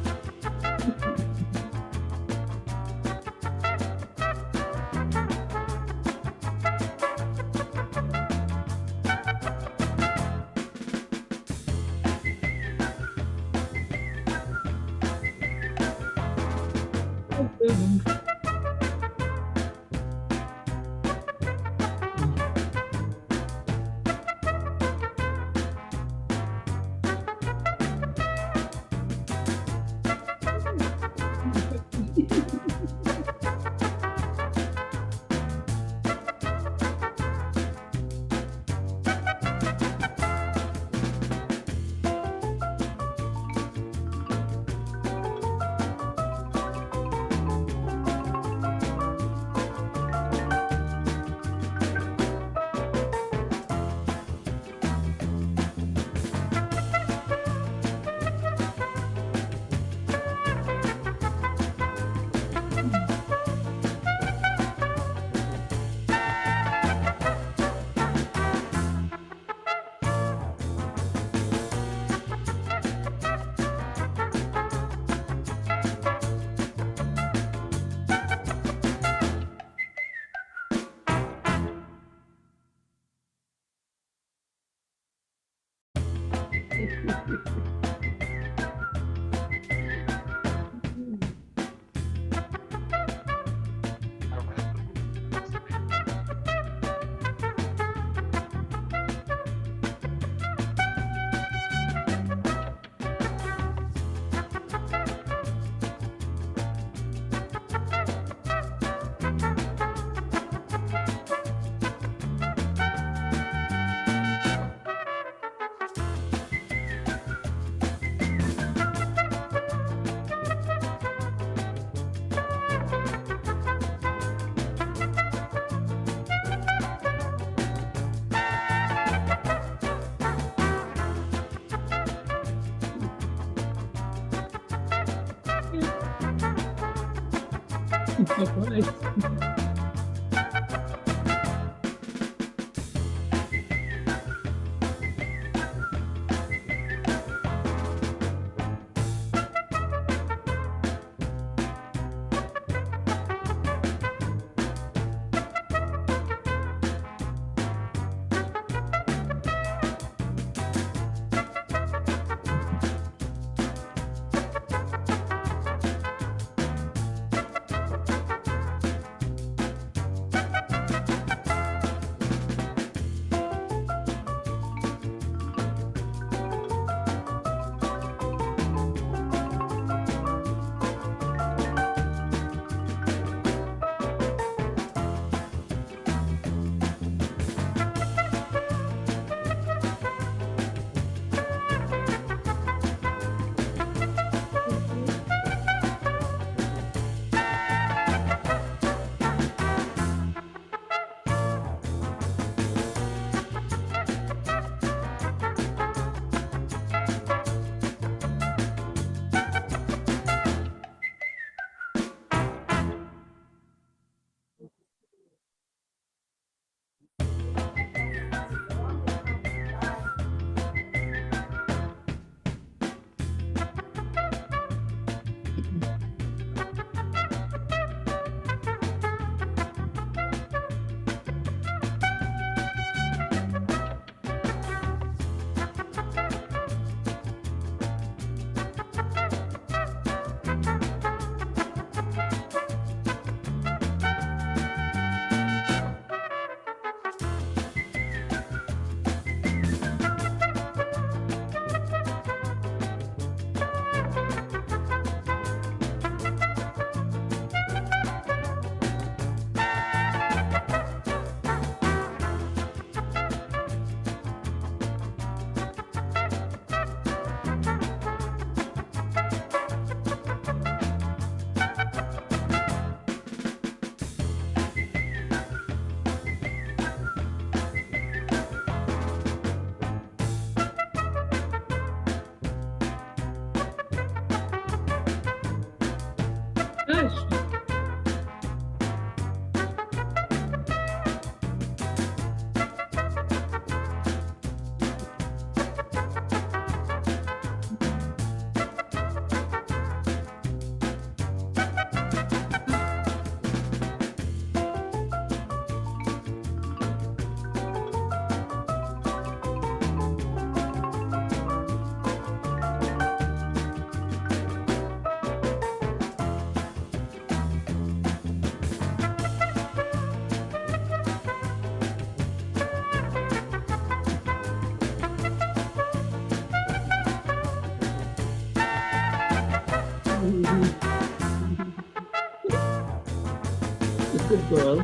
Good girl.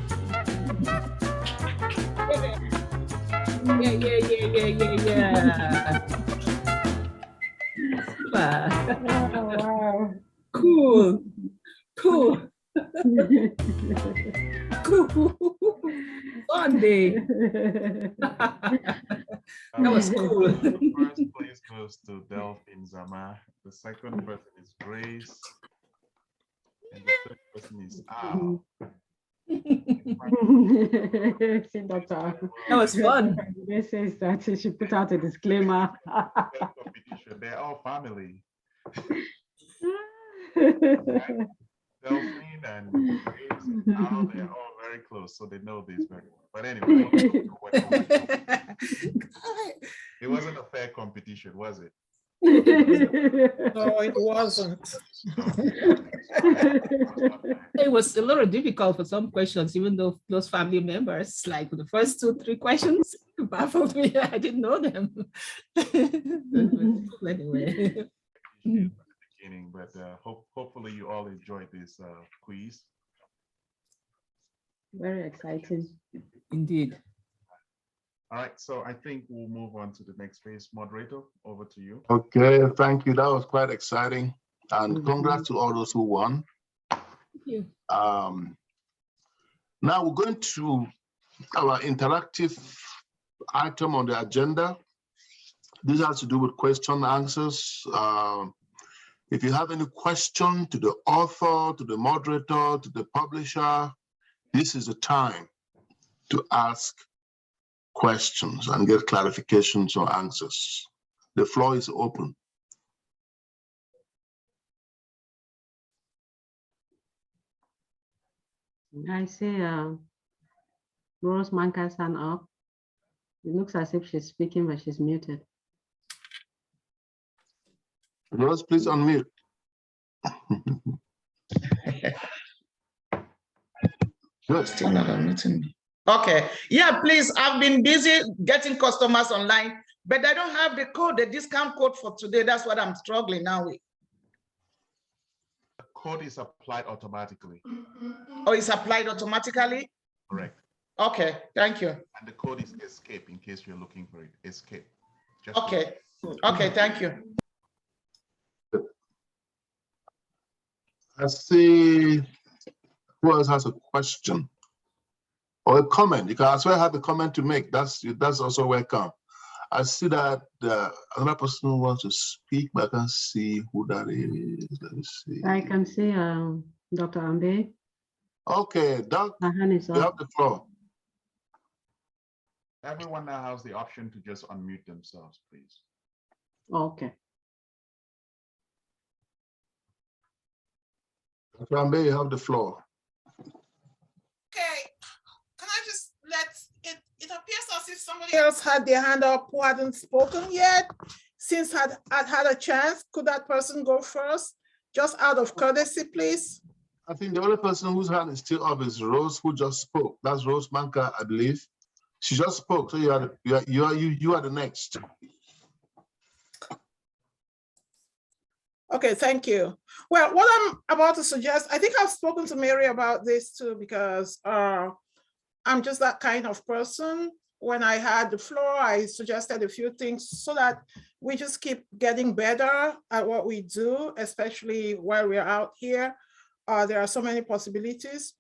Yeah. Super. Oh, wow. Cool. Cool. Cool. Sunday. That was cool. The first place goes to Delphine Zama. The second person is Grace. And the third person is Al. See, Doctor. That was fun. This says that she put out a disclaimer. Competition. They're all family. Delphine and Grace and Al, they're all very close, so they know this very well. But anyway, it wasn't a fair competition, was it? No, it wasn't. It was a little difficult for some questions, even though those family members, like the first 2-3 questions, baffled me. I didn't know them. Anyway. But hopefully you all enjoyed this quiz. Very exciting. Indeed. All right, so I think we'll move on to the next phase. Moderator, over to you. Okay, thank you. That was quite exciting. And congrats to all those who won. Thank you. Now we're going to our interactive item on the agenda. This has to do with question and answers. If you have any question to the author, to the moderator, to the publisher, this is the time to ask questions and get clarifications or answers. The floor is open. I see Rose Manka's hand up. It looks as if she's speaking, but she's muted. Rose, please unmute. Still not unmuting me. Okay. Yeah, please. I've been busy getting customers online, but I don't have the code, the discount code for today. That's what I'm struggling now with. The code is applied automatically. Oh, it's applied automatically? Correct. Okay, thank you. And the code is escape in case you're looking for it. Escape. Just okay. Okay, thank you. I see who else has a question or a comment. You can as well have a comment to make. That's also welcome. I see that another person who wants to speak, but I can't see who that is. Let me see. I can see Dr. Ambe. Okay, Doc, you have the floor. Everyone now has the option to just unmute themselves, please. Okay. Dr. Ambe, you have the floor. Okay, can I just it appears as if somebody else had their hand up who hadn't spoken yet. Since I'd had a chance, could that person go first? Just out of courtesy, please. I think the only person whose hand is still up is Rose, who just spoke. That's Rose Manka, I believe. She just spoke, so you are the next. Okay, thank you. Well, what I'm about to suggest, I think I've spoken to Mary about this too, because I'm just that kind of person. When I had the floor, I suggested a few things so that we just keep getting better at what we do, especially while we're out here. There are so many possibilities.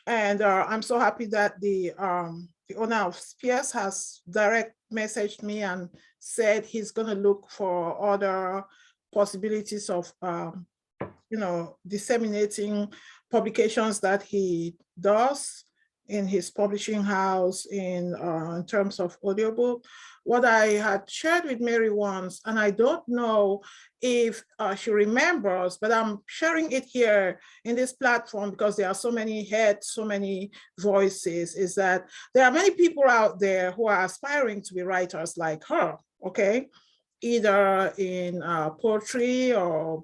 And I'm so happy that the owner of Spears has direct messaged me and said he's going to look for other possibilities of, disseminating publications that he does in his publishing house in terms of audiobook. What I had shared with Mary once, and I don't know if she remembers, but I'm sharing it here in this platform because there are so many heads, so many voices, is that there are many people out there who are aspiring to be writers like her, okay? Either in poetry or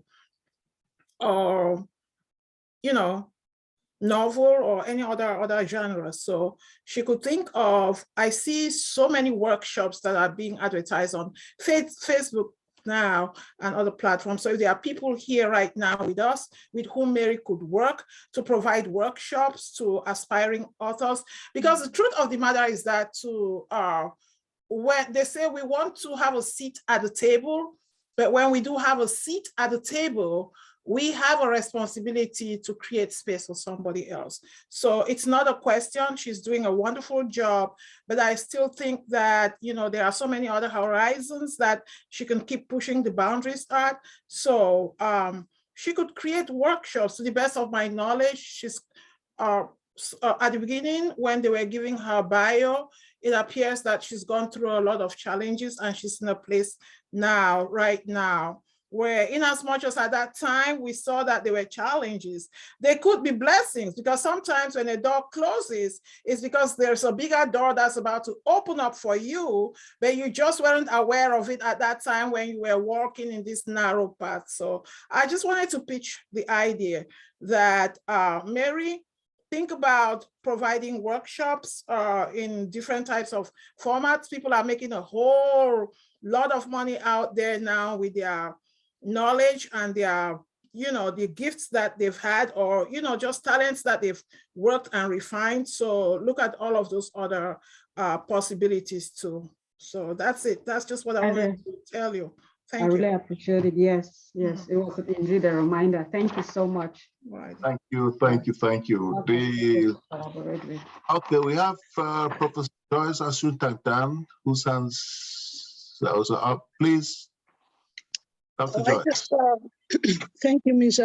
novel or any other genre. So she could think of, I see so many workshops that are being advertised on Facebook now and other platforms. So if there are people here right now with us with whom Mary could work to provide workshops to aspiring authors, because the truth of the matter is that when they say we want to have a seat at the table, but when we do have a seat at the table, we have a responsibility to create space for somebody else. So it's not a question. She's doing a wonderful job, but I still think that, you know, there are so many other horizons that she can keep pushing the boundaries at. So she could create workshops. To the best of my knowledge, she's at the beginning when they were giving her bio, it appears that she's gone through a lot of challenges and she's in a place now, right now, where in as much as at that time we saw that there were challenges, they could be blessings, because sometimes when a door closes, it's because there's a bigger door that's about to open up for you, but you just weren't aware of it at that time when you were walking in this narrow path. So I just wanted to pitch the idea that Mary, think about providing workshops in different types of formats. People are making a whole lot of money out there now with their knowledge and their, you know, the gifts that they've had, or, you know, just talents that they've worked and refined. So look at all of those other possibilities too. So that's it. That's just what I wanted to tell you. Thank you. I really appreciate it. Yes, yes, it was indeed a reminder. Thank you so much. Right. Thank you, thank you, thank you. Okay, we have Professor Joyce Asuntantan, whose hands also up. Please, Dr. Joyce. Thank you, Ms.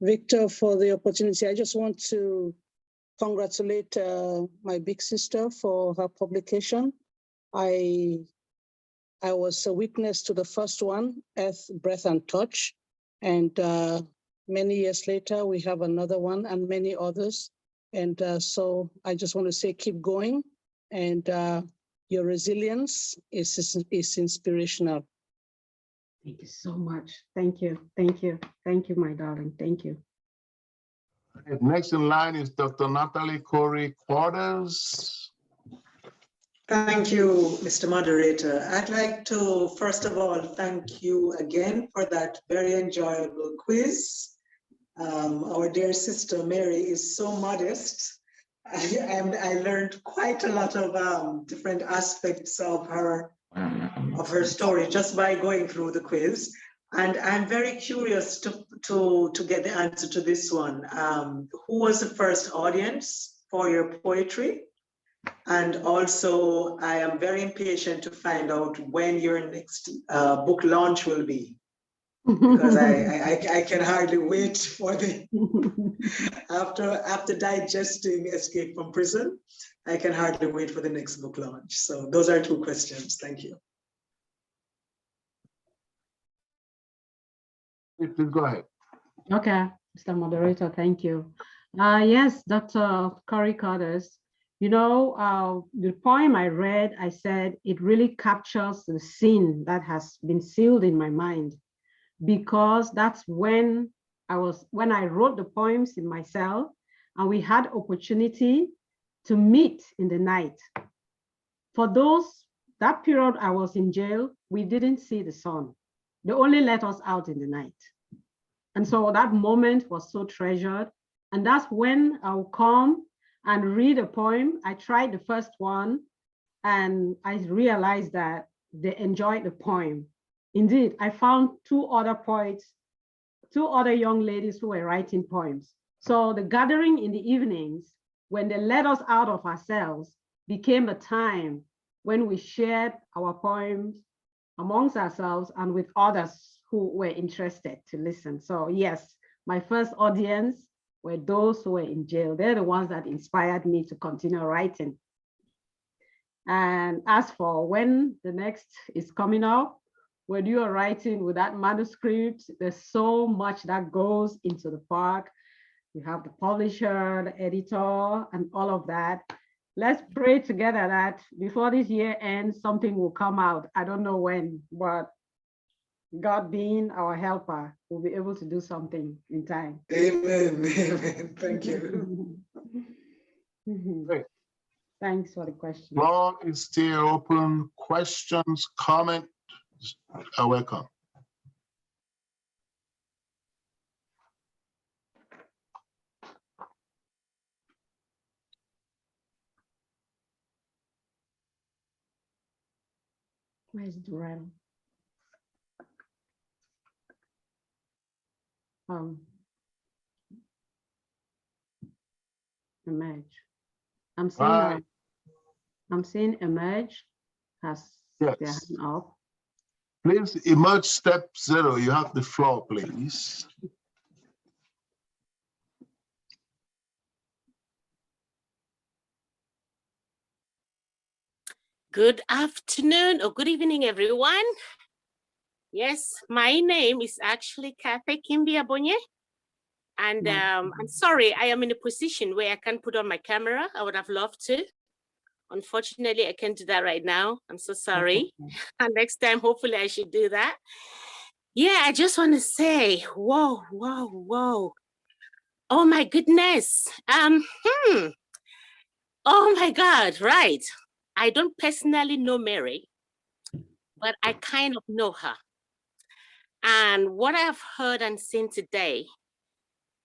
Victor, for the opportunity. I just want to congratulate my big sister for her publication. I was a witness to the first one, Earth, Breath, and Touch. And many years later, we have another one and many others. And so I just want to say, keep going. And your resilience is inspirational. Thank you so much. Thank you. Thank you. Thank you, my darling. Thank you. Next in line is Dr. Natalie Corey Quarters. Thank you, Mr. Moderator. I'd like to, first of all, thank you again for that very enjoyable quiz. Our dear sister Mary is so modest. I learned quite a lot of different aspects of her story just by going through the quiz. And I'm very curious to get the answer to this one. Who was the first audience for your poetry? And also, I am very impatient to find out when your next book launch will be, because I can hardly wait for the, after digesting Escape from Prison, I can hardly wait for the next book launch. So those are two questions. Thank you. Please go ahead. Okay, Mr. Moderator, thank you. Yes, Dr. Corey Carters. You know, the poem I read, I said it really captures the scene that has been sealed in my mind, because that's when I wrote the poems in my cell, and we had opportunity to meet in the night. For that period I was in jail, we didn't see the sun. They only let us out in the night. And so that moment was so treasured. And that's when I'll come and read a poem. I tried the first one and I realized that they enjoyed the poem. Indeed, I found two other poets, two other young ladies who were writing poems. So the gathering in the evenings, when they let us out of ourselves, became a time when we shared our poems amongst ourselves and with others who were interested to listen. So yes, my first audience were those who were in jail. They're the ones that inspired me to continue writing. And as for when the next is coming up, when you are writing with that manuscript, there's so much that goes into the park. You have the publisher, the editor, and all of that. Let's pray together that before this year ends, something will come out. I don't know when, but God being our helper, we'll be able to do something in time. Amen. Amen. Thank you. Great. Thanks for the question. Floor is still open. Questions, comments, are welcome. Where's Durrell? Emerge. I'm seeing Emerge has their hand up. Please, Emerge step 0. You have the floor, please. Good afternoon or good evening, everyone. Yes, my name is actually Kathy Kimbiabonye. And I'm sorry, I am in a position where I can't put on my camera. I would have loved to. Unfortunately, I can't do that right now. I'm so sorry. And next time, hopefully I should do that. Yeah, I just want to say, whoa, whoa, whoa. Oh my goodness. Oh my God, right. I don't personally know Mary, but I kind of know her. And what I have heard and seen today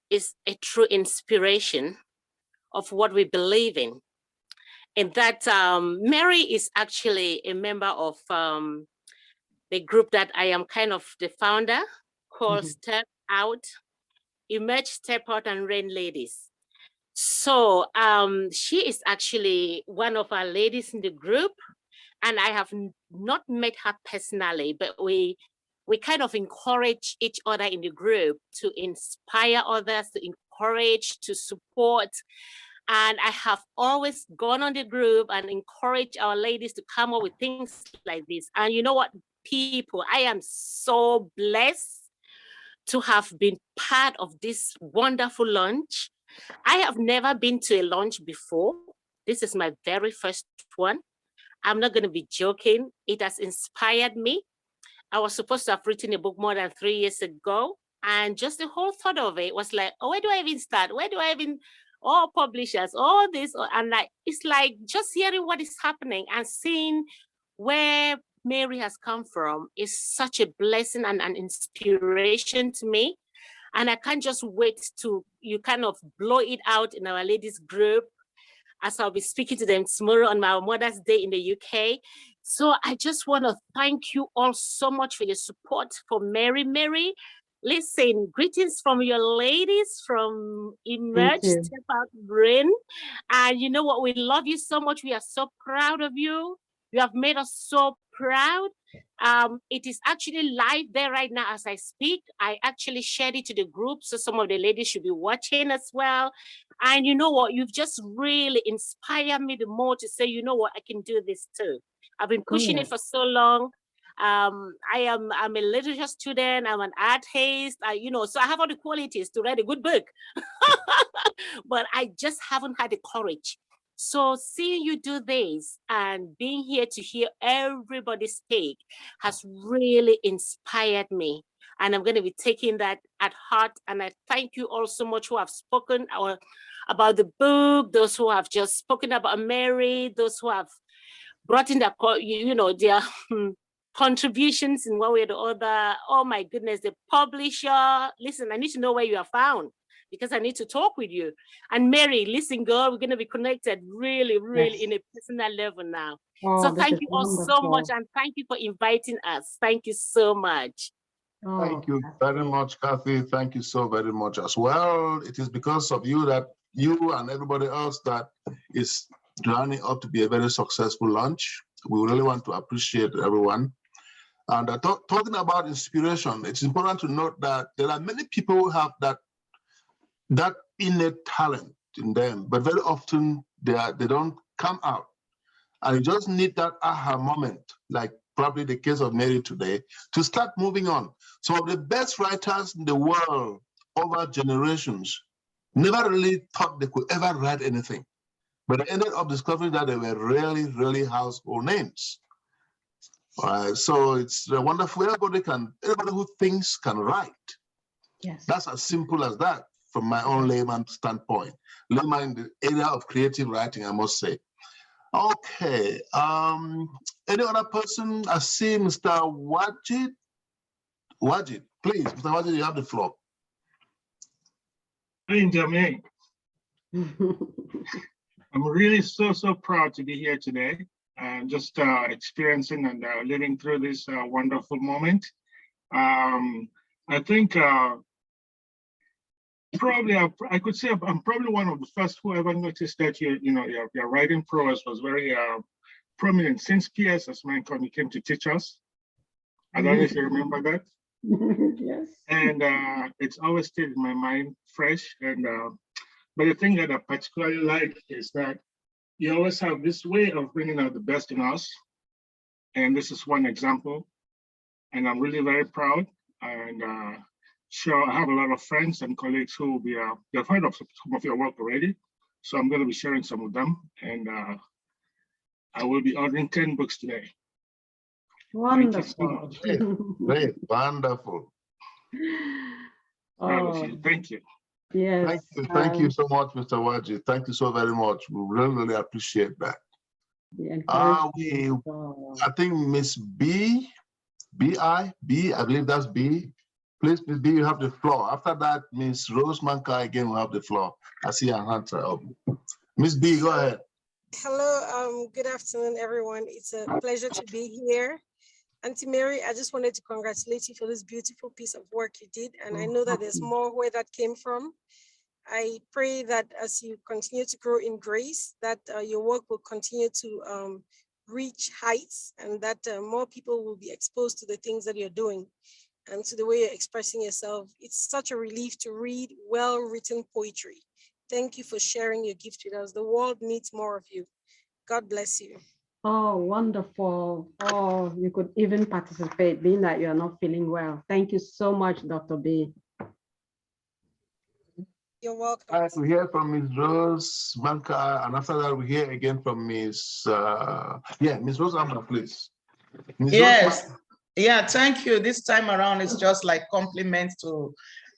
is a true inspiration of what we believe in. And that Mary is actually a member of the group that I am kind of the founder called Step Out, Emerge, Step Out and Rain Ladies. So she is actually one of our ladies in the group, and I have not met her personally, but we kind of encourage each other in the group to inspire others, to encourage, to support. And I have always gone on the group and encouraged our ladies to come up with things like this. And you know what, people, I am so blessed to have been part of this wonderful lunch. I have never been to a lunch before. This is my very first one. I'm not going to be joking. It has inspired me. I was supposed to have written a book more than 3 years ago. And just the whole thought of it was like, oh, where do I even start? Where do I even, all publishers, all this, and like, it's like just hearing what is happening and seeing where Mary has come from is such a blessing and an inspiration to me. And I can't just wait to you kind of blow it out in our ladies group, as I'll be speaking to them tomorrow on my Mother's Day in the UK. So I just want to thank you all so much for your support for Mary. Mary, listen, greetings from your ladies from Emerge, Step Out, Rain. And you know what? We love you so much. We are so proud of you. You have made us so proud. It is actually live there right now as I speak. I actually shared it to the group, so some of the ladies should be watching as well. And you know what? You've just really inspired me the more to say, you know what? I can do this too. I've been pushing it for so long. I'm a literature student. I'm an artist. So I have all the qualities to write a good book, but I just haven't had the courage. So seeing you do this and being here to hear everybody speak has really inspired me. And I'm going to be taking that at heart. And I thank you all so much who have spoken about the book, those who have just spoken about Mary, those who have brought in their contributions in one way or the other. Oh my goodness, the publisher. Listen, I need to know where you are found, because I need to talk with you. And Mary, listen, girl, we're going to be connected really, really in a personal level now. So thank you all so much. And thank you for inviting us. Thank you so much. Thank you very much, Kathy. Thank you so very much as well. It is because of you that you and everybody else that is turning up to be a very successful launch. We really want to appreciate everyone. And talking about inspiration, it's important to note that there are many people who have that innate talent in them, but very often they don't come out. And you just need that aha moment, like probably the case of Mary today, to start moving on. Some of the best writers in the world over generations never really thought they could ever write anything, but they ended up discovering that they were really, really household names. So it's wonderful. Everybody who thinks can write. Yes. That's as simple as that from my own layman standpoint. Layman in the area of creative writing, I must say. Okay. Any other person? I see Mr. Wajid. Wajid, please, Mr. Wajid, you have the floor. Jermaine. I'm really so proud to be here today and just experiencing and living through this wonderful moment. I think probably I could say I'm probably one of the first who ever noticed that your writing prowess was very prominent since PSS Mancom came to teach us. I don't know if you remember that. Yes. And it's always stayed in my mind fresh. And but the thing that I particularly like is that you always have this way of bringing out the best in us. And this is one example. And I'm really very proud. And sure, I have a lot of friends and colleagues who will be, they've heard of some of your work already. So I'm going to be sharing some of them. And I will be ordering 10 books today. Wonderful. Great, great, wonderful. Thank you. Yes. Thank you so much, Mr. Waji. Thank you so very much. We really appreciate that. I think Miss B, I believe that's B. Please, Miss B, you have the floor. After that, Miss Rose Manka again will have the floor. I see her hand up. Miss B, go ahead. Hello, good afternoon, everyone. It's a pleasure to be here. Auntie Mary, I just wanted to congratulate you for this beautiful piece of work you did. And I know that there's more where that came from. I pray that as you continue to grow in grace, that your work will continue to reach heights and that more people will be exposed to the things that you're doing and to the way you're expressing yourself. It's such a relief to read well-written poetry. Thank you for sharing your gift with us. The world needs more of you. God bless you. Oh, wonderful. Oh, you could even participate, being that you're not feeling well. Thank you so much, Dr. B. You're welcome. We hear from Ms. Rose Manka, and after that, we hear again from Ms. Ms. Rose Manka, please. Ms. Yes. Yeah, thank you. This time around, it's just like compliments to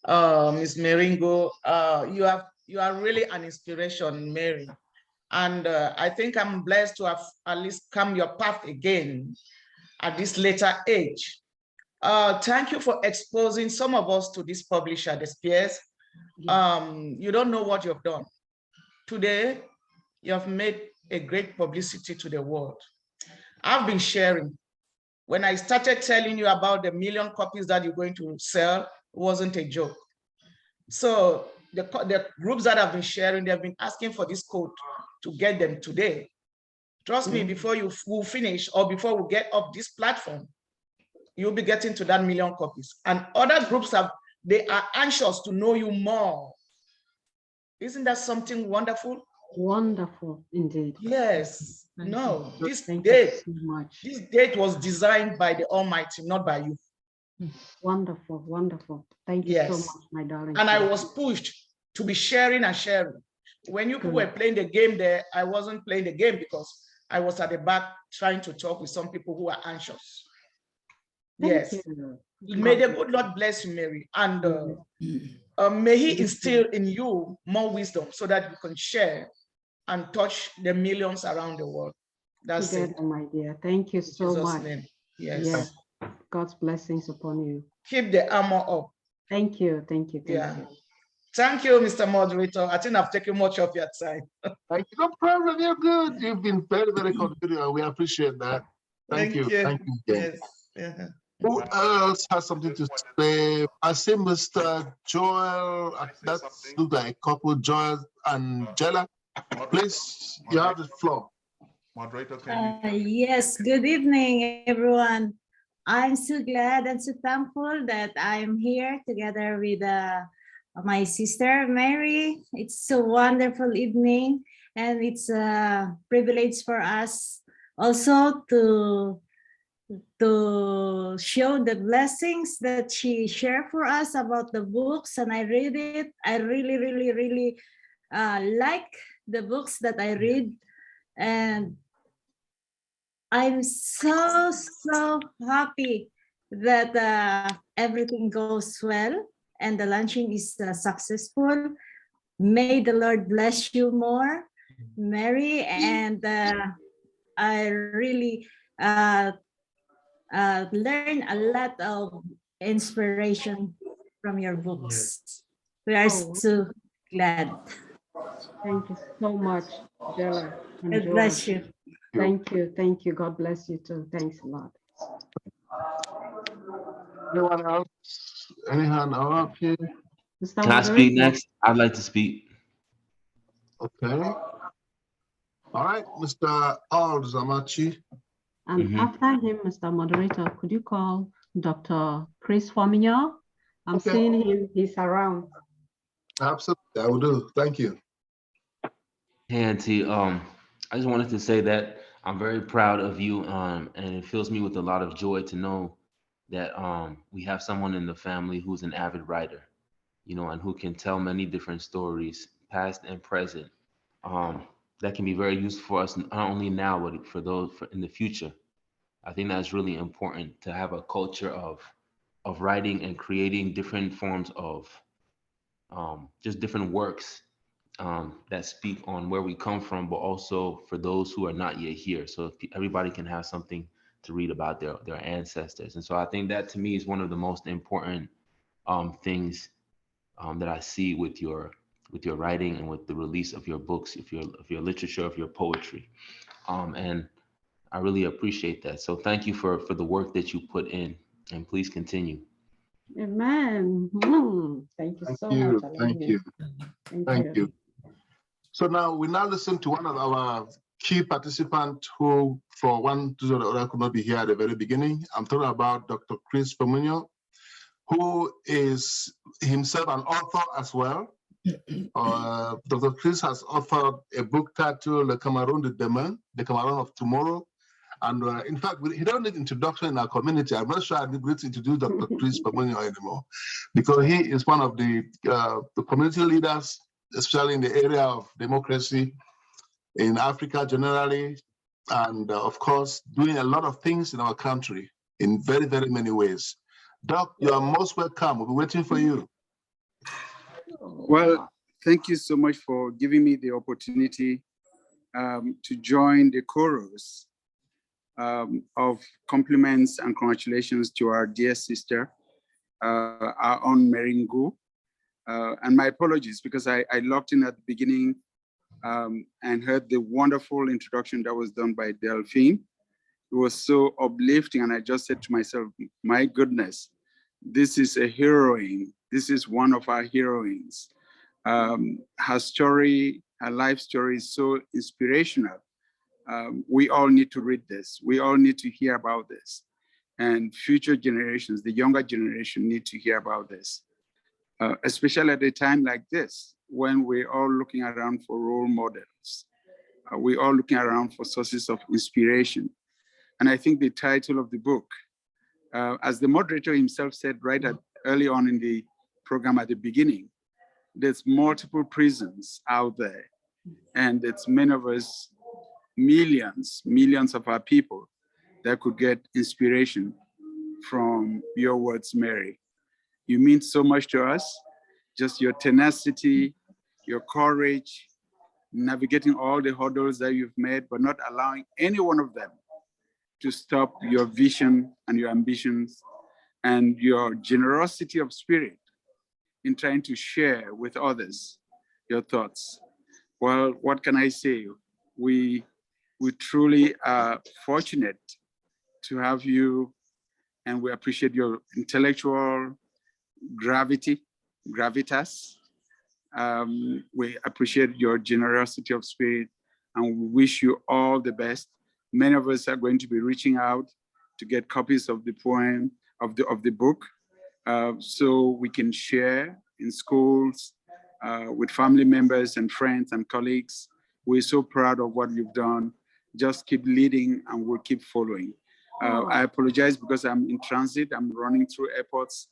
Ms. Mary Ngwebong. You are really an inspiration, Mary. And I think I'm blessed to have at least come your path again at this later age. Thank you for exposing some of us to this publisher, the Spears. You don't know what you've done. Today, you have made a great publicity to the world. I've been sharing. When I started telling you about the 1 million copies that you're going to sell, it wasn't a joke. So the groups that have been sharing, they've been asking for this code to get them today. Trust me, before you will finish or before we get up this platform, you'll be getting to that 1 million copies. And other groups they are anxious to know you more. Isn't that something wonderful? Wonderful, indeed. Yes. This date was designed by the Almighty, not by you. Wonderful, wonderful. Thank you so much, my darling. And I was pushed to be sharing and sharing. When you people were playing the game there, I wasn't playing the game because I was at the back trying to talk with some people who are anxious. Thank Yes. you. May the good Lord bless you, Mary. And may He instill in you more wisdom so that you can share and touch the millions around the world. That's it. My dear. Thank you so much. Name. Yes. God's blessings upon you. Keep the armor up. Thank you. Thank you. Thank you. Thank you, Mr. Moderator. I think I've taken much of your time. Thank you. No problem. You're good. You've been very, very contributing, and we appreciate that. Thank you. Thank you again. Yes. Who else has something to say? I see Mr. Joel. That looks like a couple, Joel and Jella. Please, you have the floor. Moderator, can you? Yes, good evening, everyone. I'm so glad and so thankful that I'm here together with my sister, Mary. It's a wonderful evening, and it's a privilege for us also to show the blessings that she shared for us about the books, and I read it. I really like the books that I read, and I'm so happy that everything goes well and the launching is successful. May the Lord bless you more, Mary, and I really learned a lot of inspiration from your books. We are so glad. Thank you so much, Della and God Joel. bless you. Thank you. Thank you. God bless you too. Thanks a lot. Anyone else? Any hand up here? Mr. Can I speak Moderator. next? I'd like to speak. Okay. All right, Mr. Al Zamachi. And after him, Mr. Moderator, could you call Dr. Chris Fominyo? I'm Okay. seeing him. He's around. Absolutely, I will do. Thank you. Hey, Auntie. I just wanted to say that I'm very proud of you, and it fills me with a lot of joy to know that we have someone in the family who's an avid writer, you know, and who can tell many different stories, past and present, that can be very useful for us not only now, but for those in the future. I think that's really important to have a culture of writing and creating different forms of just different works that speak on where we come from, but also for those who are not yet here. So everybody can have something to read about their ancestors. And so I think that to me is one of the most important things that I see with your writing and with the release of your books, of your literature, of your poetry. And I really appreciate that. So thank you for the work that you put in, and please continue. Amen. Thank you so much. I love Thank you. Thank you. So now we now listen to one of our key participants who, for one reason or other, could not be here at the very beginning. I'm talking about Dr. Chris Fominyo, who is himself an author as well. Dr. Chris has authored a book titled Le Cameroun de Demain, The Cameroon of Tomorrow. And in fact, he don't need introduction in our community. I'm not sure I need to introduce Dr. Chris Fominyo anymore, because he is one of the community leaders, especially in the area of democracy in Africa generally, and of course, doing a lot of things in our country in very, very many ways. Doc, you are most welcome. We'll be waiting for you. Well, thank you so much for giving me the opportunity to join the chorus of compliments and congratulations to our dear sister, our own Mary Ngwebong Ngu. And my apologies, because I logged in at the beginning and heard the wonderful introduction that was done by Delphine. It was so uplifting, and I just said to myself, my goodness, this is a heroine. This is one of our heroines. Her story, her life story is so inspirational. We all need to read this. We all need to hear about this. And future generations, the younger generation, need to hear about this, especially at a time like this, when we're all looking around for role models. We're all looking around for sources of inspiration. And I think the title of the book, as the moderator himself said right early on in the program at the beginning, there's multiple prisons out there. And it's many of us, millions of our people that could get inspiration from your words, Mary. You mean so much to us, just your tenacity, your courage, navigating all the hurdles that you've made, but not allowing any one of them to stop your vision and your ambitions and your generosity of spirit in trying to share with others your thoughts. Well, what can I say? We truly are fortunate to have you, and we appreciate your intellectual gravitas. We appreciate your generosity of spirit, and we wish you all the best. Many of us are going to be reaching out to get copies of the poem, of the book, so we can share in schools, with family members and friends and colleagues. We're so proud of what you've done. Just keep leading, and we'll keep following. I apologize because I'm in transit. I'm running through airports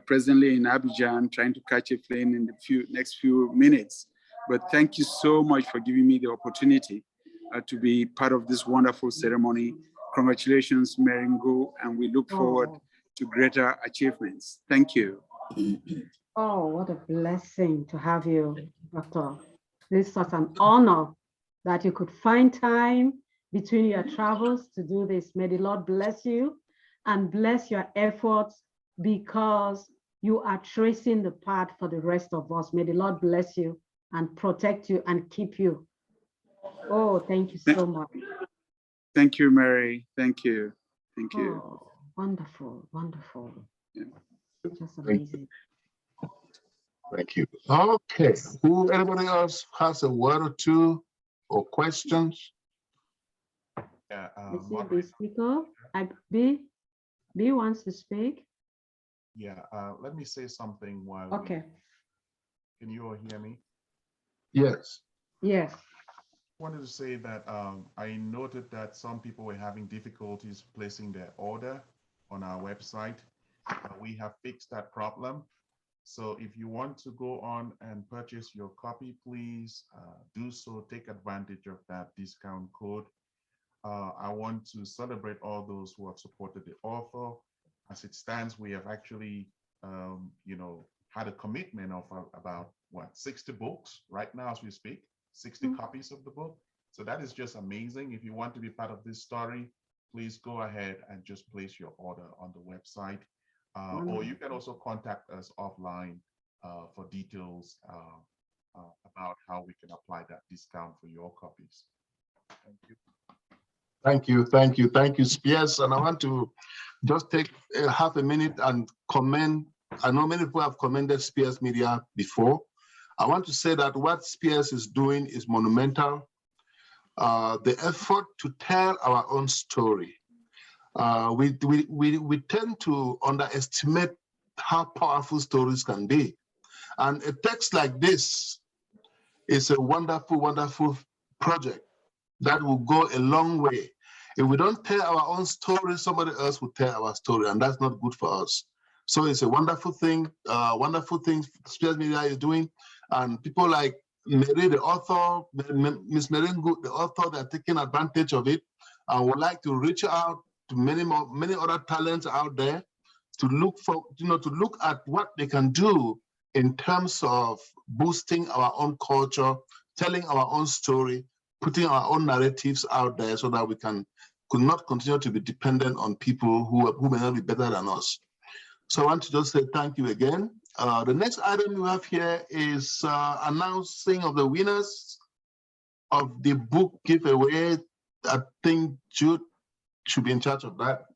presently in Abidjan, trying to catch a plane in the next few minutes. But thank you so much for giving me the opportunity to be part of this wonderful ceremony. Congratulations, Mary Ngwebong, and we look forward to greater achievements. Thank you. Oh, what a blessing to have you, Doctor. This is such an honor that you could find time between your travels to do this. May the Lord bless you and bless your efforts, because you are tracing the path for the rest of us. May the Lord bless you and protect you and keep you. Oh, thank you so much. Thank you, Mary. Thank you. Thank you. Oh, wonderful, wonderful. Yeah. Just amazing. Thank you. Okay. Who, anybody else has a word or two or questions? Yeah, I see the speaker. B wants to speak. yeah. Let me say something while Okay. Can you all hear me? Yes. Yes. I wanted to say that I noted that some people were having difficulties placing their order on our website. We have fixed that problem. So if you want to go on and purchase your copy, please do so. Take advantage of that discount code. I want to celebrate all those who have supported the author. As it stands, we have actually, had a commitment of about 60 books right now as we speak, 60 copies of the book. So that is just amazing. If you want to be part of this story, please go ahead and just place your order on the website. Or you can also contact us offline for details about how we can apply that discount for your copies. Thank you. Thank you, thank you, thank you, Spears. And I want to just take half a minute and commend. I know many people have commended Spears Media before. I want to say that what Spears is doing is monumental. The effort to tell our own story. We tend to underestimate how powerful stories can be. And a text like this is a wonderful, wonderful project that will go a long way. If we don't tell our own story, somebody else will tell our story, and that's not good for us. So it's a wonderful thing Spears Media is doing. And people like Mary, the author, Miss Mary Ngwebong, the author, they're taking advantage of it. And would like to reach out to many other talents out there to look at what they can do in terms of boosting our own culture, telling our own story, putting our own narratives out there so that we could not continue to be dependent on people who may not be better than us. So I want to just say thank you again. The next item we have here is announcing of the winners of the book giveaway. I think Jude should be in charge of that.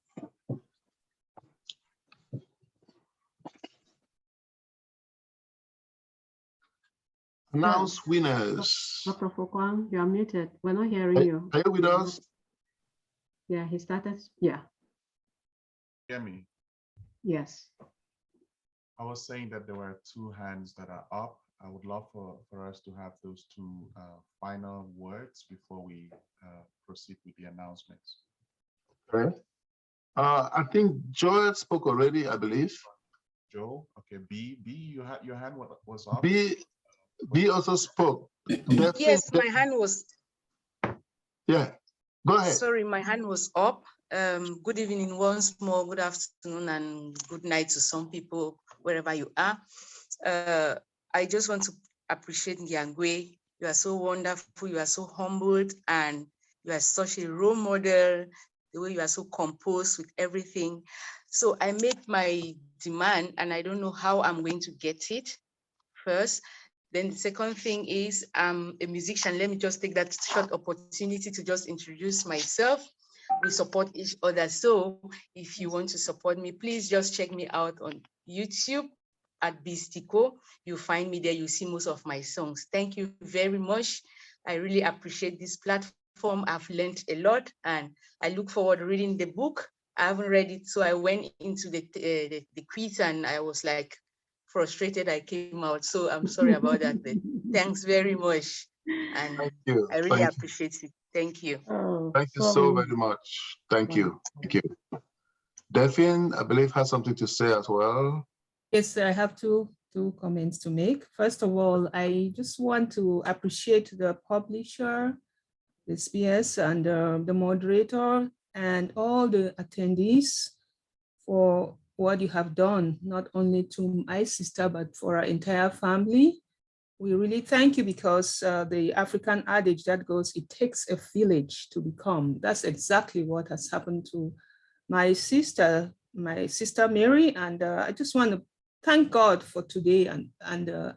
Announce winners. Dr. Fokwang, you are muted. We're not hearing you. Are you with us? Yeah, he started. Yeah. Hear me? Yes. I was saying that there were 2 hands that are up. I would love for us to have those 2 final words before we proceed with the announcements. Okay. I think Joel spoke already, I believe. Joe, okay. B, your hand was up. B also spoke. Yes, my hand was. Yeah, go ahead. Sorry, my hand was up. Good evening once more, good afternoon and good night to some people, wherever you are. I just want to appreciate Ngwebong. You are so wonderful, you are so humbled, and you are such a role model, the way you are so composed with everything. So I made my demand and I don't know how I'm going to get it first. Then the second thing is I'm a musician. Let me just take that short opportunity to just introduce myself. We support each other. So if you want to support me, please just check me out on YouTube at Bistico. You'll find me there. You see most of my songs. Thank you very much. I really appreciate this platform. I've learned a lot and I look forward to reading the book. I haven't read it, so I went into the quiz and I was like frustrated. I came out, so I'm sorry about that. But thanks very much, and Thank you. I really appreciate it. Thank you. Oh, Thank you so very much. Thank you. Thank you. Delphine, I believe, has something to say as well. Yes, I have two comments to make. First of all, I just want to appreciate the publisher, the SPS, and the moderator, and all the attendees for what you have done, not only to my sister, but for our entire family. We really thank you because the African adage that goes, it takes a village to become. That's exactly what has happened to my sister Mary. And I just want to thank God for today and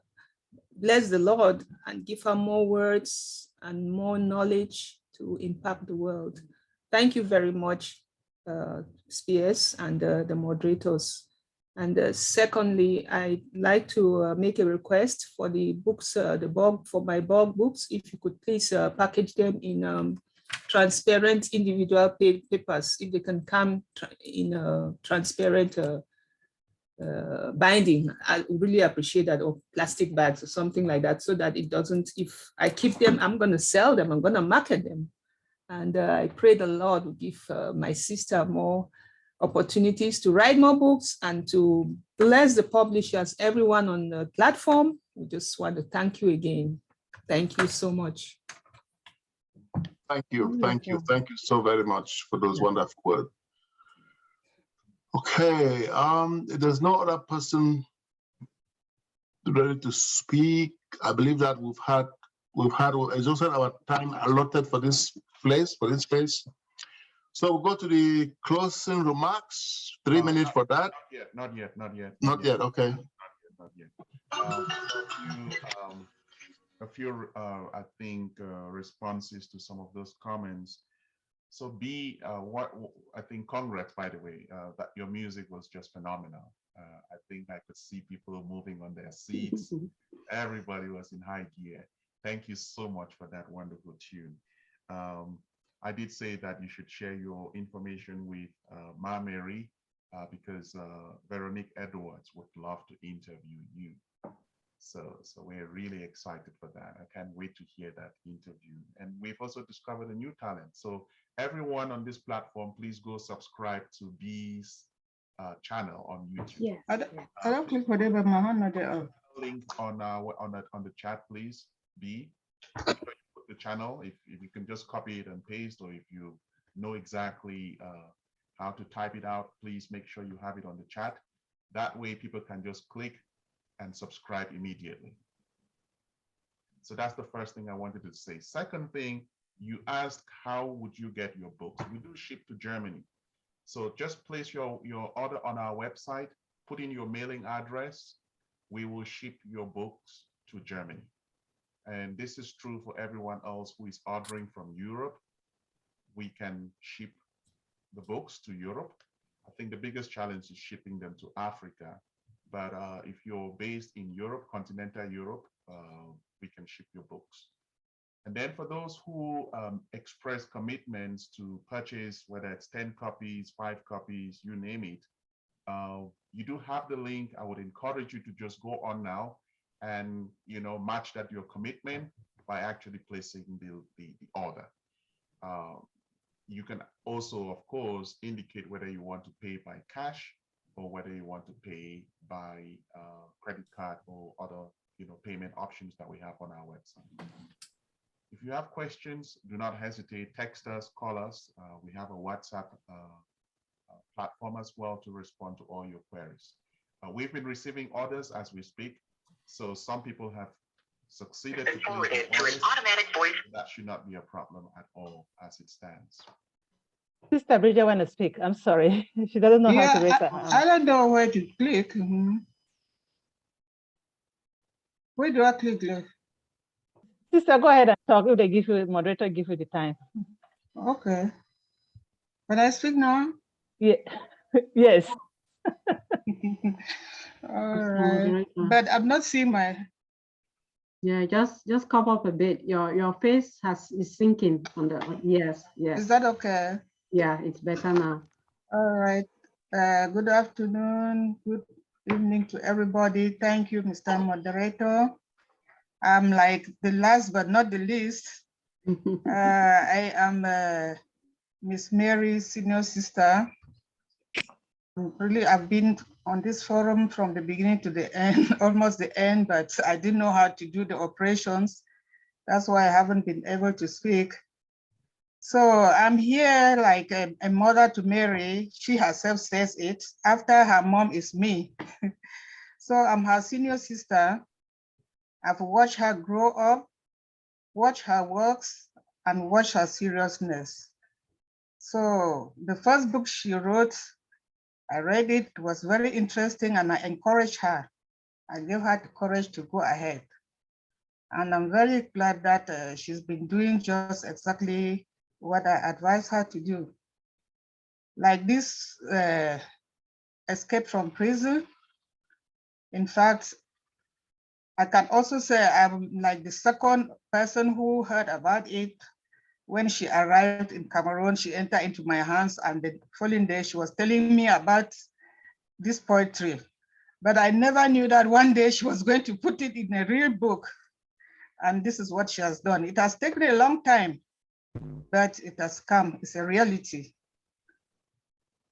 bless the Lord and give her more words and more knowledge to impact the world. Thank you very much, Spears and the moderators. And secondly, I'd like to make a request for the books, for my blog books, if you could please package them in transparent individual papers, if they can come in a transparent binding. I really appreciate that, or plastic bags or something like that, so that it doesn't, if I keep them, I'm going to sell them, I'm going to market them. And I pray the Lord will give my sister more opportunities to write more books and to bless the publishers, everyone on the platform. We just want to thank you again. Thank you so much. Thank you, thank you, thank you so very much for those wonderful words. Okay, there's no other person ready to speak. I believe that we've exhausted our time allotted for this place, for this space. So we'll go to the closing remarks. 3 minutes for that. Not yet. Okay. Not yet. A few, I think, responses to some of those comments. So I think congrats, by the way, that your music was just phenomenal. I think I could see people moving on their seats. Everybody was in high gear. Thank you so much for that wonderful tune. I did say that you should share your information with Mary because Veronique Edwards would love to interview you. So we're really excited for that. I can't wait to hear that interview. And we've also discovered a new talent. So everyone on this platform, please go subscribe to B's channel on YouTube. Yes. I don't click for them, link on the chat, please. B. Put the channel. If you can just copy it and paste, or if you know exactly how to type it out, please make sure you have it on the chat. That way, people can just click and subscribe immediately. So that's the first thing I wanted to say. Second thing, you asked how would you get your books? We do ship to Germany. So just place your order on our website, put in your mailing address. We will ship your books to Germany. And this is true for everyone else who is ordering from Europe. We can ship the books to Europe. I think the biggest challenge is shipping them to Africa. But if you're based in Europe, continental Europe, we can ship your books. And then for those who express commitments to purchase, whether it's 10 copies, 5 copies, you name it, you do have the link. I would encourage you to just go on now and match that your commitment by actually placing the order. You can also, of course, indicate whether you want to pay by cash or whether you want to pay by credit card or other payment options that we have on our website. If you have questions, do not hesitate. Text us, call us. We have a WhatsApp platform as well to respond to all your queries. We've been receiving orders as we speak. So some people have succeeded to place orders. That should not be a problem at all as it stands. Sister Bridget want to speak. I'm sorry. She doesn't know how to raise her hand. I don't know where to click. Where do I click? Sister, go ahead and talk if they give you, moderator give you the time. Okay. Can I speak now? Yeah. Yes. All right. But I'm not seeing my. Yeah, just come up a bit. Your face is sinking on the yes. Is that okay? Yeah, it's better now. All right. Good afternoon. Good evening to everybody. Thank you, Mr. Moderator. I'm like the last but not the least. I am Miss Mary's senior sister. Really, I've been on this forum from the beginning to the end, almost the end, but I didn't know how to do the operations. That's why I haven't been able to speak. So I'm here like a mother to Mary. She herself says it. After her mom is me. So I'm her senior sister. I've watched her grow up, watched her works, and watched her seriousness. So the first book she wrote, I read it, it was very interesting, and I encouraged her. I gave her the courage to go ahead. And I'm very glad that she's been doing just exactly what I advised her to do. Like this escape from prison. In fact, I can also say I'm like the second person who heard about it. When she arrived in Cameroon, she entered into my hands, and the following day she was telling me about this poetry. But I never knew that one day she was going to put it in a real book. And this is what she has done. It has taken a long time, but it has come. It's a reality.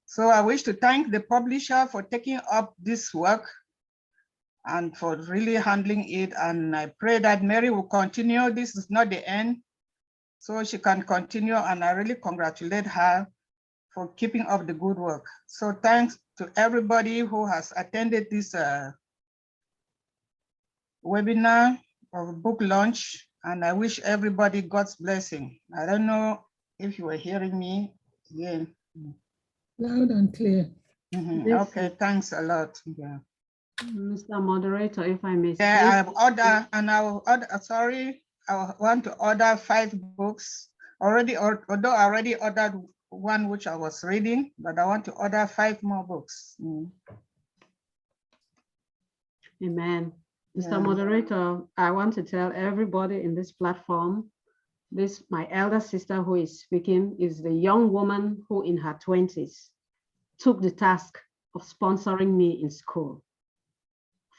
So I wish to thank the publisher for taking up this work and for really handling it. And I pray that Mary will continue. This is not the end, so she can continue. And I really congratulate her for keeping up the good work. So thanks to everybody who has attended this webinar of book launch. And I wish everybody God's blessing. I don't know if you were hearing me again. Loud and clear. Okay, thanks a lot. Yeah. Mr. Moderator, if I may Yeah, say. I have ordered, and I will order, sorry, I want to order 5 books already, although I already ordered one which I was reading, but I want to order 5 more books. Amen. Mr. Yeah. Moderator, I want to tell everybody in this platform, my elder sister who is speaking is the young woman who in her 20s took the task of sponsoring me in school.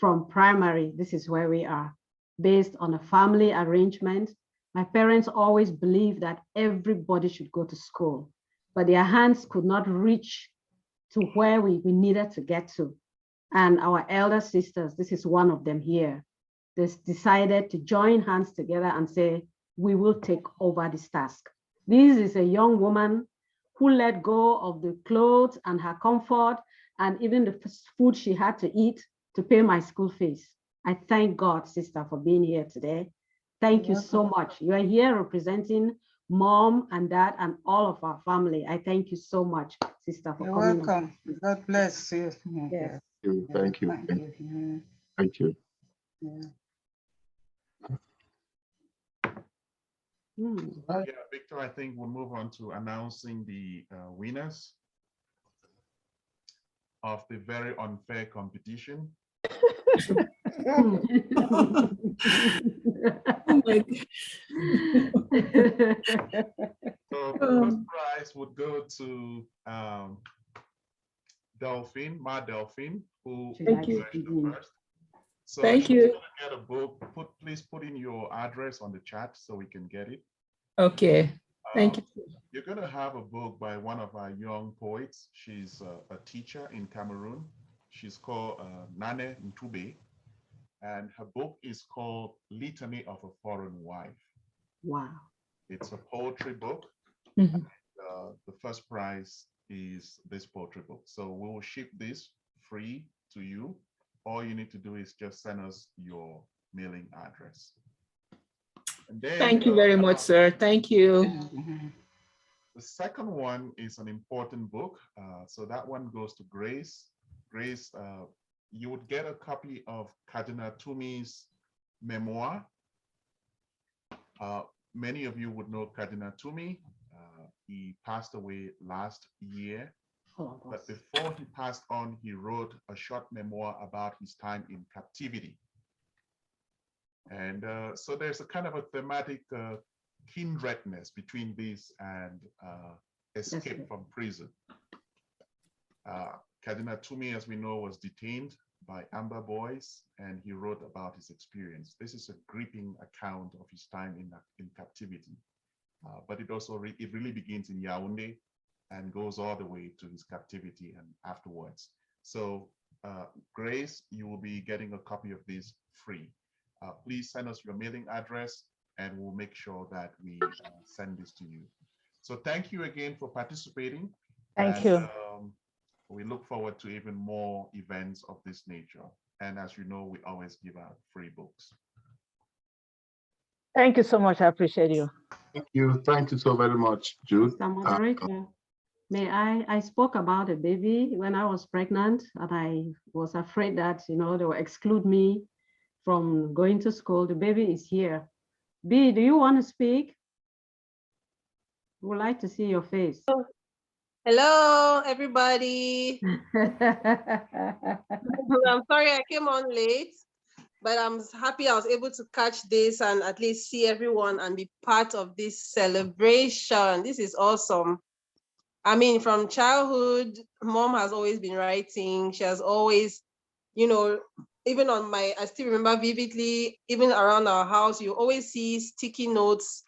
From primary, this is where we are, based on a family arrangement. My parents always believed that everybody should go to school, but their hands could not reach to where we needed to get to. And our elder sisters, this is one of them here, they decided to join hands together and say, we will take over this task. This is a young woman who let go of the clothes and her comfort and even the food she had to eat to pay my school fees. I thank God, sister, for being here today. Thank you so much. You are here representing mom and dad and all of our family. I thank you so much, sister, for You're coming. welcome. God bless you. Yes. Thank you. Thank you. Thank you. Yeah, Victor, I think we'll move on to announcing the winners of the very unfair competition. Oh my So the first prize would go to Delphine, who Thank you. finished the first. So Thank she's you. gonna get a book. Please put in your address on the chat so we can get it. Okay. Thank you. You're gonna have a book by one of our young poets. She's a teacher in Cameroon. She's called Nane Ntube, and her book is called Litany of a Foreign Wife. Wow. It's a poetry book. The first prize is this poetry book. So we will ship this free to you. All you need to do is just send us your mailing address. And then, Thank you very much, sir. Thank you. The second one is an important book. So that one goes to Grace. Grace, you would get a copy of Kardinal Tumi's memoir. Many of you would know Kardinal Tumi. He passed away last year. But before he passed on, he wrote a short memoir about his time in captivity. And so there's a kind of a thematic kindredness between this and Escape from Prison. Kardinal Tumi, as we know, was detained by Amber Boys, and he wrote about his experience. This is a gripping account of his time in captivity. But it also it really begins in Yaoundé and goes all the way to his captivity and afterwards. So Grace, you will be getting a copy of this free. Please send us your mailing address and we'll make sure that we send this to you. So thank you again for participating. Thank you. We look forward to even more events of this nature. And as you know, we always give out free books. Thank you so much. I appreciate you. Thank you. Thank you so very much, Jude. Mr. Moderator, may I spoke about a baby when I was pregnant, and I was afraid that, they will exclude me from going to school. The baby is here. B, do you want to speak? We would like to see your face. Hello, everybody. I'm sorry I came on late, but I'm happy I was able to catch this and at least see everyone and be part of this celebration. This is awesome. I mean, from childhood, mom has always been writing. She has always, even on I still remember vividly, even around our house, you always see sticky notes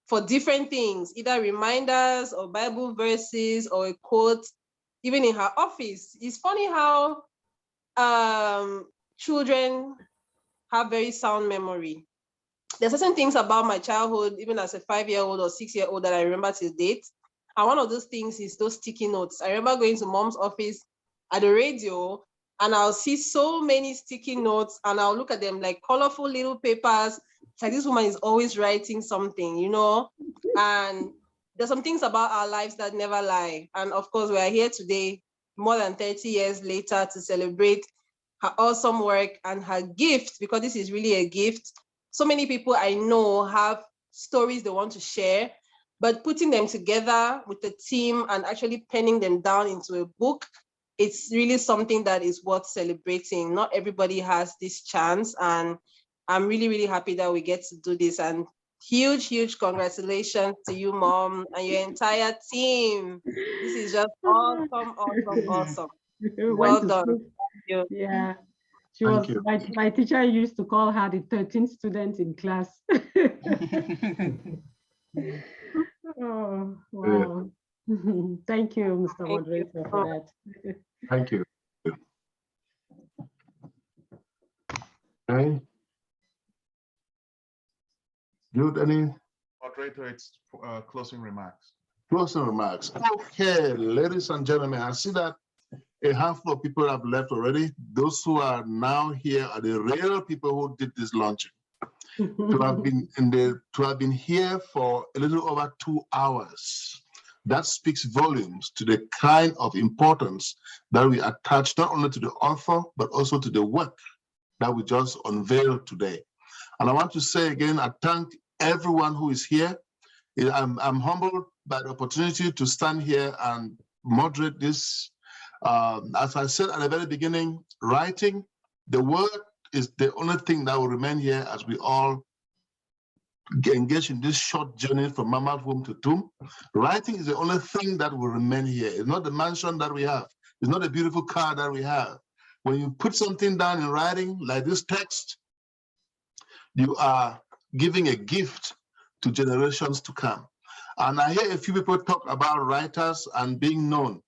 for different things, either reminders or Bible verses or a quote, even in her office. It's funny how children have very sound memory. There's certain things about my childhood, even as a 5-year-old or 6-year-old, that I remember till date. And one of those things is those sticky notes. I remember going to mom's office at the radio, and I'll see so many sticky notes, and I'll look at them like colorful little papers. It's like this woman is always writing something, and there's some things about our lives that never lie. And of course, we are here today, more than 30 years later, to celebrate her awesome work and her gift, because this is really a gift. So many people I know have stories they want to share, but putting them together with the team and actually penning them down into a book, it's really something that is worth celebrating. Not everybody has this chance, and I'm really, really happy that we get to do this. And huge, huge congratulations to you, Mom, and your entire team. This is just awesome, awesome, awesome. Well done. Thank you. Yeah. She was, my teacher used to call her the 13th student in class. Oh, wow. Thank you, Mr. Moderator, for that. Thank you. Okay. Jude, any? Moderator, it's closing remarks. Closing remarks. Okay, ladies and gentlemen, I see that a handful of people have left already. Those who are now here are the real people who did this launching. To have been here for a little over 2 hours. That speaks volumes to the kind of importance that we attach not only to the author, but also to the work that we just unveiled today. And I want to say again, I thank everyone who is here. I'm humbled by the opportunity to stand here and moderate this. As I said at the very beginning, writing, the word is the only thing that will remain here as we all engage in this short journey from mama's womb to tomb. Writing is the only thing that will remain here. It's not the mansion that we have. It's not a beautiful car that we have. When you put something down in writing, like this text, you are giving a gift to generations to come. And I hear a few people talk about writers and being known.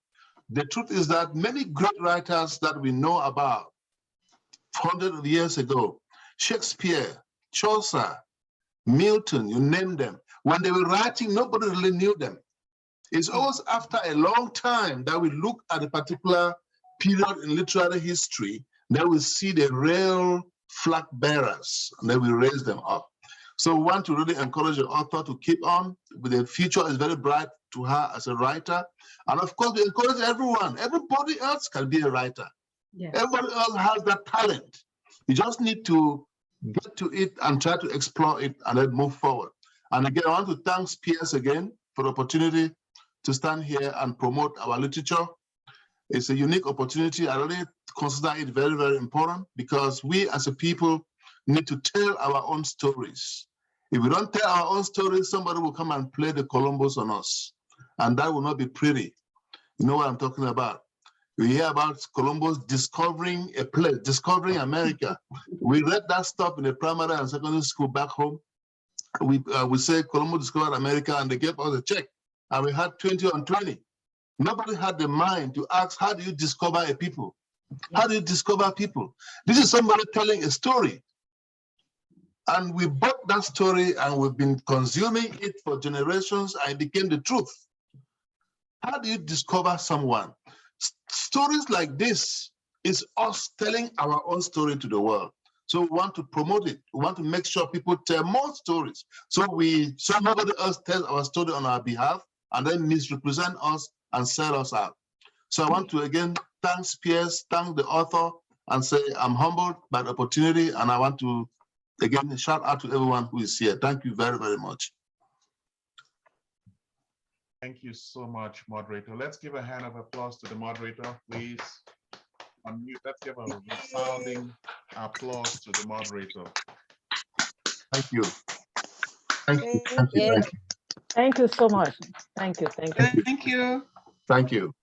The truth is that many great writers that we know about hundreds of years ago, Shakespeare, Chaucer, Milton, you name them, when they were writing, nobody really knew them. It's always after a long time that we look at a particular period in literary history that we see the real flag bearers, and then we raise them up. So we want to really encourage the author to keep on. The future is very bright to her as a writer. And of course, we encourage everyone. Everybody else can be a writer. Yes. Everybody else has that talent. You just need to get to it and try to explore it and then move forward. And again, I want to thank Spears again for the opportunity to stand here and promote our literature. It's a unique opportunity. I really consider it very, very important because we as a people need to tell our own stories. If we don't tell our own stories, somebody will come and play the Columbus on us. And that will not be pretty. You know what I'm talking about. We hear about Columbus discovering a place, discovering America. We read that stuff in the primary and secondary school back home. We say Columbus discovered America and they gave us a check. And we had 20 on 20. Nobody had the mind to ask, how do you discover a people? How do you discover people? This is somebody telling a story. And we bought that story and we've been consuming it for generations and it became the truth. How do you discover someone? Stories like this is us telling our own story to the world. So we want to promote it. We want to make sure people tell more stories. So nobody else tells our story on our behalf and then misrepresent us and sell us out. So I want to again thank Spears, thank the author, and say I'm humbled by the opportunity, and I want to again shout out to everyone who is here. Thank you very, very much. Thank you so much, moderator. Let's give a hand of applause to the moderator, please. Unmute. Let's give a resounding applause to the moderator. Thank you. Thank you. Thank you. Thank you so much. Thank you. Thank you. Thank you. Thank you.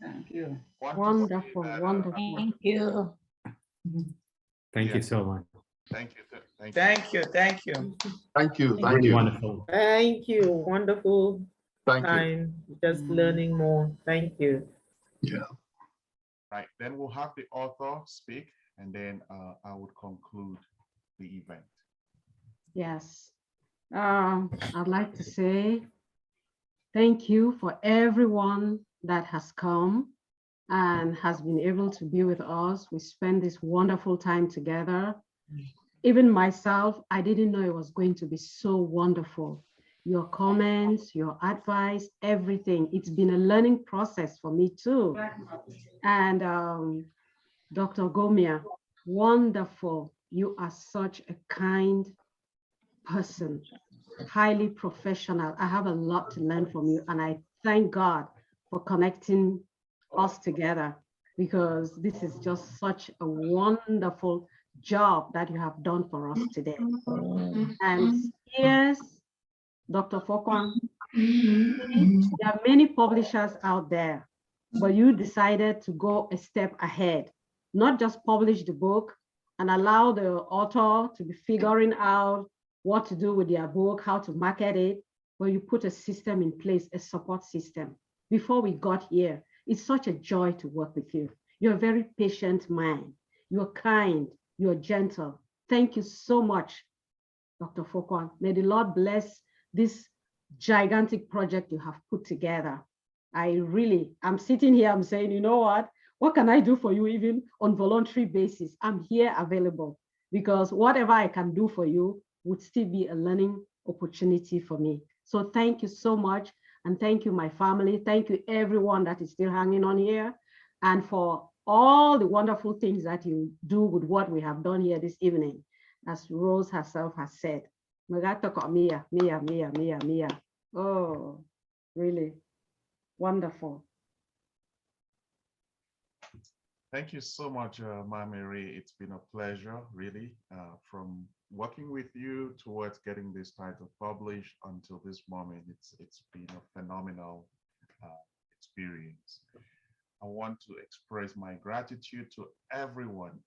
Thank you. Wonderful, wonderful. Thank you. Thank you so much. Thank you. Thank you. Thank you. Thank you. Thank Really you. wonderful. Thank you. Wonderful Thank you. time. Just learning more. Thank you. Yeah. Right. Then we'll have the author speak, and then I would conclude the event. Yes. I'd like to say thank you for everyone that has come and has been able to be with us. We spent this wonderful time together. Even myself, I didn't know it was going to be so wonderful. Your comments, your advice, everything. It's been a learning process for me too. And Dr. Gomia, wonderful. You are such a kind person, highly professional. I have a lot to learn from you, and I thank God for connecting us together, because this is just such a wonderful job that you have done for us today. And yes, Dr. Fokwan, there are many publishers out there, but you decided to go a step ahead, not just publish the book and allow the author to be figuring out what to do with their book, how to market it, but you put a system in place, a support system. Before we got here, it's such a joy to work with you. You're a very patient man. You're kind, you're gentle. Thank you so much, Dr. Fokwan. May the Lord bless this gigantic project you have put together. I'm sitting here, I'm saying, you know what can I do for you even on voluntary basis? I'm here available, because whatever I can do for you would still be a learning opportunity for me. So thank you so much. And thank you, my family. Thank you, everyone that is still hanging on here, and for all the wonderful things that you do with what we have done here this evening. As Rose herself has said, Mia. Oh, really wonderful. Thank you so much, Ma Mary. It's been a pleasure, really, from working with you towards getting this title published until this moment. It's been a phenomenal experience. I want to express my gratitude to everyone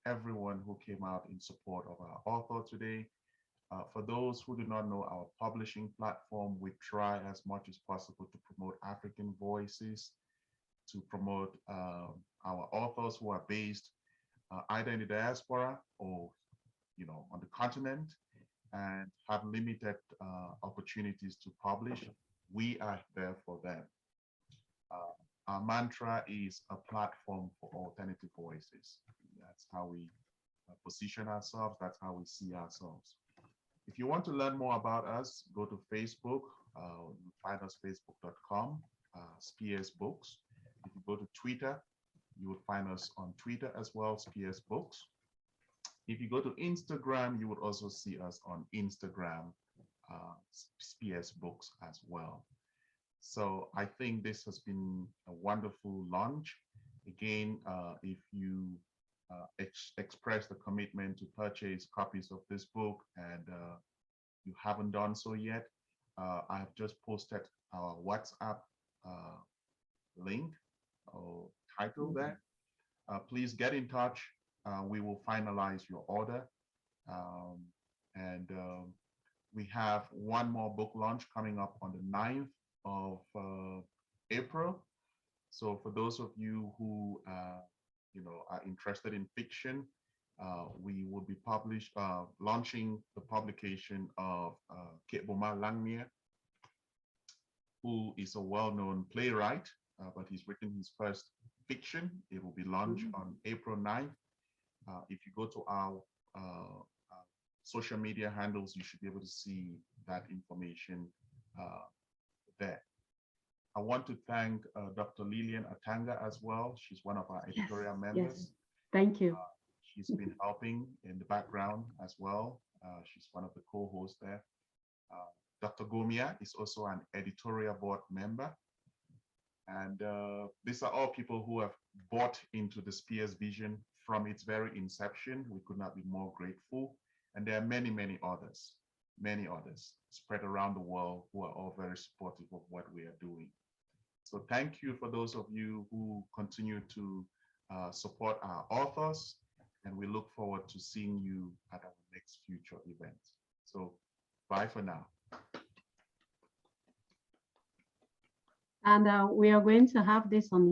who came out in support of our author today. For those who do not know our publishing platform, we try as much as possible to promote African voices, to promote our authors who are based either in the diaspora or on the continent and have limited opportunities to publish. We are there for them. Our mantra is a platform for alternative voices. That's how we position ourselves. That's how we see ourselves. If you want to learn more about us, go to Facebook. You find us facebook.com, Spears Books. If you go to Twitter, you will find us on Twitter as well, Spears Books. If you go to Instagram, you would also see us on Instagram, Spears Books as well. So I think this has been a wonderful launch. Again, if you express the commitment to purchase copies of this book and you haven't done so yet, I have just posted our WhatsApp link or title there. Please get in touch. We will finalize your order. We have one more book launch coming up on the 9th of April. So for those of you who are interested in fiction, we will be launching the publication of Keboma Langmia, who is a well-known playwright, but he's written his first fiction. It will be launched on April 9th. If you go to our social media handles, you should be able to see that information there. I want to thank Dr. Lillian Atanga as well. She's one of our editorial members. Yes. Thank you. She's been helping in the background as well. She's one of the co-hosts there. Dr. Gomia is also an editorial board member. And these are all people who have bought into the Spears vision from its very inception. We could not be more grateful. And there are many, many others spread around the world who are all very supportive of what we are doing. So thank you for those of you who continue to support our authors, and we look forward to seeing you at our next future event. So bye for now. And we are going to have this on